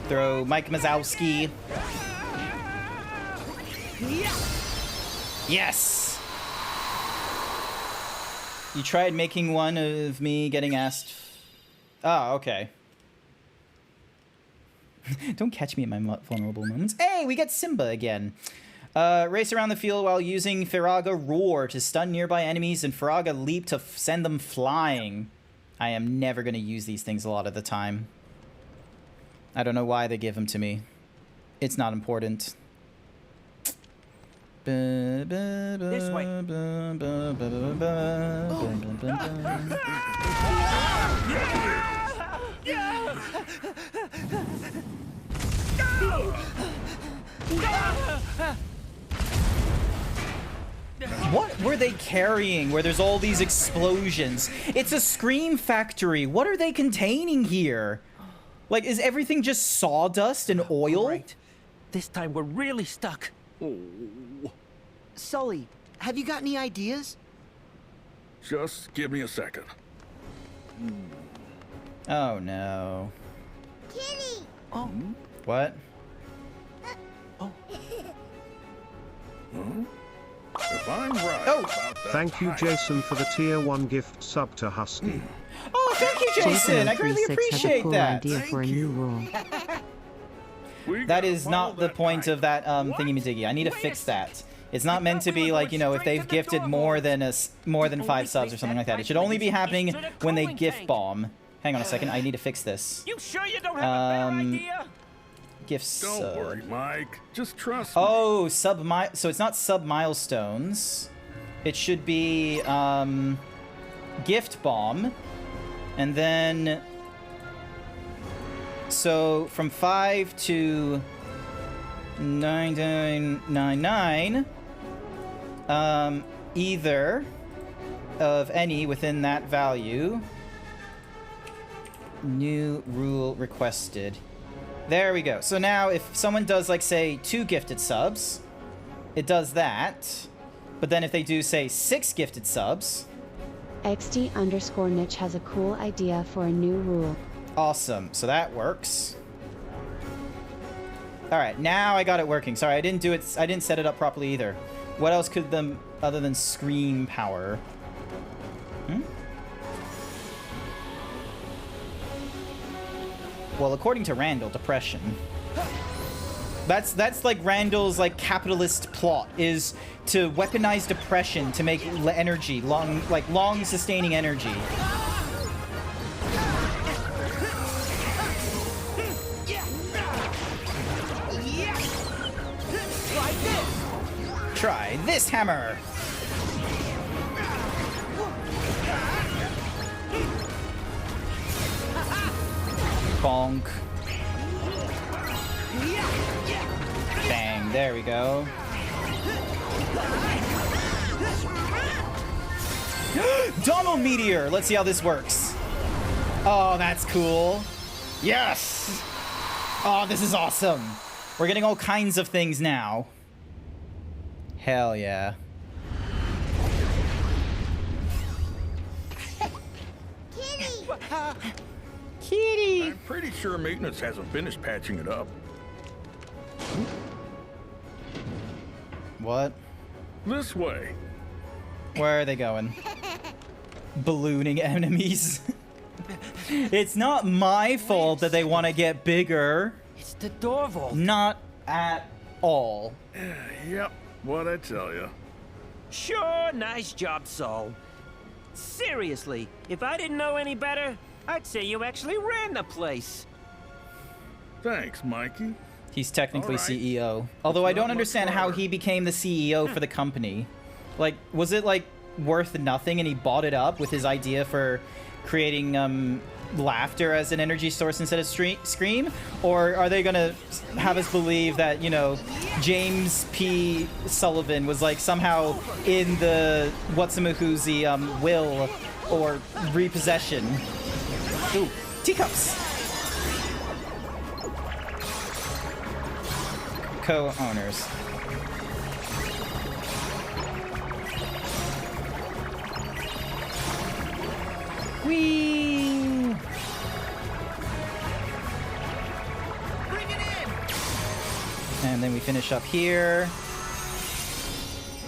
Throw Mike Mazowski. Yes! You tried making one of me getting asked... Oh, okay. Don't catch me in my vulnerable moments. Hey, we get Simba again. Race around the field while using Firaga Roar to stun nearby enemies and Firaga Leap to send them flying. I am never going to use these things a lot of the time. I don't know why they give them to me. It's not important. This way. What were they carrying where there's all these explosions? It's a scream factory. What are they containing here? Like, is everything just sawdust and oil? Right. This time we're really stuck. Sully, have you got any ideas? Just give me a second. Oh no. Kitty! Oh. What? If I'm right Oh. about that Thank you, height- Jason, for the tier 1 gift sub to Husky. Oh, thank you, Jason. I greatly 36 has a appreciate cool that. idea for a new rule. That is not the point of that thingy-majiggy. I need to fix that. It's not meant to be like, you know, if they've gifted more than 5 subs or something like that. It should only be happening when they gift bomb. Hang on a second. I need to fix this. You sure you don't have a better idea? Gifts. Don't worry, Mike. Just trust me. Oh, so it's not sub milestones. It should be gift bomb, and then so from 5 to 9999, either of any within that value. New rule requested. There we go. So now if someone does, like, say, 2 gifted subs, it does that. But then if they do, say, 6 gifted subs... XD_Niche has a cool idea for a new rule. Awesome. So that works. Alright, now I got it working. Sorry, I didn't do it. I didn't set it up properly either. What else could them, other than scream power? Well, according to Randall, depression. That's like Randall's like capitalist plot, is to weaponize depression to make energy, long sustaining energy. Try this hammer. Bonk. Bang, there we go. Donald Meteor! Let's see how this works. Oh, that's cool. Yes! Oh, this is awesome. We're getting all kinds of things now. Hell yeah. Kitty! I'm pretty sure maintenance hasn't finished patching it up. What? This way. Where are they going? Ballooning enemies. It's not my fault that they want to get bigger. It's the door vault. Not at all. Yep, what'd I tell you? Sure, nice job, Sol. Seriously, if I didn't know any better, I'd say you actually ran the place. Thanks, Mikey. He's technically All right. CEO. Although I don't understand how he became the CEO for the company. Like, was it, like, worth nothing and he bought it up with his idea for creating, laughter as an energy source instead of Scream? Or are they gonna have us believe that, you know, James P. Sullivan was, like, somehow in the Whatsamahoozy, will or repossession? Ooh, teacups! Co-owners. Whee! And then we finish up here.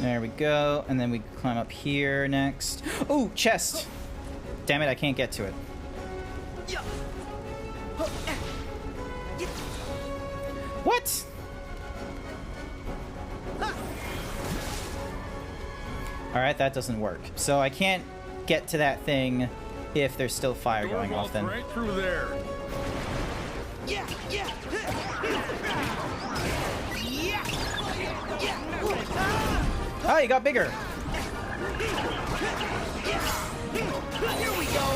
There we go. And then we climb up here next. Oh, chest! Damn it, I can't get to it. What? Alright, that doesn't work. So I can't get to that thing if there's still fire going off then. Right through there. Oh, you got bigger.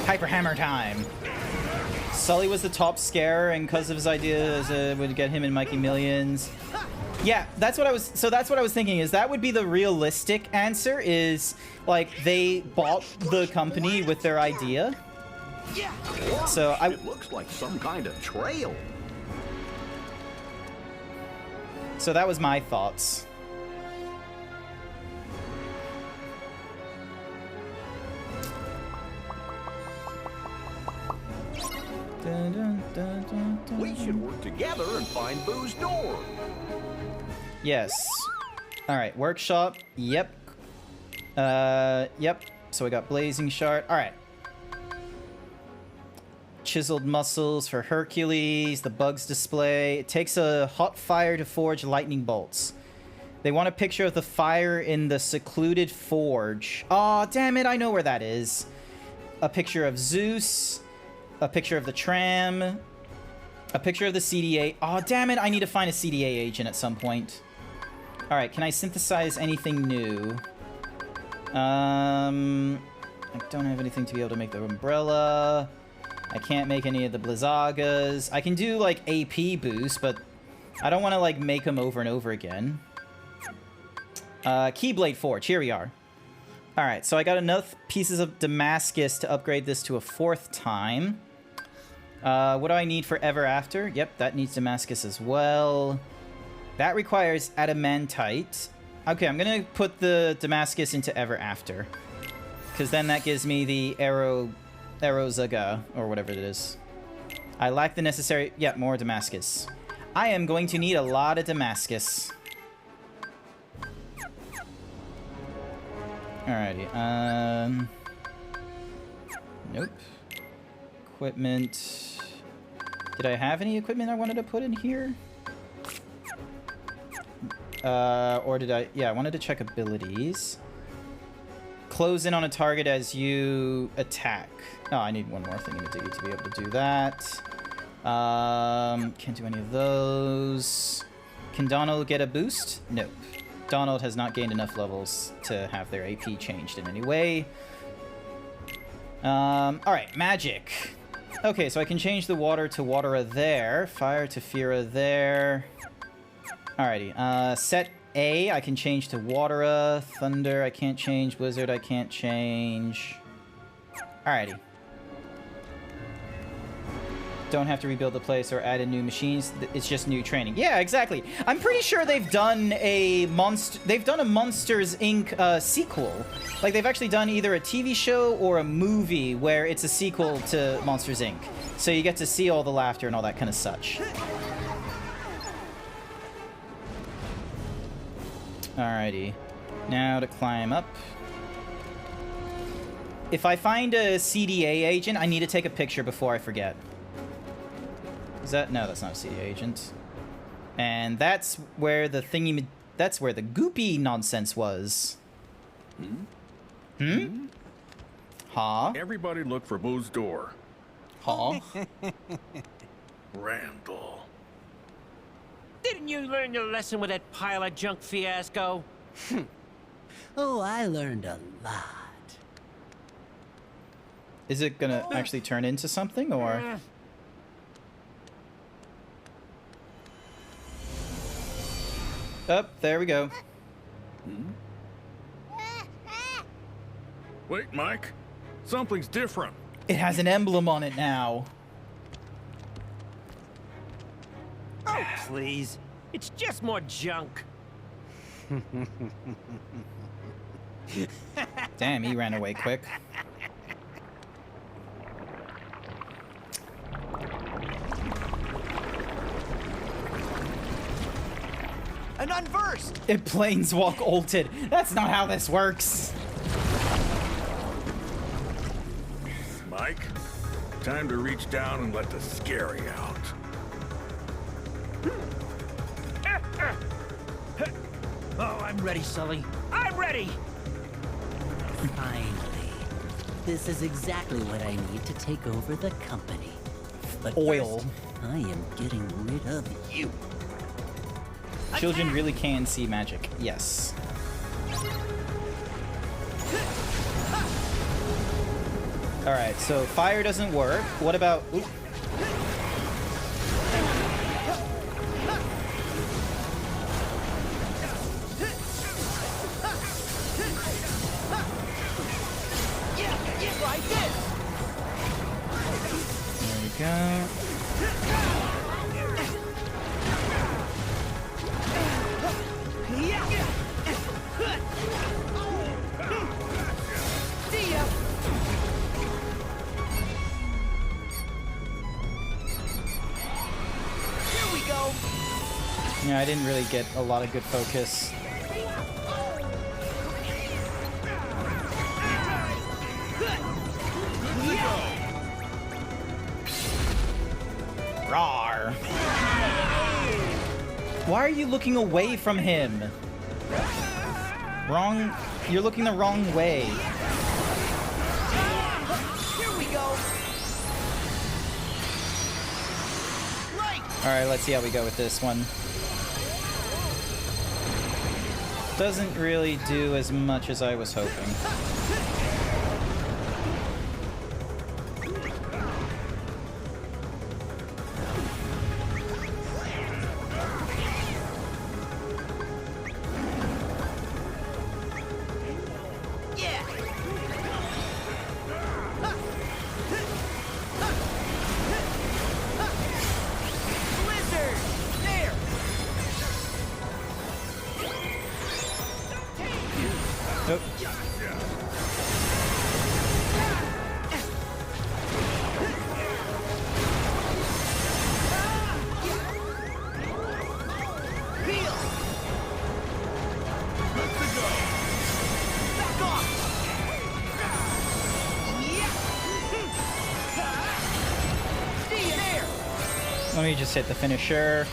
Hyper hammer time. Sully was the top scare, and because of his ideas, would get him and Mikey millions. Yeah, that's what I was. So that's what I was thinking. Is that would be the realistic answer? Is like they bought the company with their idea. So It looks like some kind of trail. So that was my thoughts. We should work together and find Boo's door. Yes. Alright, workshop. Yep. Yep. So we got blazing shard. Alright. Chiseled muscles for Hercules. The bugs display. It takes a hot fire to forge lightning bolts. They want a picture of the fire in the secluded forge. Aw, damn it, I know where that is. A picture of Zeus. A picture of the tram. A picture of the CDA. Aw, damn it, I need to find a CDA agent at some point. Alright, can I synthesize anything new? I don't have anything to be able to make the umbrella. I can't make any of the Blizzagas. I can do, like, AP boost, but I don't want to, like, make them over and over again. Keyblade Forge, here we are. Alright, so I got enough pieces of Damascus to upgrade this to a 4th time. What do I need for Ever After? Yep, that needs Damascus as well. That requires Adamantite. Okay, I'm gonna put the Damascus into Ever After. Because then that gives me the Aerozaga, or whatever it is. I lack the necessary... Yeah, more Damascus. I am going to need a lot of Damascus. Alrighty, nope. Equipment. Did I have any equipment I wanted to put in here? Or did I... Yeah, I wanted to check abilities. Close in on a target as you attack. Oh, I need one more thing to be able to do that. Can't do any of those. Can Donald get a boost? Nope. Donald has not gained enough levels to have their AP changed in any way. Alright, magic. Okay, so I can change the water to Watera there. Fire to Fira there. Alrighty, set A, I can change to Watera. Thunder, I can't change. Blizzard, I can't change. Alrighty. Don't have to rebuild the place or add in new machines. It's just new training. Yeah, exactly. I'm pretty sure they've done a Monsters Inc. Sequel. Like, they've actually done either a TV show or a movie where it's a sequel to Monsters Inc. So you get to see all the laughter and all that kind of such. Alrighty. Now to climb up. If I find a CDA agent, I need to take a picture before I forget. Is that... No, that's not a CDA agent. And that's where the thingy... That's where the goopy nonsense was. Hmm? Huh? Everybody look for Boo's door. Huh? Randall. Didn't you learn your lesson with that pile of junk fiasco? Oh, I learned a lot. Is it gonna actually turn into something, or...? Oh, there we go. Wait, Mike. Something's different. It has an emblem on it now. Oh, please. It's just more junk. Damn, he ran away quick. An unversed! It planeswalk ulted. That's not how this works. Mike, time to reach down and let the scary out. Oh, I'm ready, Sully. I'm ready! Finally. This is exactly what I need to take over the company. But oil. First, I am getting rid of you. Children really can see magic. Yes. Alright, so fire doesn't work. What about... Oop. There we go. Yeah, I didn't really get a lot of good focus. Rawr. Why are you looking away from him? Wrong. You're looking the wrong way. Here we go. Alright, let's see how we go with this one. Doesn't really do as much as I was hoping. Let me just hit the finisher.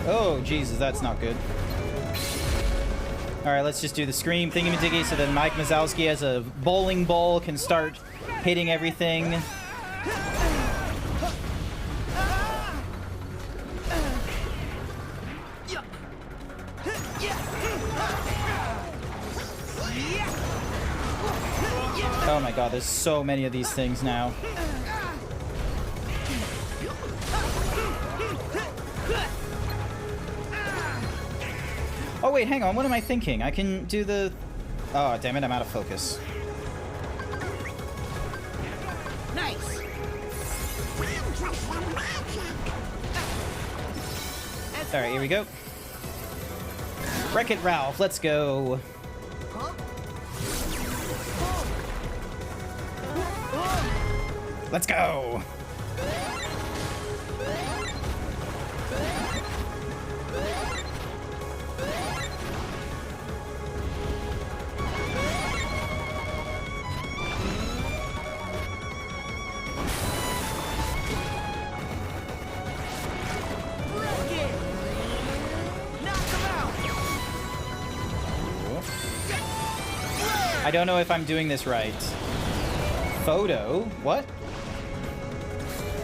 Oh, Jesus, that's not good. Alright, let's just do the scream thingy-majiggy so that Mike Mazowski as a bowling ball can start hitting everything. Oh my god, there's so many of these things now. Oh wait, hang on, what am I thinking? I can do the... Oh, damn it, I'm out of focus. Nice. Alright, here we go. Wreck-It Ralph, let's go. Let's go! I don't know if I'm doing this right. Photo? What?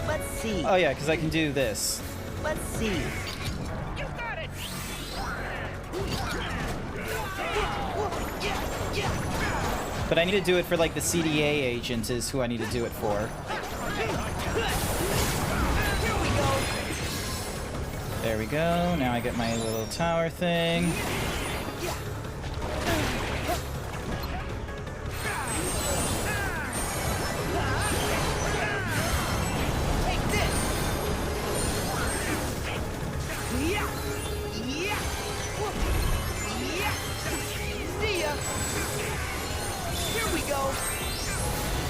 Let's see. Oh yeah, because I can do this. Let's see. You got it. But I need to do it for like the CDA agent is who I need to do it for. There we go. Now I get my little tower thing.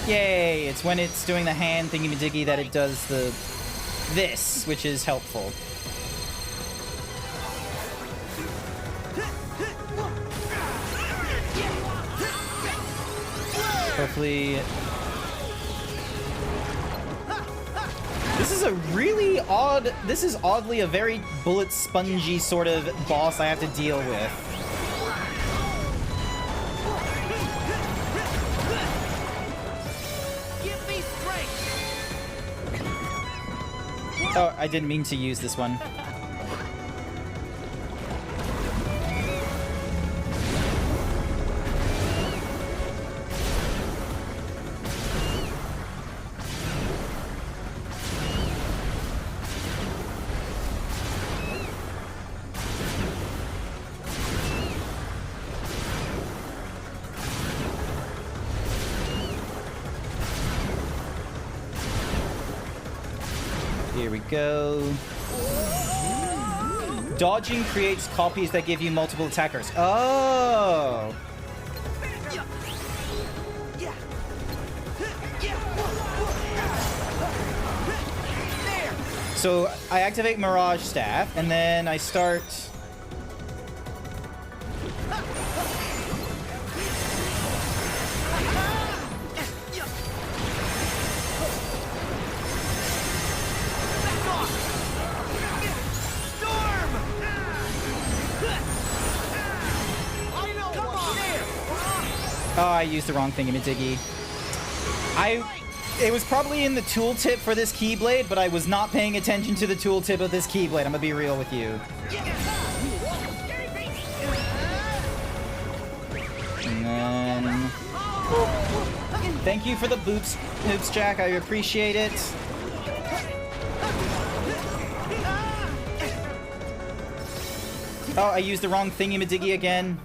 Yay! It's when it's doing the hand thingy-majiggy that it does this, which is helpful. Hopefully... This is a really odd... This is oddly a very bullet spongy sort of boss I have to deal with. Oh, I didn't mean to use this one. Here we go. Dodging creates copies that give you multiple attackers. Oh! So I activate Mirage Staff, and then I start... Oh, I used the wrong thingy-majiggy. It was probably in the tooltip for this Keyblade, but I was not paying attention to the tooltip of this Keyblade. I'm gonna be real with you. And then... Thank you for the boops, Jack. I appreciate it. Oh, I used the wrong thingy-majiggy again.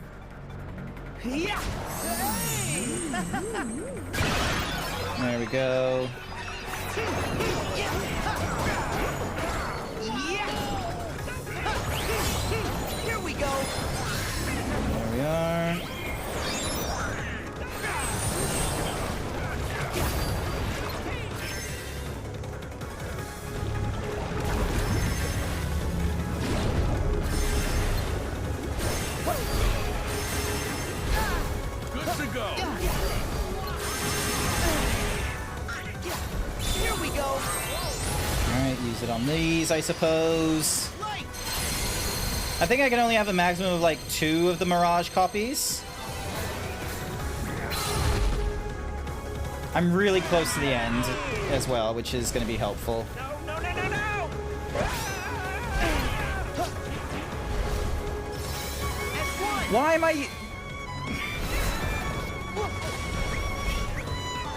There we go. Here we go. There we are. Good to go. Here we go. Alright, use it on these, I suppose. I think I can only have a maximum of like 2 of the Mirage copies. I'm really close to the end as well, which is going to be helpful. Why am I...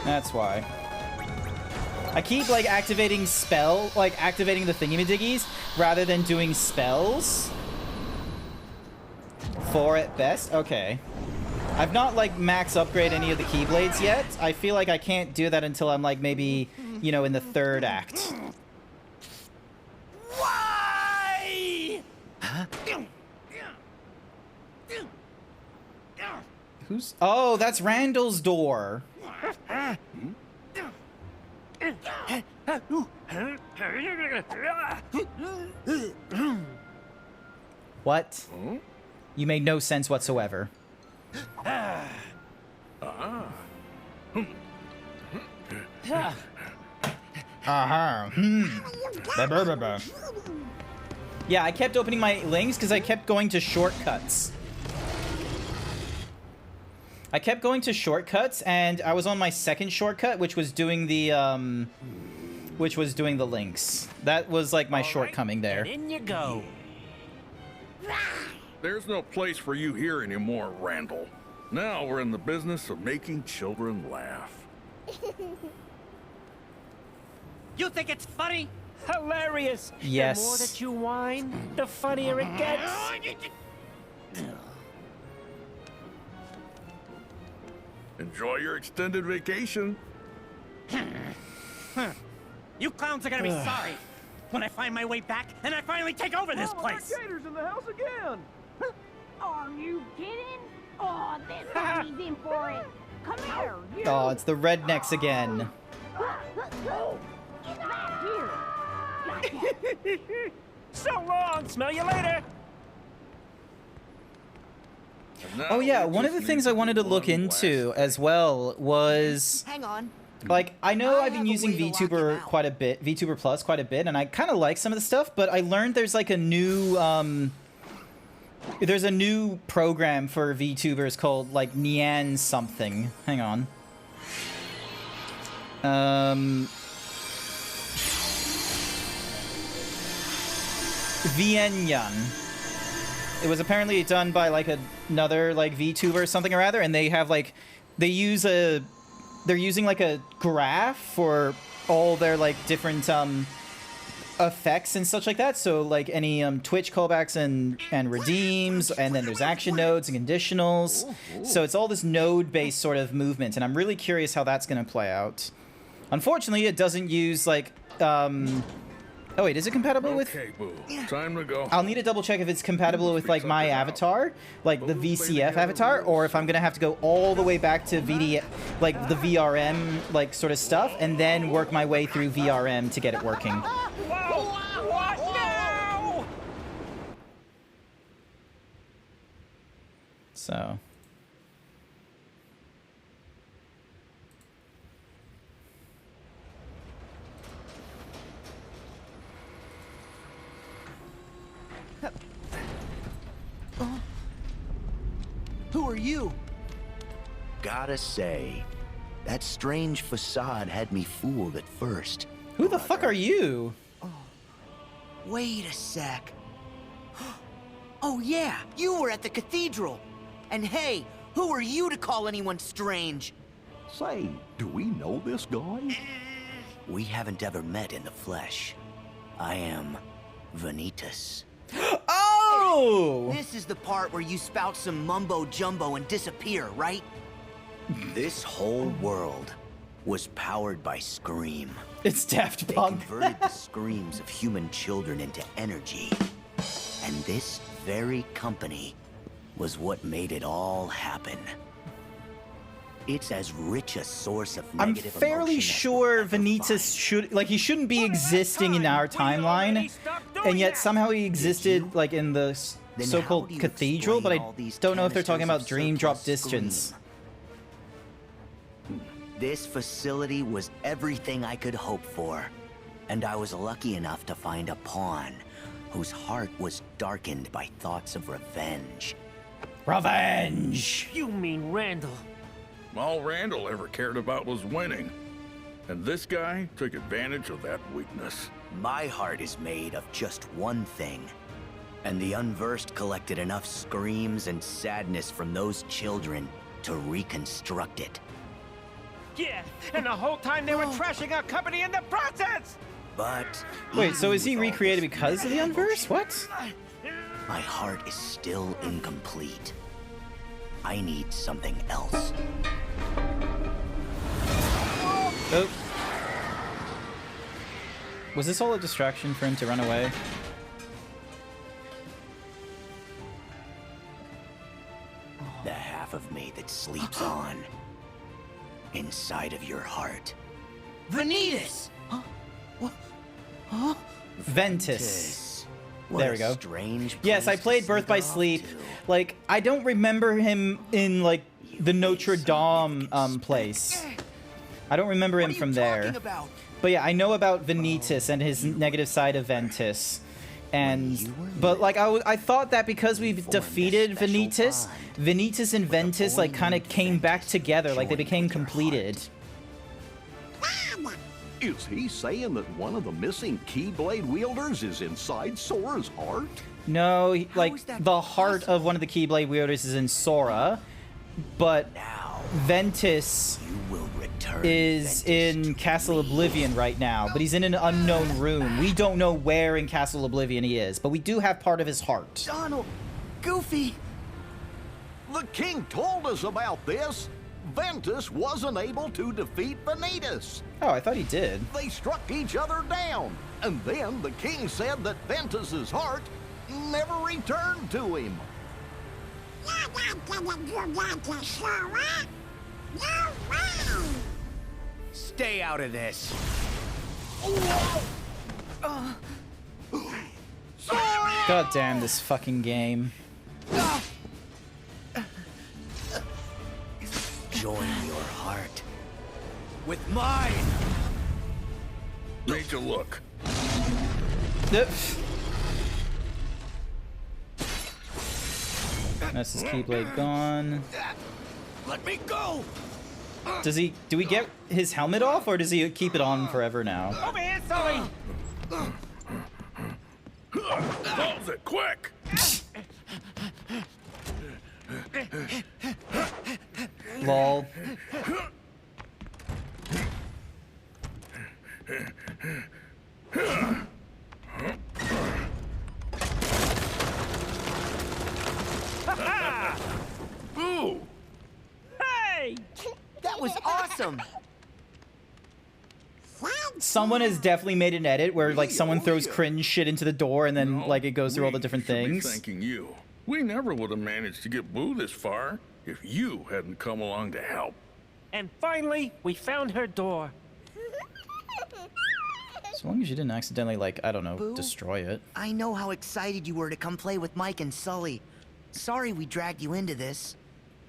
That's why. I keep, like, activating activating the thingy-majiggies rather than doing spells. 4 at best? Okay. I've not, like, max upgrade any of the Keyblades yet. I feel like I can't do that until I'm, like, maybe, you know, in the 3rd act. Why? Huh? Who's... Oh, that's Randall's door. What? You made no sense whatsoever. Yeah, I kept opening my links because I kept going to shortcuts. And I was on my 2nd shortcut, which was doing the links. That was like my shortcoming there. In you go. There's no place for you here anymore, Randall. Now we're in the business of making children laugh. You think it's funny? Hilarious. Yes. The more that you whine, the funnier it gets. Enjoy your extended vacation. You clowns are gonna be sorry when I find my way back and I finally take over this place. Gators in the house again. Are you kidding? Oh, this mommy's in for it. Come here. You. Oh, it's the rednecks again. Get back here. So long. Smell you later. Oh yeah, one of the things I wanted to look into as well was... Hang on. Like, I know I've been using VTuber quite a bit, VTuber Plus quite a bit, and I kind of like some of the stuff, but I learned there's like a new, there's a new program for VTubers called, like, Nyan something. Hang on. Vienyan. It was apparently done by, like, another, like, VTuber or something or other, and they have, like, they're using, like, a graph for all their, like, different, effects and such like that. So, like, any, Twitch callbacks and redeems, and then there's action nodes and conditionals. So it's all this node-based sort of movement, and I'm really curious how that's gonna play out. Unfortunately, it doesn't use, like, oh wait, is it compatible with... Okay, Boo. Time to go. I'll need to double check if it's compatible with, like, my avatar, like the VCF avatar, or if I'm gonna have to go all the way back to the VRM, like, sort of stuff, and then work my way through VRM to get it working. Whoa! So. Who are you? Gotta say, that strange facade had me fooled at first. Who the fuck are you? Wait a sec. Oh yeah, you were at the cathedral. And hey, who are you to call anyone strange? Say, do we know this guy? We haven't ever met in the flesh. I am Vanitas. Oh! This is the part where you spout some mumbo-jumbo and disappear, right? This whole world was powered by Scream. It's Daft They Punk. converted the screams of human children into energy. And this very company was what made it all happen. It's as rich a source of I'm negative fairly emotion sure Vanitas should, like, he shouldn't be existing in our timeline, and yet somehow he existed, like, in the Then how so-called do you cathedral, but I explain all these don't know if they're talking canisters about of Dream Drop surplus Distance. This facility was everything I could hope for. And I was lucky enough to find a pawn whose heart was darkened by thoughts of revenge. Revenge! You mean Randall? All Randall ever cared about was winning. And this guy took advantage of that weakness. My heart is made of just one thing. And the unversed collected enough screams and sadness from those children to reconstruct it. Yeah, and the whole time they were trashing our company in the process! But... Wait, so is he recreated because of the Unverse? What? My heart is still incomplete. I need something else. Oh. Was this all a distraction for him to run away? The half of me that sleeps on. Inside of your heart. Vanitas! Ventus. What There a we go. strange Yes, I place to played Birth by sneak off Sleep. to. Like, I don't remember him in, like, the Notre Dame place. I don't remember him from there. But yeah, I know about Vanitas and his negative side of Ventus. And, but like, I thought that because we've defeated Vanitas, Vanitas and Ventus, like, kind of came back together, like, they became completed. Is he saying that one of the missing Keyblade wielders is inside Sora's heart? No, like, the heart of one of the Keyblade wielders is in Sora, but Ventus is in Castle Oblivion right now, but he's in an unknown room. We don't know where in Castle Oblivion he is, but we do have part of his heart. Donald! Goofy! The king told us about this. Ventus wasn't able to defeat Vanitas. Oh, I thought he did. They struck each other down. And then the king said that Ventus's heart never returned to him. You're not gonna do that to Sora. No way! Stay out of this. God damn this fucking game. Join your heart with mine. Need to look. That's his Keyblade gone. Let me go. Do we get his helmet off, or does he keep it on forever now? Over here, Sully! Close it, quick! Lol. Ooh! Hey! That was awesome. Someone has definitely made an edit where, like, someone throws cringe shit into the door and then, like, it goes through all the different should be things. thanking you. We never would have managed to get Boo this far if you hadn't come along to help. And finally, we found her door. As long as you didn't accidentally, like, I don't know, Boo? destroy it. I know how excited you were to come play with Mike and Sully. Sorry we dragged you into this.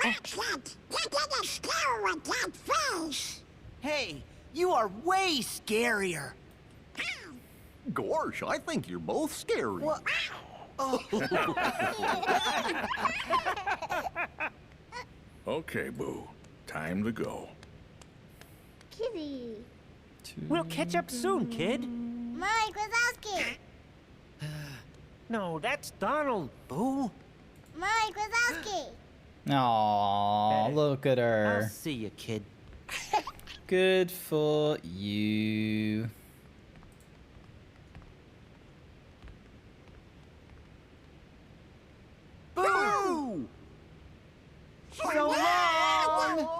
Richard, you didn't scare with that face. Hey, you are way scarier. Gosh, I think you're both scary. What? Oh. Okay, Boo. Time to go. Kitty. We'll catch up soon, kid. Mike Wazowski. No, that's Donald, Boo. Mike Wazowski. Aw, look at I'll her. see you, kid. Good for you. Boo! So long!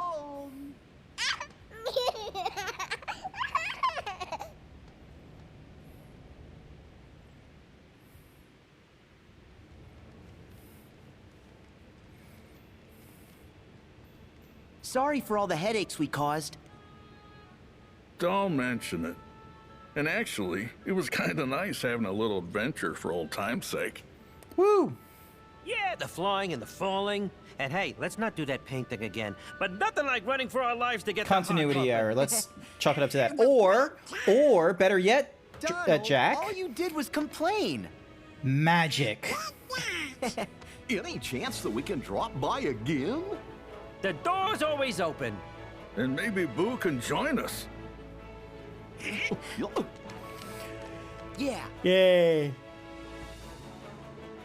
Sorry for all the headaches we caused. Don't mention it. And actually, it was kind of nice having a little adventure for old time's sake. Woo! Yeah, the flying and the falling. And hey, let's not do that paint thing again. But nothing like running for our lives to get Continuity error. Let's chalk it up to that. Or better yet, Jack. All you did was complain. Magic. Any chance that we can drop by again? The door's always open. And maybe Boo can join us. Yeah. Yay.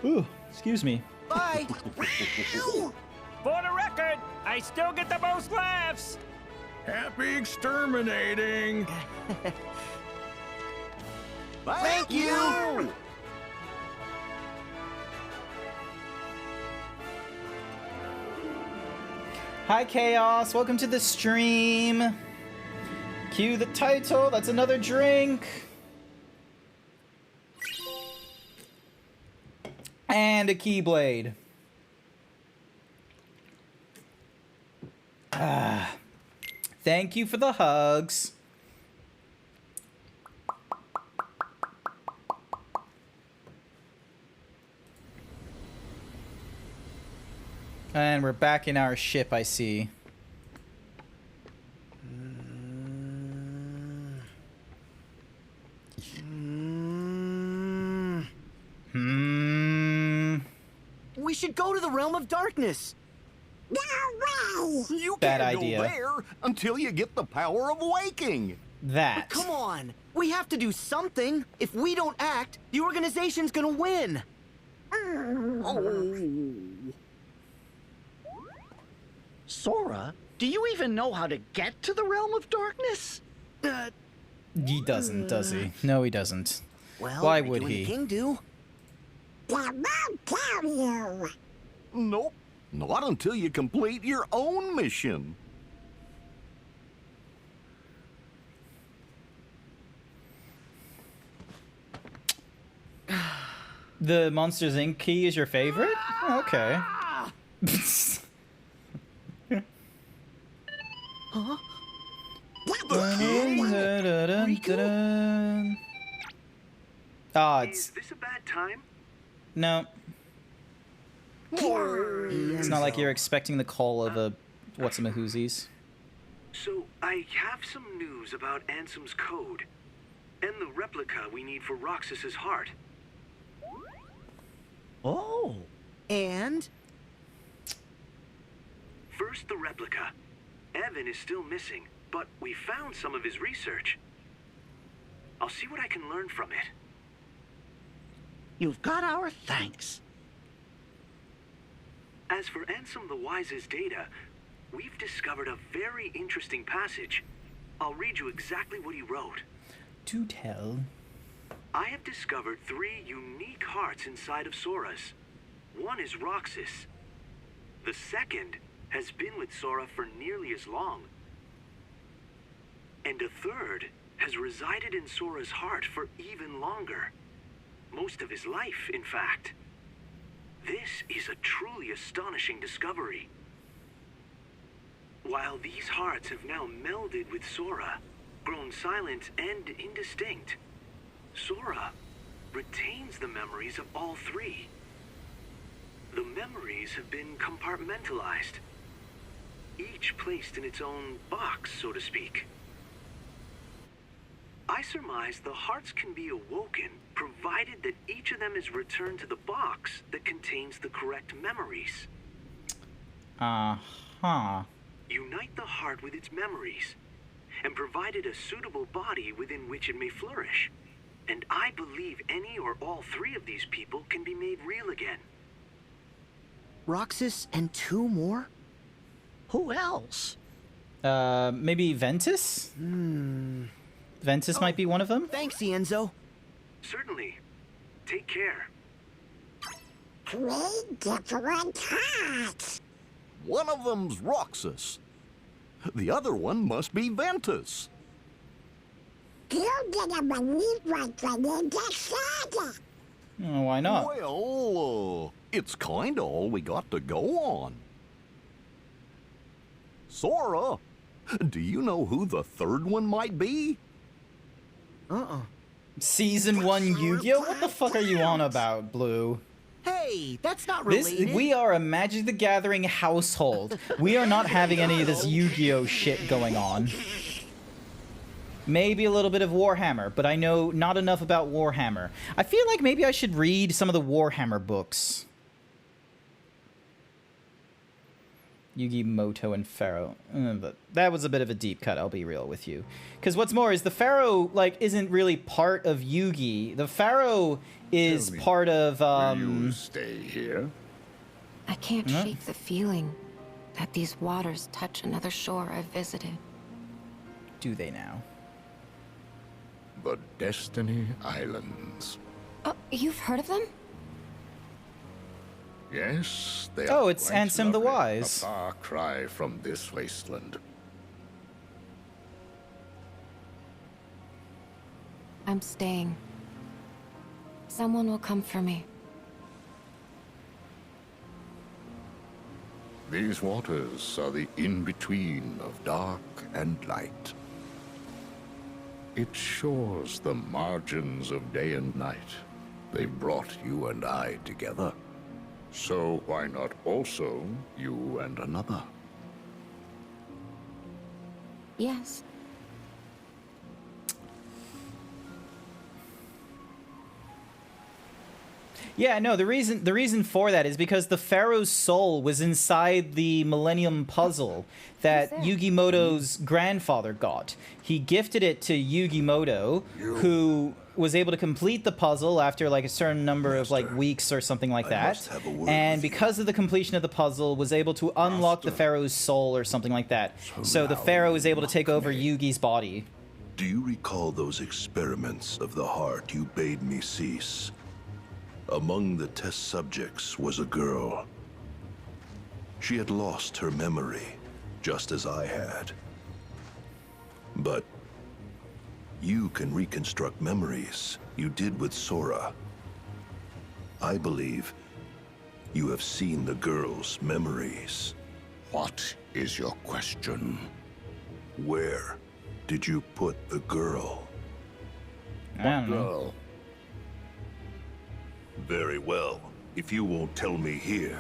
Ooh, excuse me. Bye. For the record, I still get the most laughs. Happy exterminating. Thank you. Hi, Chaos. Welcome to the stream. Cue the title. That's another drink. And a keyblade. Ah. Thank you for the hugs. And we're back in our ship, I see. We should go to the realm of darkness. No way! You Bad can't idea. go there until you get the power of waking. That. Come on. We have to do something. If we don't act, the organization's gonna win. Sora, do you even know how to get to the realm of darkness? He doesn't, does he? No, he doesn't. Well, why we're would doing he? the king do. They won't tell you. Nope. Not until you complete your own mission. The Monsters Inc. key is your favorite? Okay. Huh? Ah, it's... Is this a bad time? No. It's not like you're expecting the call of a what's-a-mahoozies. So, I have some news about Ansem's code. And the replica we need for Roxas's heart. Oh. And? First, the replica. Evan is still missing, but we found some of his research. I'll see what I can learn from it. You've got our thanks. As for Ansem the Wise's data, we've discovered a very interesting passage. I'll read you exactly what he wrote. Do tell. I have discovered 3 unique hearts inside of Sora's. One is Roxas. The second has been with Sora for nearly as long. And a third has resided in Sora's heart for even longer. Most of his life, in fact. This is a truly astonishing discovery. While these hearts have now melded with Sora, grown silent and indistinct, Sora retains the memories of all 3. The memories have been compartmentalized. Each placed in its own box, so to speak. I surmise the hearts can be awoken, provided that each of them is returned to the box that contains the correct memories. Uh-huh. Unite the heart with its memories, and provide it a suitable body within which it may flourish. And I believe any or all three of these people can be made real again. Roxas and 2 more? Who else? Maybe Ventus? Ventus might be one of them? Thanks, Enzo. Certainly. Take care. 3 different hearts. One of them's Roxas. The other one must be Ventus. You didn't believe what they just said. Oh, why not? Well, it's kinda all we got to go on. Sora, do you know who the third one might be? Season 1 Yu-Gi-Oh? What the fuck are you on about, Blue? Hey, that's not related. We are a Magic the Gathering household. We are not having any of this Yu-Gi-Oh shit going on. Maybe a little bit of Warhammer, but I know not enough about Warhammer. I feel like maybe I should read some of the Warhammer books. Yugi, Moto, and Pharaoh. But that was a bit of a deep cut, I'll be real with you. Because what's more is the Pharaoh, like, isn't really part of Yugi. The Pharaoh is part of, You stay here? I can't shake the feeling that these waters touch another shore I've visited. Do they now? The Destiny Islands. Oh, you've heard of them? Yes, they Oh, are it's quite Ansem the lovely. Wise. A far cry from this wasteland. I'm staying. Someone will come for me. These waters are the in-between of dark and light. It shores the margins of day and night. They brought you and I together. So why not also you and another? Yes. Yeah, no, the reason for that is because the Pharaoh's soul was inside the Millennium Puzzle that Yugimoto's grandfather got. He gifted it to Yugimoto, who was able to complete the puzzle after like a certain number of like weeks or something like that. And because of the completion of the puzzle, was able to unlock the Pharaoh's soul or something like that. So the Pharaoh was able to take over Yugi's body. Do you recall those experiments of the heart you bade me cease? Among the test subjects was a girl. She had lost her memory, just as I had. But you can reconstruct memories. You did with Sora. I believe you have seen the girl's memories. What is your question? Where did you put the girl? I don't know. Girl? Very well, if you won't tell me here.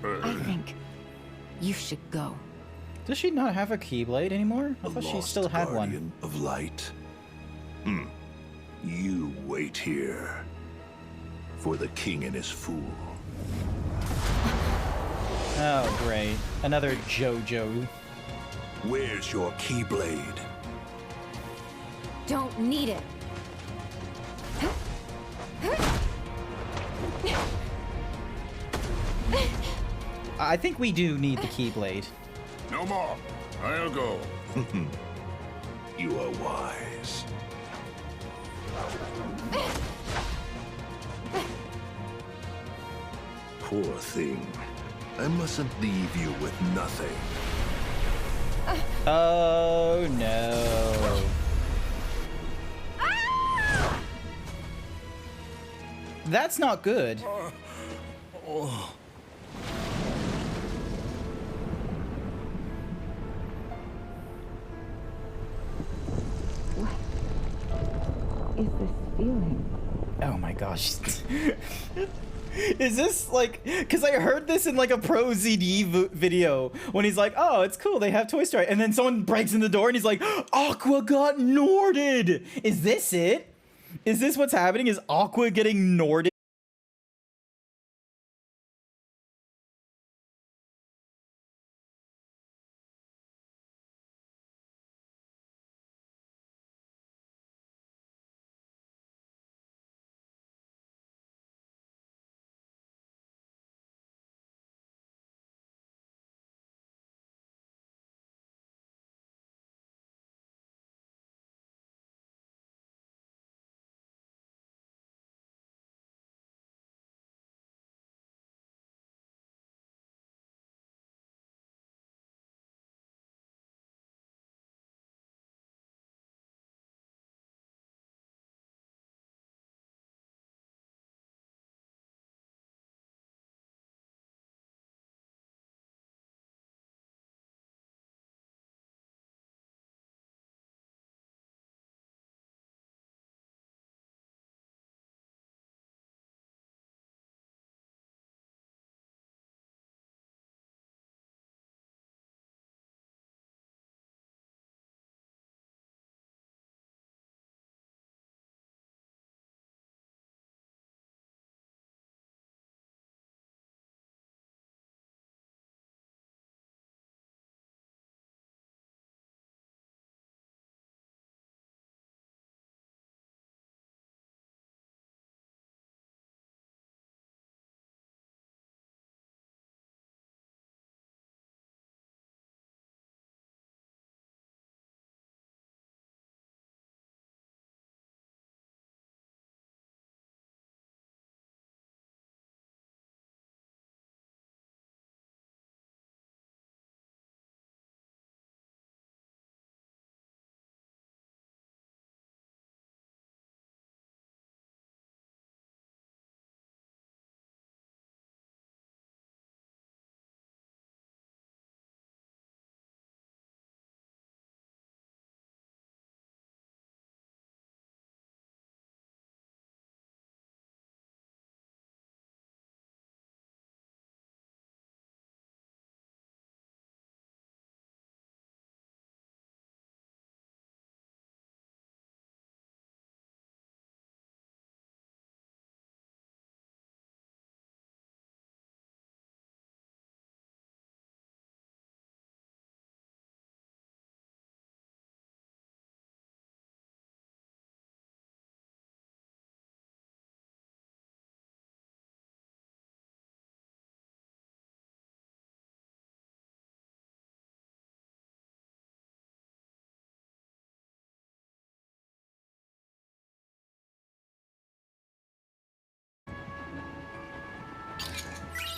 I think you should go. Does she not have a Keyblade anymore? I thought she still had one. Guardian of light. You wait here for the king and his fool. Oh, great. Another JoJo. Where's your Keyblade? Don't need it. I think we do need the Keyblade. No more. I'll go. You are wise. Poor thing. I mustn't leave you with nothing. Oh no. That's not good. Is this feeling? Oh my gosh. Is this like, because I heard this in like a Pro ZD video when he's like, oh, it's cool, they have Toy Story, and then someone breaks in the door and he's like, Aqua got Norded. Is this it? Is this what's happening? Is Aqua getting Norded?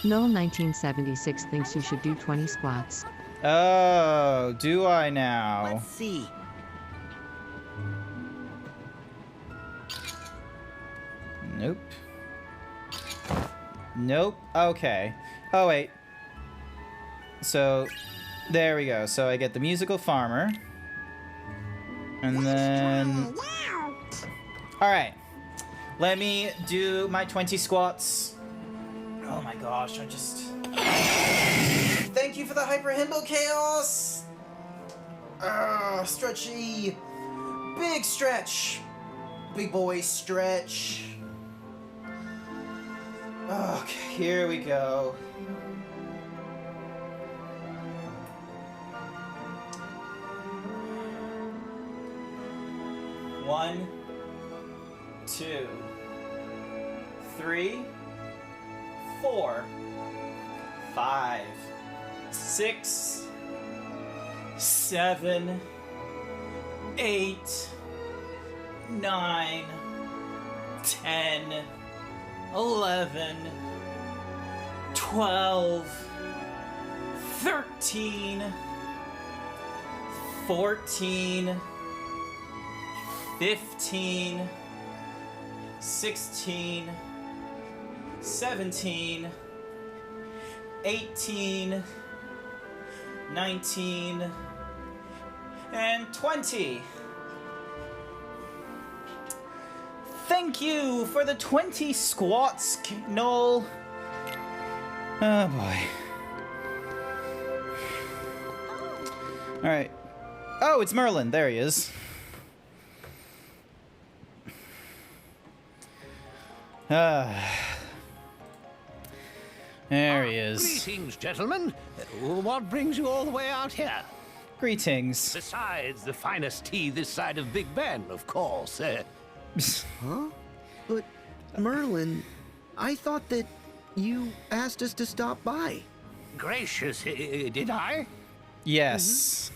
Noel 1976 thinks you should do 20 squats. Oh, do I now? Let's see. Nope. Nope. Okay. Oh, wait. So, there we go. So I get the musical farmer. And then... Alright. Let me do my 20 squats. Oh my gosh, I just... Thank you for the Hyper Himbo Chaos! Stretchy! Big stretch! Big boy stretch. Okay, here we go. One, 2, 3, 4, 5, 6, 7, 8, 9, 10, 11, 12, 13, 14, 15, 16, 17, 18, 19, and 20. thank you for the 20 squats, Noel. Oh boy. Alright. Oh, it's Merlin. There he is. There he is. Greetings, gentlemen. What brings you all the way out here? Greetings. Besides the finest tea this side of Big Ben, of course. Huh? But, Merlin, I thought that you asked us to stop by. Gracious, did I? Yes.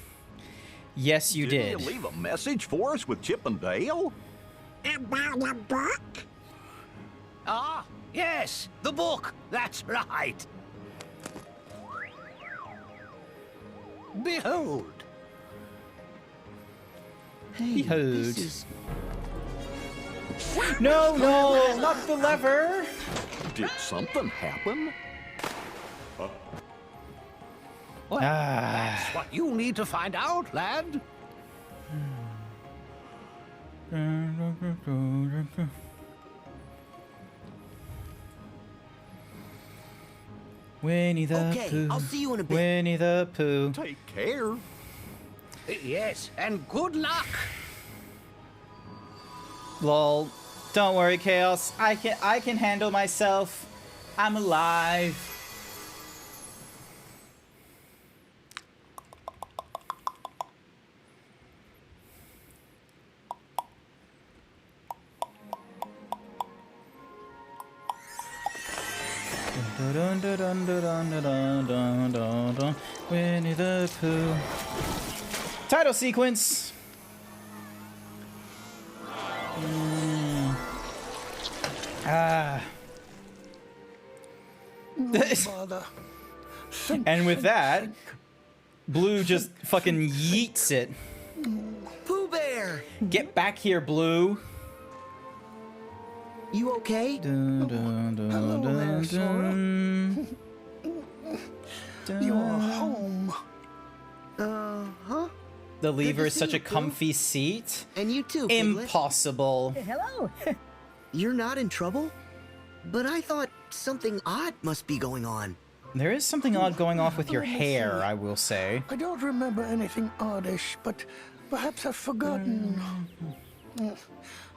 Yes, you did. Didn't you leave a message for us with Chip and Dale? About a book? Ah, yes, the book. That's right. Behold. Hey, Behold. this is... No, no, not the lever. Did something happen? Well, that's what you need to find out, lad. Winnie the Okay, Pooh. I'll see you in a bit. Winnie the Pooh. Take care. Yes, and good luck. Lol. Don't worry, Chaos. I can handle myself. I'm alive. Dun, dun, dun, dun, dun, dun, dun, dun, dun. Winnie the Pooh. Title sequence. And with that, Blue just fucking yeets it. Pooh Bear! Get back here, Blue. You okay? Dun, dun, dun, Hello there, dun, Sora. dun. You're home. Huh? The lever to is see such you, a Blue. comfy seat. And you too, Piglet. Impossible. Hello. You're not in trouble? But I thought something odd must be going on. There is something odd going off with your Let me hair, see. I will say. I don't remember anything oddish, but perhaps I've forgotten.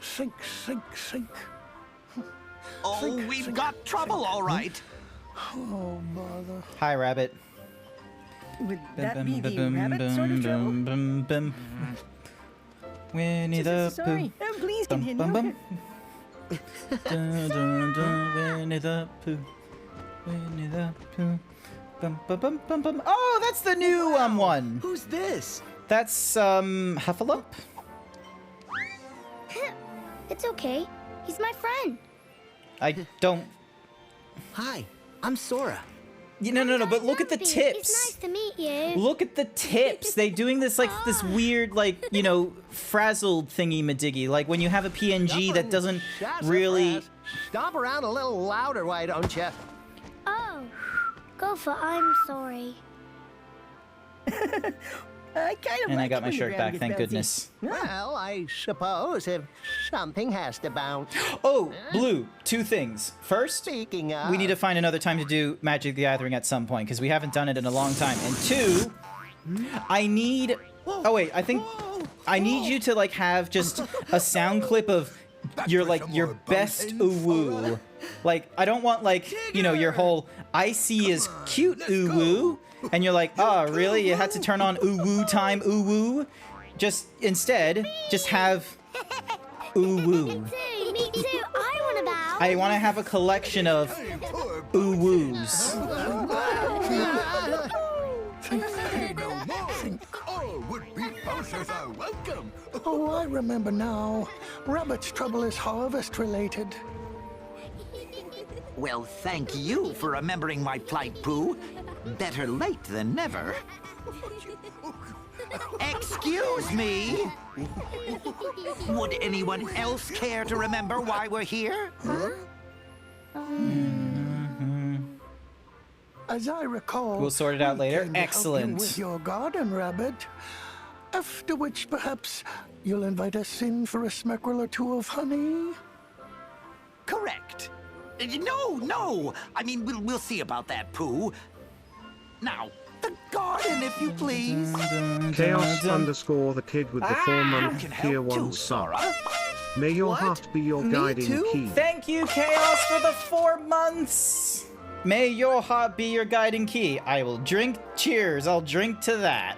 Sink, sink, sink. Oh, Sink, we've sink, got trouble, all right. Oh, bother. Hi, Rabbit. Would that be the rabbit sort of trouble? Winnie the Pooh. Sorry. Please Bum, continue. bum, bum. Dun, dun, dun, Winnie the Pooh. Winnie the Pooh. Bum, bum, bum, bum, bum. Oh, that's the new one. Who's this? That's Hufflepuff. It's okay. He's my friend. I don't. Hi, I'm Sora. No. But look at the It's tips. nice to meet you. Look at the tips. They doing this like this weird frazzled thingy madiggy. Like when you have a PNG that doesn't really. Stomp around a little louder, why don't you? Oh, Gopher, I'm sorry. I kind of And like I got it my when the shirt ground back, gets thank bouncy. goodness. Well, I suppose if something has to bounce. Oh, Blue, two things. First, Speaking of, we need to find another time to do Magic the Gathering at some point, because we haven't done it in a long time. And two, I need... Oh, wait, I think... I need you to, have just a sound clip of your best ooh-woo. I don't want, your whole, I see is cute ooh-woo, and you're like, oh, really? You had to turn on ooh-woo time ooh-woo? Instead, just have ooh-woo. Me too. I want to have a collection of ooh-woos. All would-be bouncers are welcome. Oh, I remember now. Rabbit's trouble is harvest-related. Well, thank you for remembering my plight, Pooh. Better late than never. Excuse me? Would anyone else care to remember why we're here? As I recall, We'll sort it out later. came to help you Excellent. with your garden, Rabbit. After which, perhaps you'll invite us in for a smackerel or two of honey. No. I mean, we'll see about that, Pooh. Now, the garden, if you please. Chaos underscore the kid with the 4-month tier 1 sub. May your heart be your guiding key. Thank you, Chaos, for the 4 months. May your heart be your guiding key. I will drink. Cheers. I'll drink to that.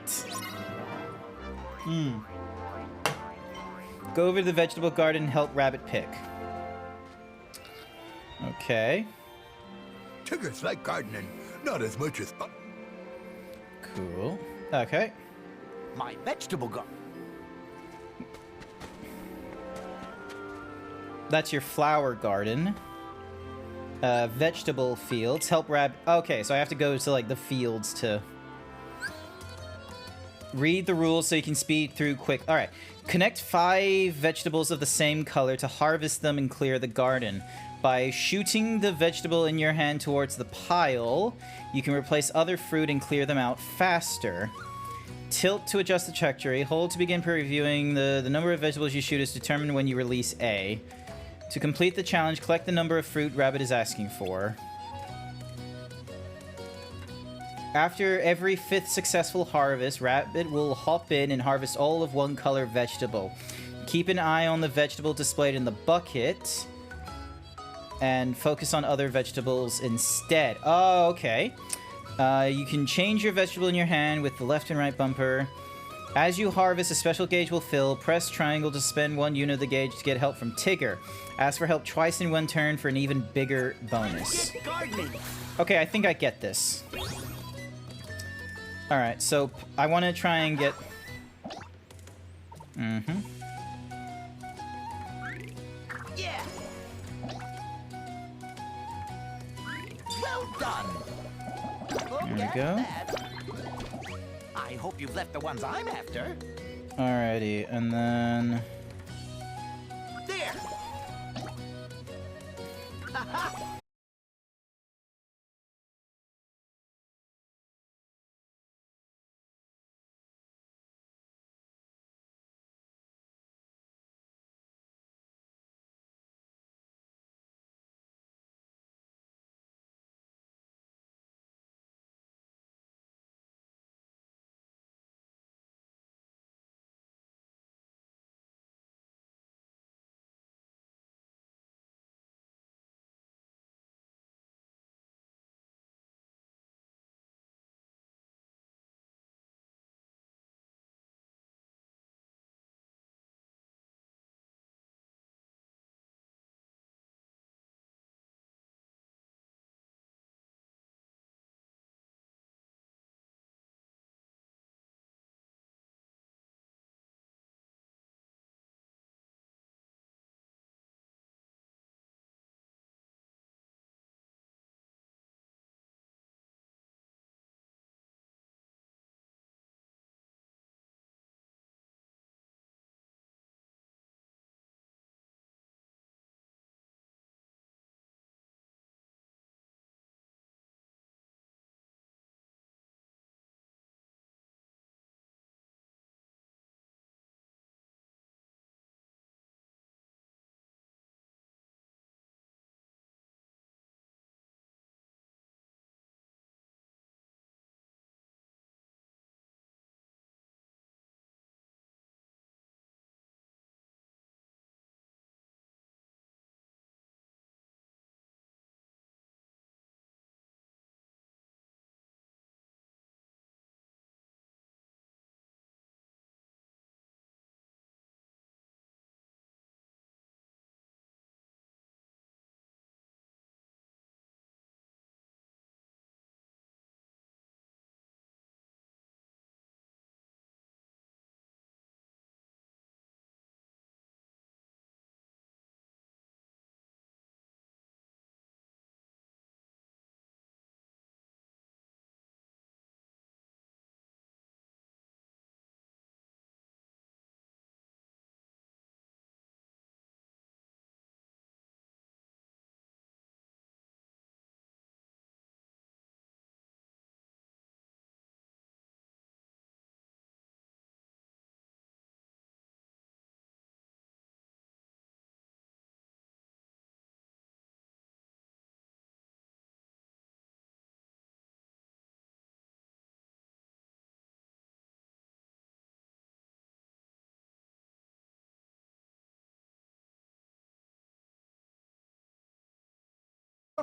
Go over to the vegetable garden and help Rabbit pick. Okay. Chickens like gardening, not as much as... Cool. Okay. My vegetable garden. That's your flower garden. Vegetable fields. Help Rabbit. Okay, so I have to go to, like, the fields to... Read the rules so you can speed through quick. Alright. Connect 5 vegetables of the same color to harvest them and clear the garden. By shooting the vegetable in your hand towards the pile, you can replace other fruit and clear them out faster. Tilt to adjust the trajectory. Hold to begin previewing. The number of vegetables you shoot is determined when you release A. To complete the challenge, collect the number of fruit Rabbit is asking for. After every 5th successful harvest, Rabbit will hop in and harvest all of one color vegetable. Keep an eye on the vegetable displayed in the bucket and focus on other vegetables instead. Oh, okay. You can change your vegetable in your hand with the left and right bumper. As you harvest, a special gauge will fill. Press triangle to spend 1 unit of the gauge to get help from Tigger. Ask for help twice in 1 turn for an even bigger bonus. Okay, I think I get this. Alright, so I want to try and get... Yeah. Well done. There we go. I hope you've left the ones I'm after. Alrighty, and then... There.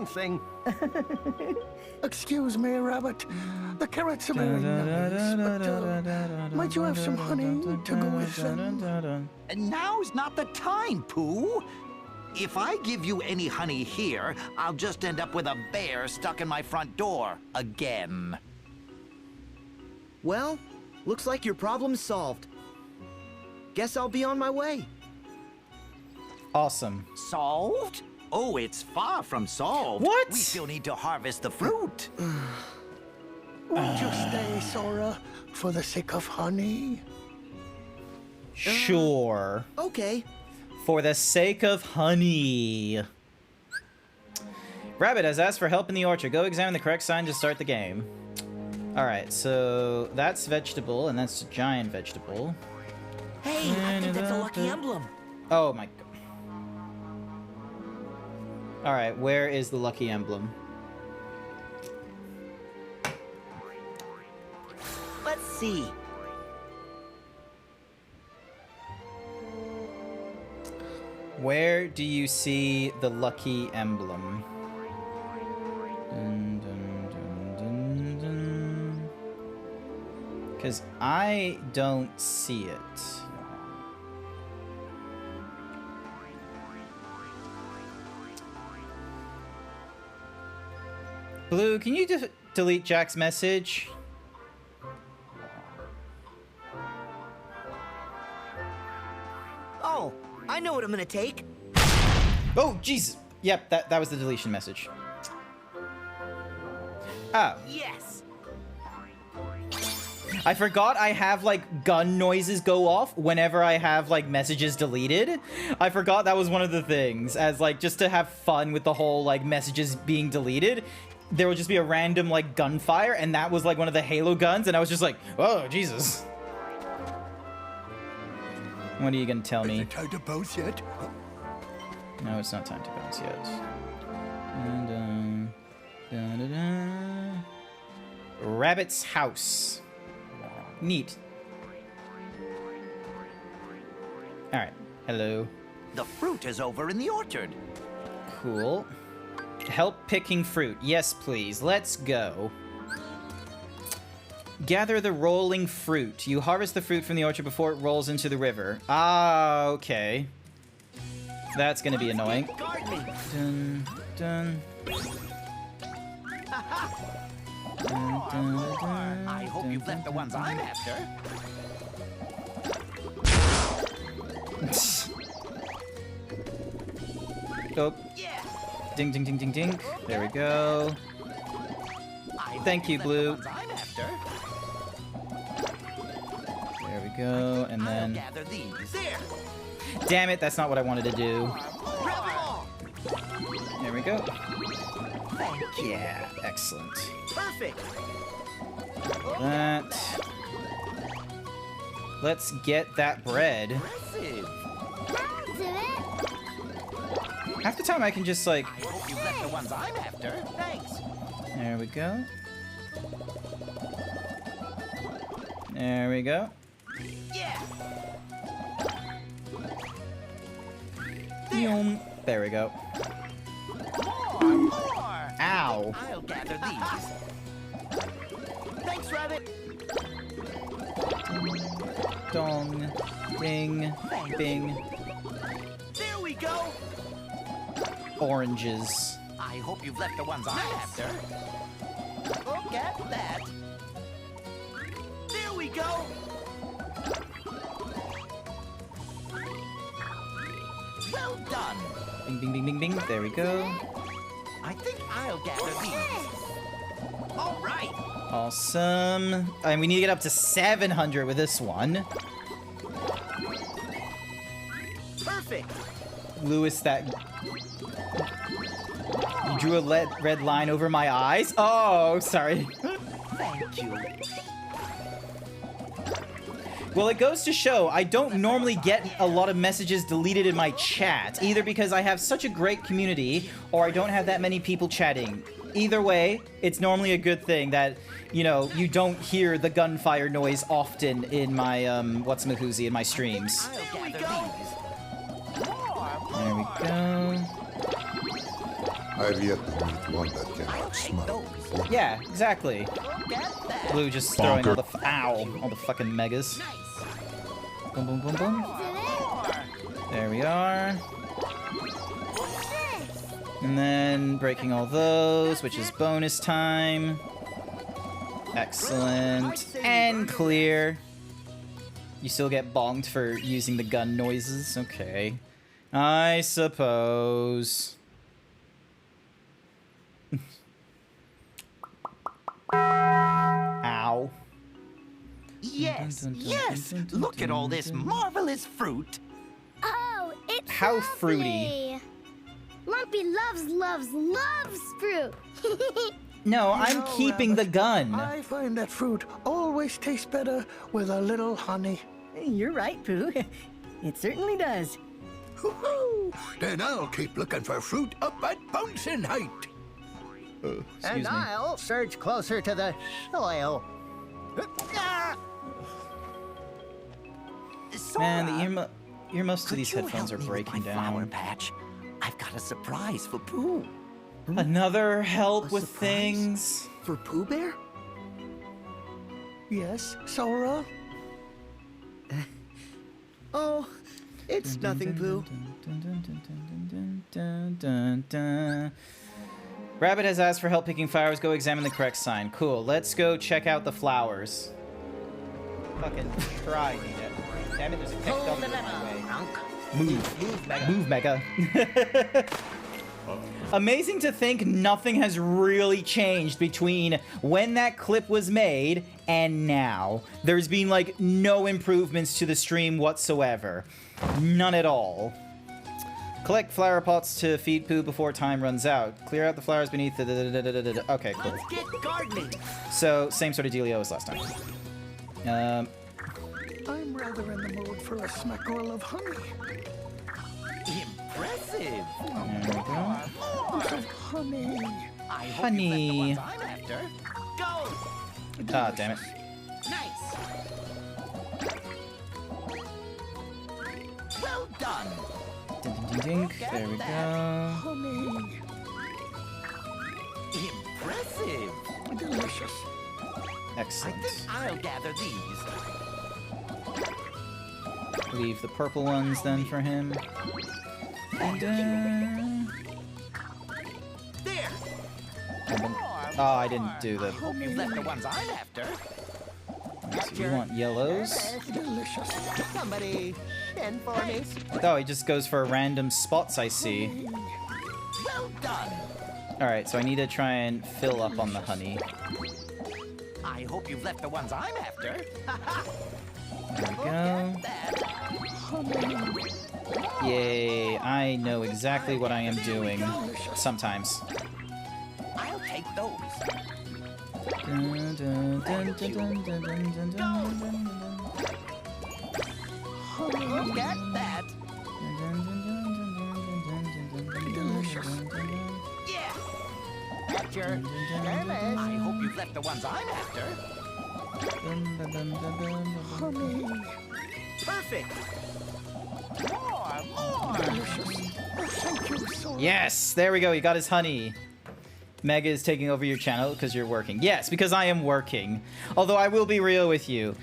thing. Excuse me, Rabbit. The carrots are very nice, but might you have some honey to go with them? And now's not the time, Pooh. If I give you any honey here, I'll just end up with a bear stuck in my front door again. Well, looks like your problem's solved. Guess I'll be on my way. Awesome. Solved? Oh, it's far from solved. What? We still need to harvest the fruit. Won't you stay, Sora, for the sake of honey? Sure. Okay. For the sake of honey. Rabbit has asked for help in the orchard. Go examine the correct sign to start the game. Alright, so that's vegetable, and that's a giant vegetable. Hey, I think that's a lucky emblem. Oh my god. Alright, where is the lucky emblem? Let's see. Where do you see the lucky emblem? Because I don't see it. Blue, can you delete Jack's message? Oh, I know what I'm gonna take. Oh, Jesus. Yep, that was the deletion message. Oh. Yes. I forgot I have, like, gun noises go off whenever I have, like, messages deleted. I forgot that was one of the things, as, like, just to have fun with the whole, like, messages being deleted. There would just be a random, like, gunfire, and that was, like, one of the Halo guns, and I was just like, oh, Jesus. What are you gonna tell me? Is it time to bounce yet? No, it's not time to bounce yet. Rabbit's house. Neat. Alright, hello. The fruit is over in the orchard. Cool. Help picking fruit. Yes, please. Let's go. Gather the rolling fruit. You harvest the fruit from the orchard before it rolls into the river. Ah, okay. That's gonna be annoying. Dun, dun. I hope you've left the ones I'm after. Oh. Ding, ding, ding, ding, ding. There we go. Thank you, Blue. There we go, and then... Damn it, that's not what I wanted to do. There we go. Yeah, excellent. Perfect. That. Let's get that bread. Half the time I can just like. I hope you left the ones I'm after. Thanks. There we go. There we go. Yeah. There we go. More. Ow. I'll gather these. Thanks, Rabbit. Dong. Ding. Bing. There we go. Oranges. I hope you've left the ones I'm after. Look at that. There we go. Well done. Bing, bing, bing, bing, bing. There we go. I think I'll gather these. All right. Awesome. And we need to get up to 700 with this one. Perfect. Lewis, that... You drew a red line over my eyes? Oh, sorry. Thank you. Well, it goes to show, I don't normally get a lot of messages deleted in my chat, either because I have such a great community, or I don't have that many people chatting. Either way, it's normally a good thing that, you know, you don't hear the gunfire noise often in my, what's-mahoozy, in my streams. There we go. There we go. I've yet to meet one that can smell. Yeah, exactly. Blue just throwing all the all the fucking megas. Boom, boom, boom, boom. There we are. And then breaking all those, which is bonus time. Excellent. And clear. You still get bonked for using the gun noises? Okay. I suppose. Ow. Yes, yes! Look at all this marvelous fruit! Oh, it's How lovely. fruity. Lumpy loves fruit. No, I'm keeping the gun. I find that fruit always tastes better with a little honey. You're right, Pooh. It certainly does. Woo-hoo! Then I'll keep looking for fruit up at bouncing height. And I'll surge closer to the soil. Man, the earmuffs to these headphones are breaking down. Patch. I've got a surprise for Pooh. Another help with things. For Pooh Bear? Yes, Sora? Oh, it's nothing, Pooh. Rabbit has asked for help picking flowers. Go examine the correct sign. Cool. Let's go check out the flowers. Fucking try, Nita. Damn it, there's a picked up in my way. Move, Mega. Amazing to think nothing has really changed between when that clip was made and now. There's been, like, no improvements to the stream whatsoever. None at all. Collect flower pots to feed Pooh before time runs out. Clear out the flowers beneath the... Okay, cool. Let's get gardening. So, same sort of dealio as last time. I'm rather in the mood for a smackerel of honey. Impressive. There we go. Honey. I hope Honey. you left the ones I'm after. Go. Ah, damn it. Nice. Well done. Ding, ding, ding, ding. There we go. Honey. Impressive. Delicious. Excellent. I think I'll gather these. Leave the purple ones then for him. And, There. oh, I didn't do the... Hope you've left the ones I'm after. So you want yellows? Delicious. Somebody send for me. Oh, he just goes for random spots, I see. Well done. Alright, so I need to try and fill up on the honey. I hope you've left the ones I'm after. There we go. Yay, I know exactly what I am doing. Sometimes. I'll take those. Dun, dun, dun, dun, dun, dun, dun, dun, dun. Look at that. Yeah. That's your I hope you've left the ones I'm after. Perfect. More. Yes, there we go. He got his honey. Mega is taking over your channel because you're working. Yes, because I am working. Although I will be real with you.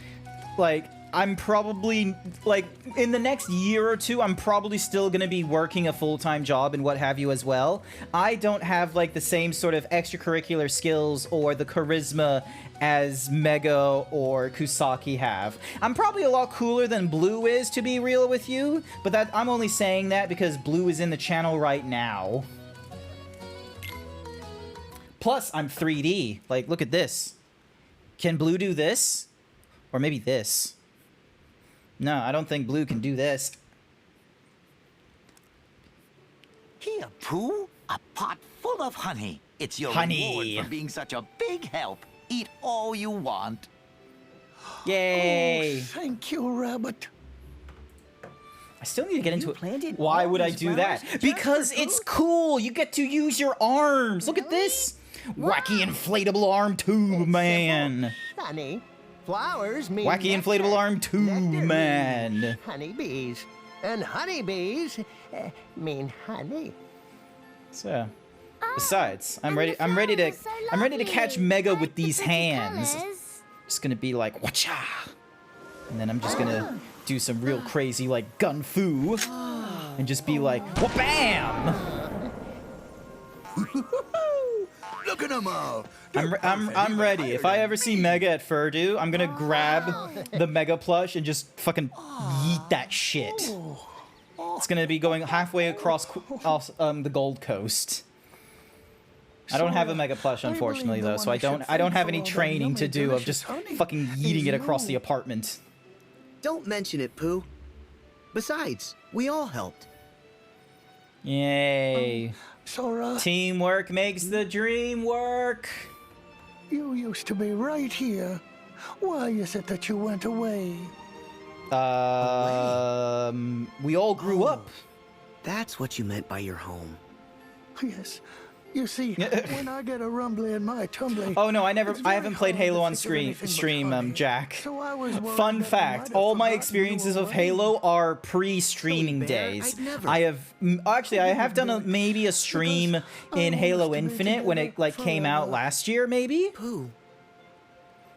Like, I'm probably, like, in the next year or two, I'm probably still going to be working a full-time job and what have you as well. I don't have, like, the same sort of extracurricular skills or the charisma as Mega or Kusaki have. I'm probably a lot cooler than Blue is, to be real with you, but that I'm only saying that because Blue is in the channel right now. Plus, I'm 3D. Like, look at this. Can Blue do this? Or maybe this. No, I don't think Blue can do this. Here, Pooh, a pot full of honey. It's your Honey. reward for being such a big help. Eat all you want. Yay! Oh, thank you, Rabbit. I still need to get into it. planted Why all would I these do flowers that? just Because for it's cool. You get to use your arms. Look at this. Wacky inflatable arm tube man. Honey. Flowers mean Wacky nectar. inflatable arm tube Nectar man. means honeybees. And honeybees mean honey. So, Besides, I'm ready to catch Mega with these hands. Just gonna be like, whatcha! And then I'm just gonna do some real crazy, like, gun fu. And just be like, wha-bam! Look at them all. I'm ready. If I ever see Mega at Furdu, I'm gonna grab the Mega plush and just fucking yeet that shit. It's gonna be going halfway across the Gold Coast. I don't have a Mega plush, unfortunately, though, so I don't have any training to do of just fucking yeeting it across the apartment. Don't mention it, Pooh. Besides, we all helped. Yay. Sora. Teamwork makes the dream work. You used to be right here. Why is it that you went away? We all grew up. That's what you meant by your home. Yes. You see, when I get a rumbly in my tumbly... Oh no, I haven't played Halo on stream, Jack. Fun fact, all my experiences of Halo are pre-streaming days. I have done maybe a stream in Halo Infinite when it like came out last year, maybe?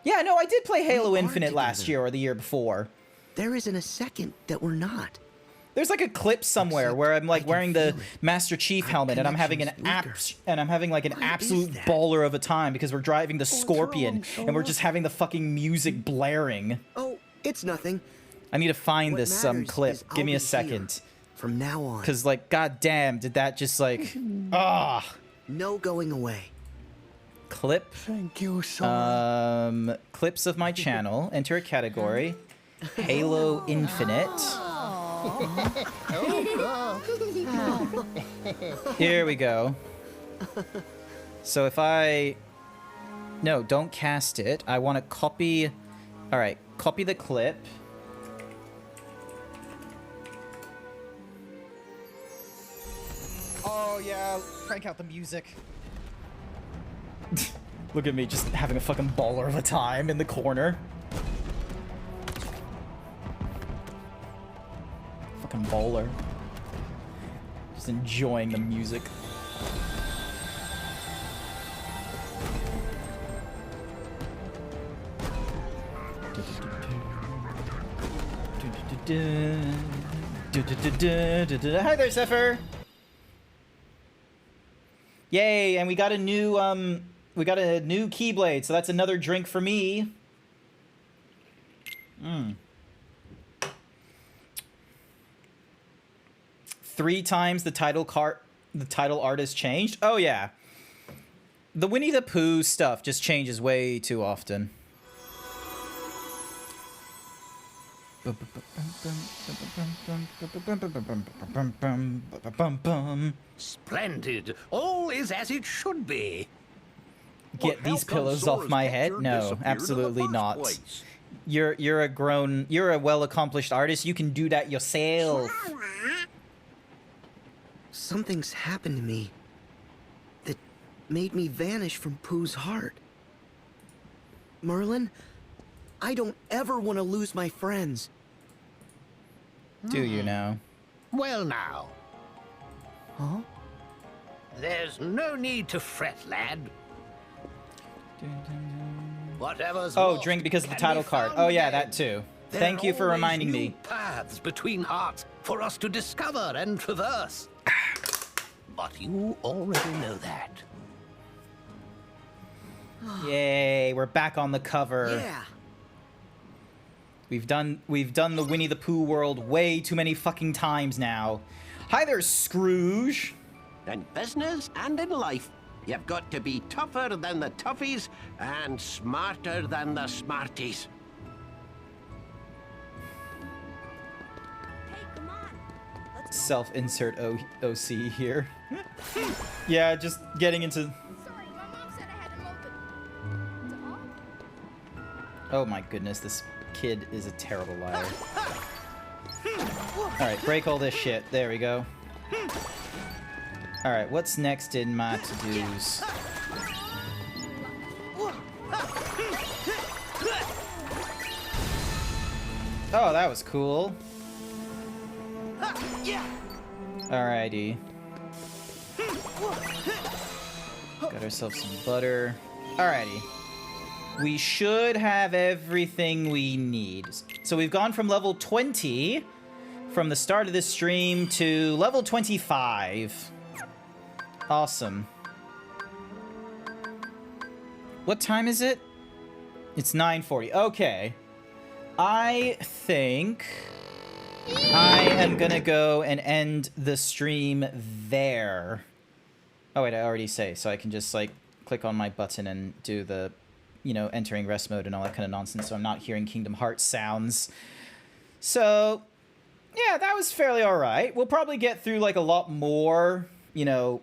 Yeah, no, I did play Halo Infinite last year or the year before. There isn't a second that we're not. There's like a clip somewhere where I'm like wearing the Master Chief helmet and I'm having an absolute baller of a time because we're driving the Scorpion and we're just having the fucking music blaring. Oh, it's nothing. I need to find this clip. Give me a second. From now on. Cause like, goddamn, did that just like, No going away. Clip. Thank you, Sora. Clips of my channel. Enter a category. Halo Infinite. Here we go. So if no, don't cast it. I want to copy. All right, copy the clip. Oh yeah, crank out the music. Look at me just having a fucking baller of a time in the corner. Fucking bowler. Just enjoying the music. Hi there, Zephyr. Yay, and we got a new Keyblade, so that's another drink for me. 3 times the title art has changed. Oh yeah. The Winnie the Pooh stuff just changes way too often. Splendid. All is as it should be. Get these pillows off my head? No, absolutely not. You're a well-accomplished artist. You can do that yourself. Something's happened to me that made me vanish from Pooh's heart. Merlin, I don't ever want to lose my friends. Do you now? Well now. Huh? There's no need to fret, lad. Whatever's oh, drink because of the title card. Oh yeah, that too. Thank you for reminding me. Paths between hearts for us to discover and traverse. But you already know that. Yay, we're back on the cover. Yeah. We've done the Winnie the Pooh world way too many fucking times now. Hi there, Scrooge. In business and in life, you've got to be tougher than the toughies and smarter than the smarties. Self-insert OC here. Yeah, just getting into... Sorry, my mom said I had to load the... Oh my goodness, this kid is a terrible liar. Alright, break all this shit. There we go. Alright, what's next in my to-dos? Oh, that was cool. Alrighty. Got ourselves some butter. Alrighty. We should have everything we need. So we've gone from level 20 from the start of this stream to level 25. Awesome. What time is it? It's 9:40. Okay. I think I am gonna go and end the stream there. Oh wait, I already say, so I can just like click on my button and do the, you know, entering rest mode and all that kind of nonsense, so I'm not hearing Kingdom Hearts sounds. So, yeah, that was fairly alright. We'll probably get through like a lot more, you know,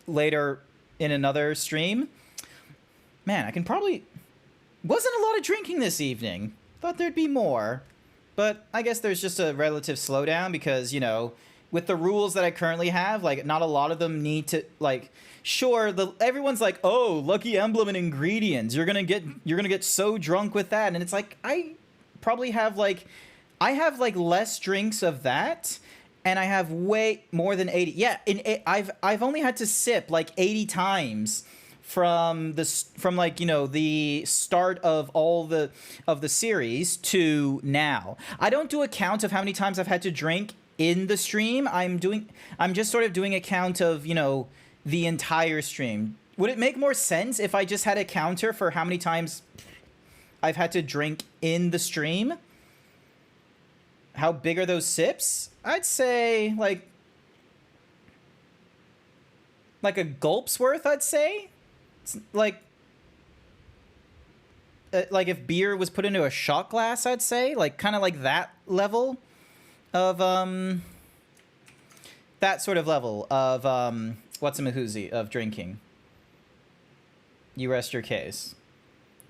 later in another stream. Man, I can probably... Wasn't a lot of drinking this evening. Thought there'd be more. But I guess there's just a relative slowdown because, you know, with the rules that I currently have, like, not a lot of them need to, like... Sure, everyone's like, oh, lucky emblem and ingredients. You're gonna get so drunk with that. And it's like, I probably have, like... I have, like, less drinks of that... And I have way more than 80. Yeah, I've only had to sip like 80 times from like, you know, the start of all the series to now. I don't do a count of how many times I've had to drink in the stream. I'm just sort of doing a count of, you know, the entire stream. Would it make more sense if I just had a counter for how many times I've had to drink in the stream? How big are those sips? I'd say like a gulp's worth, I'd say. It's like if beer was put into a shot glass, I'd say, like kind of like that level of that sort of level of what's a mahoozy of drinking. You rest your case.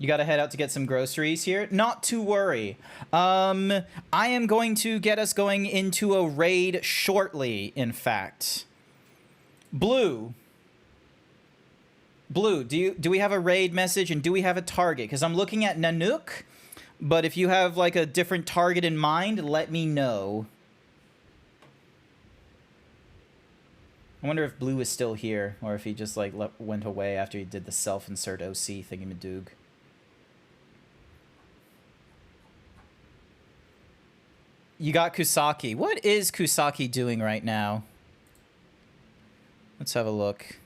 You gotta head out to get some groceries here? Not to worry. I am going to get us going into a raid shortly, in fact. Blue, do we have a raid message and do we have a target? Because I'm looking at Nanook, but if you have like a different target in mind, let me know. I wonder if Blue is still here, or if he just like went away after he did the self-insert OC thingy-madoog. You got Kusaki. What is Kusaki doing right now? Let's have a look.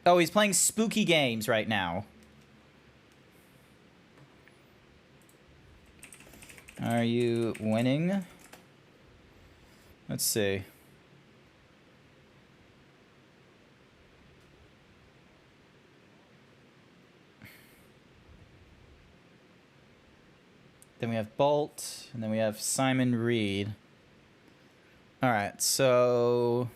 Oh, he's playing spooky games right now. Are you winning? Let's see. Then we have Bolt, and then we have Simon Reed. Alright, so...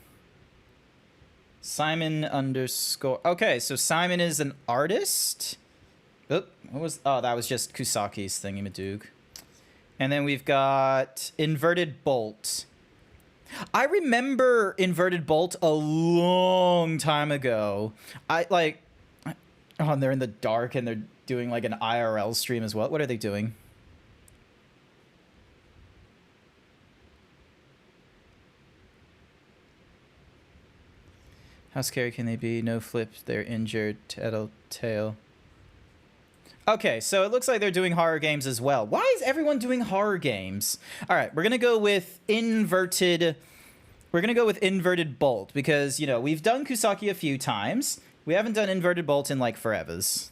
Simon underscore... Okay, so Simon is an artist. Oop, what was... Oh, that was just Kusaki's thingy-madoog. And then we've got Inverted Bolt. I remember Inverted Bolt a long time ago. Oh, and they're in the dark, and they're doing, like, an IRL stream as well. What are they doing? How scary can they be? No flips, they're injured, tail. Okay, so it looks like they're doing horror games as well. Why is everyone doing horror games? All right, we're gonna go with Inverted Bolt because, you know, we've done Kusaki a few times. We haven't done Inverted Bolt in like forevers.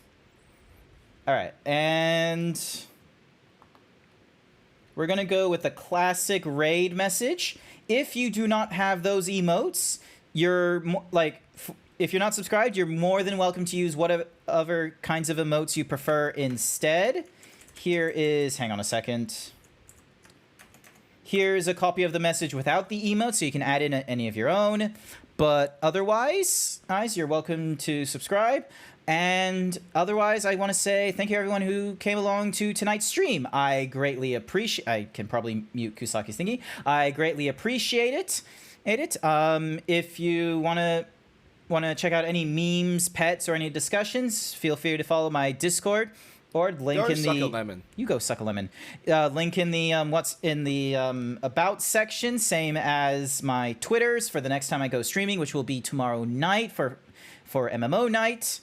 All right, and we're gonna go with a classic raid message. If you do not have those emotes, you're if you're not subscribed, you're more than welcome to use whatever other kinds of emotes you prefer instead. Here is, hang on a second. Here's a copy of the message without the emote, so you can add in any of your own. But otherwise, guys, you're welcome to subscribe. And otherwise, I want to say thank you everyone who came along to tonight's stream. I greatly appreciate... I can probably mute Kusaki's thingy. I greatly appreciate it. If you want to check out any memes, pets, or any discussions, feel free to follow my Discord or link in the... Suck a lemon. You go suck a lemon. Link in the what's in the about section, same as my Twitters for the next time I go streaming, which will be tomorrow night for for MMO night.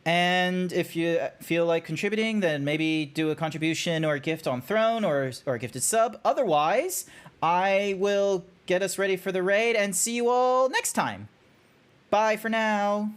And if you feel like contributing, then maybe do a contribution or a gift on Throne or a gifted sub. Otherwise, I will get us ready for the raid and see you all next time. Bye for now.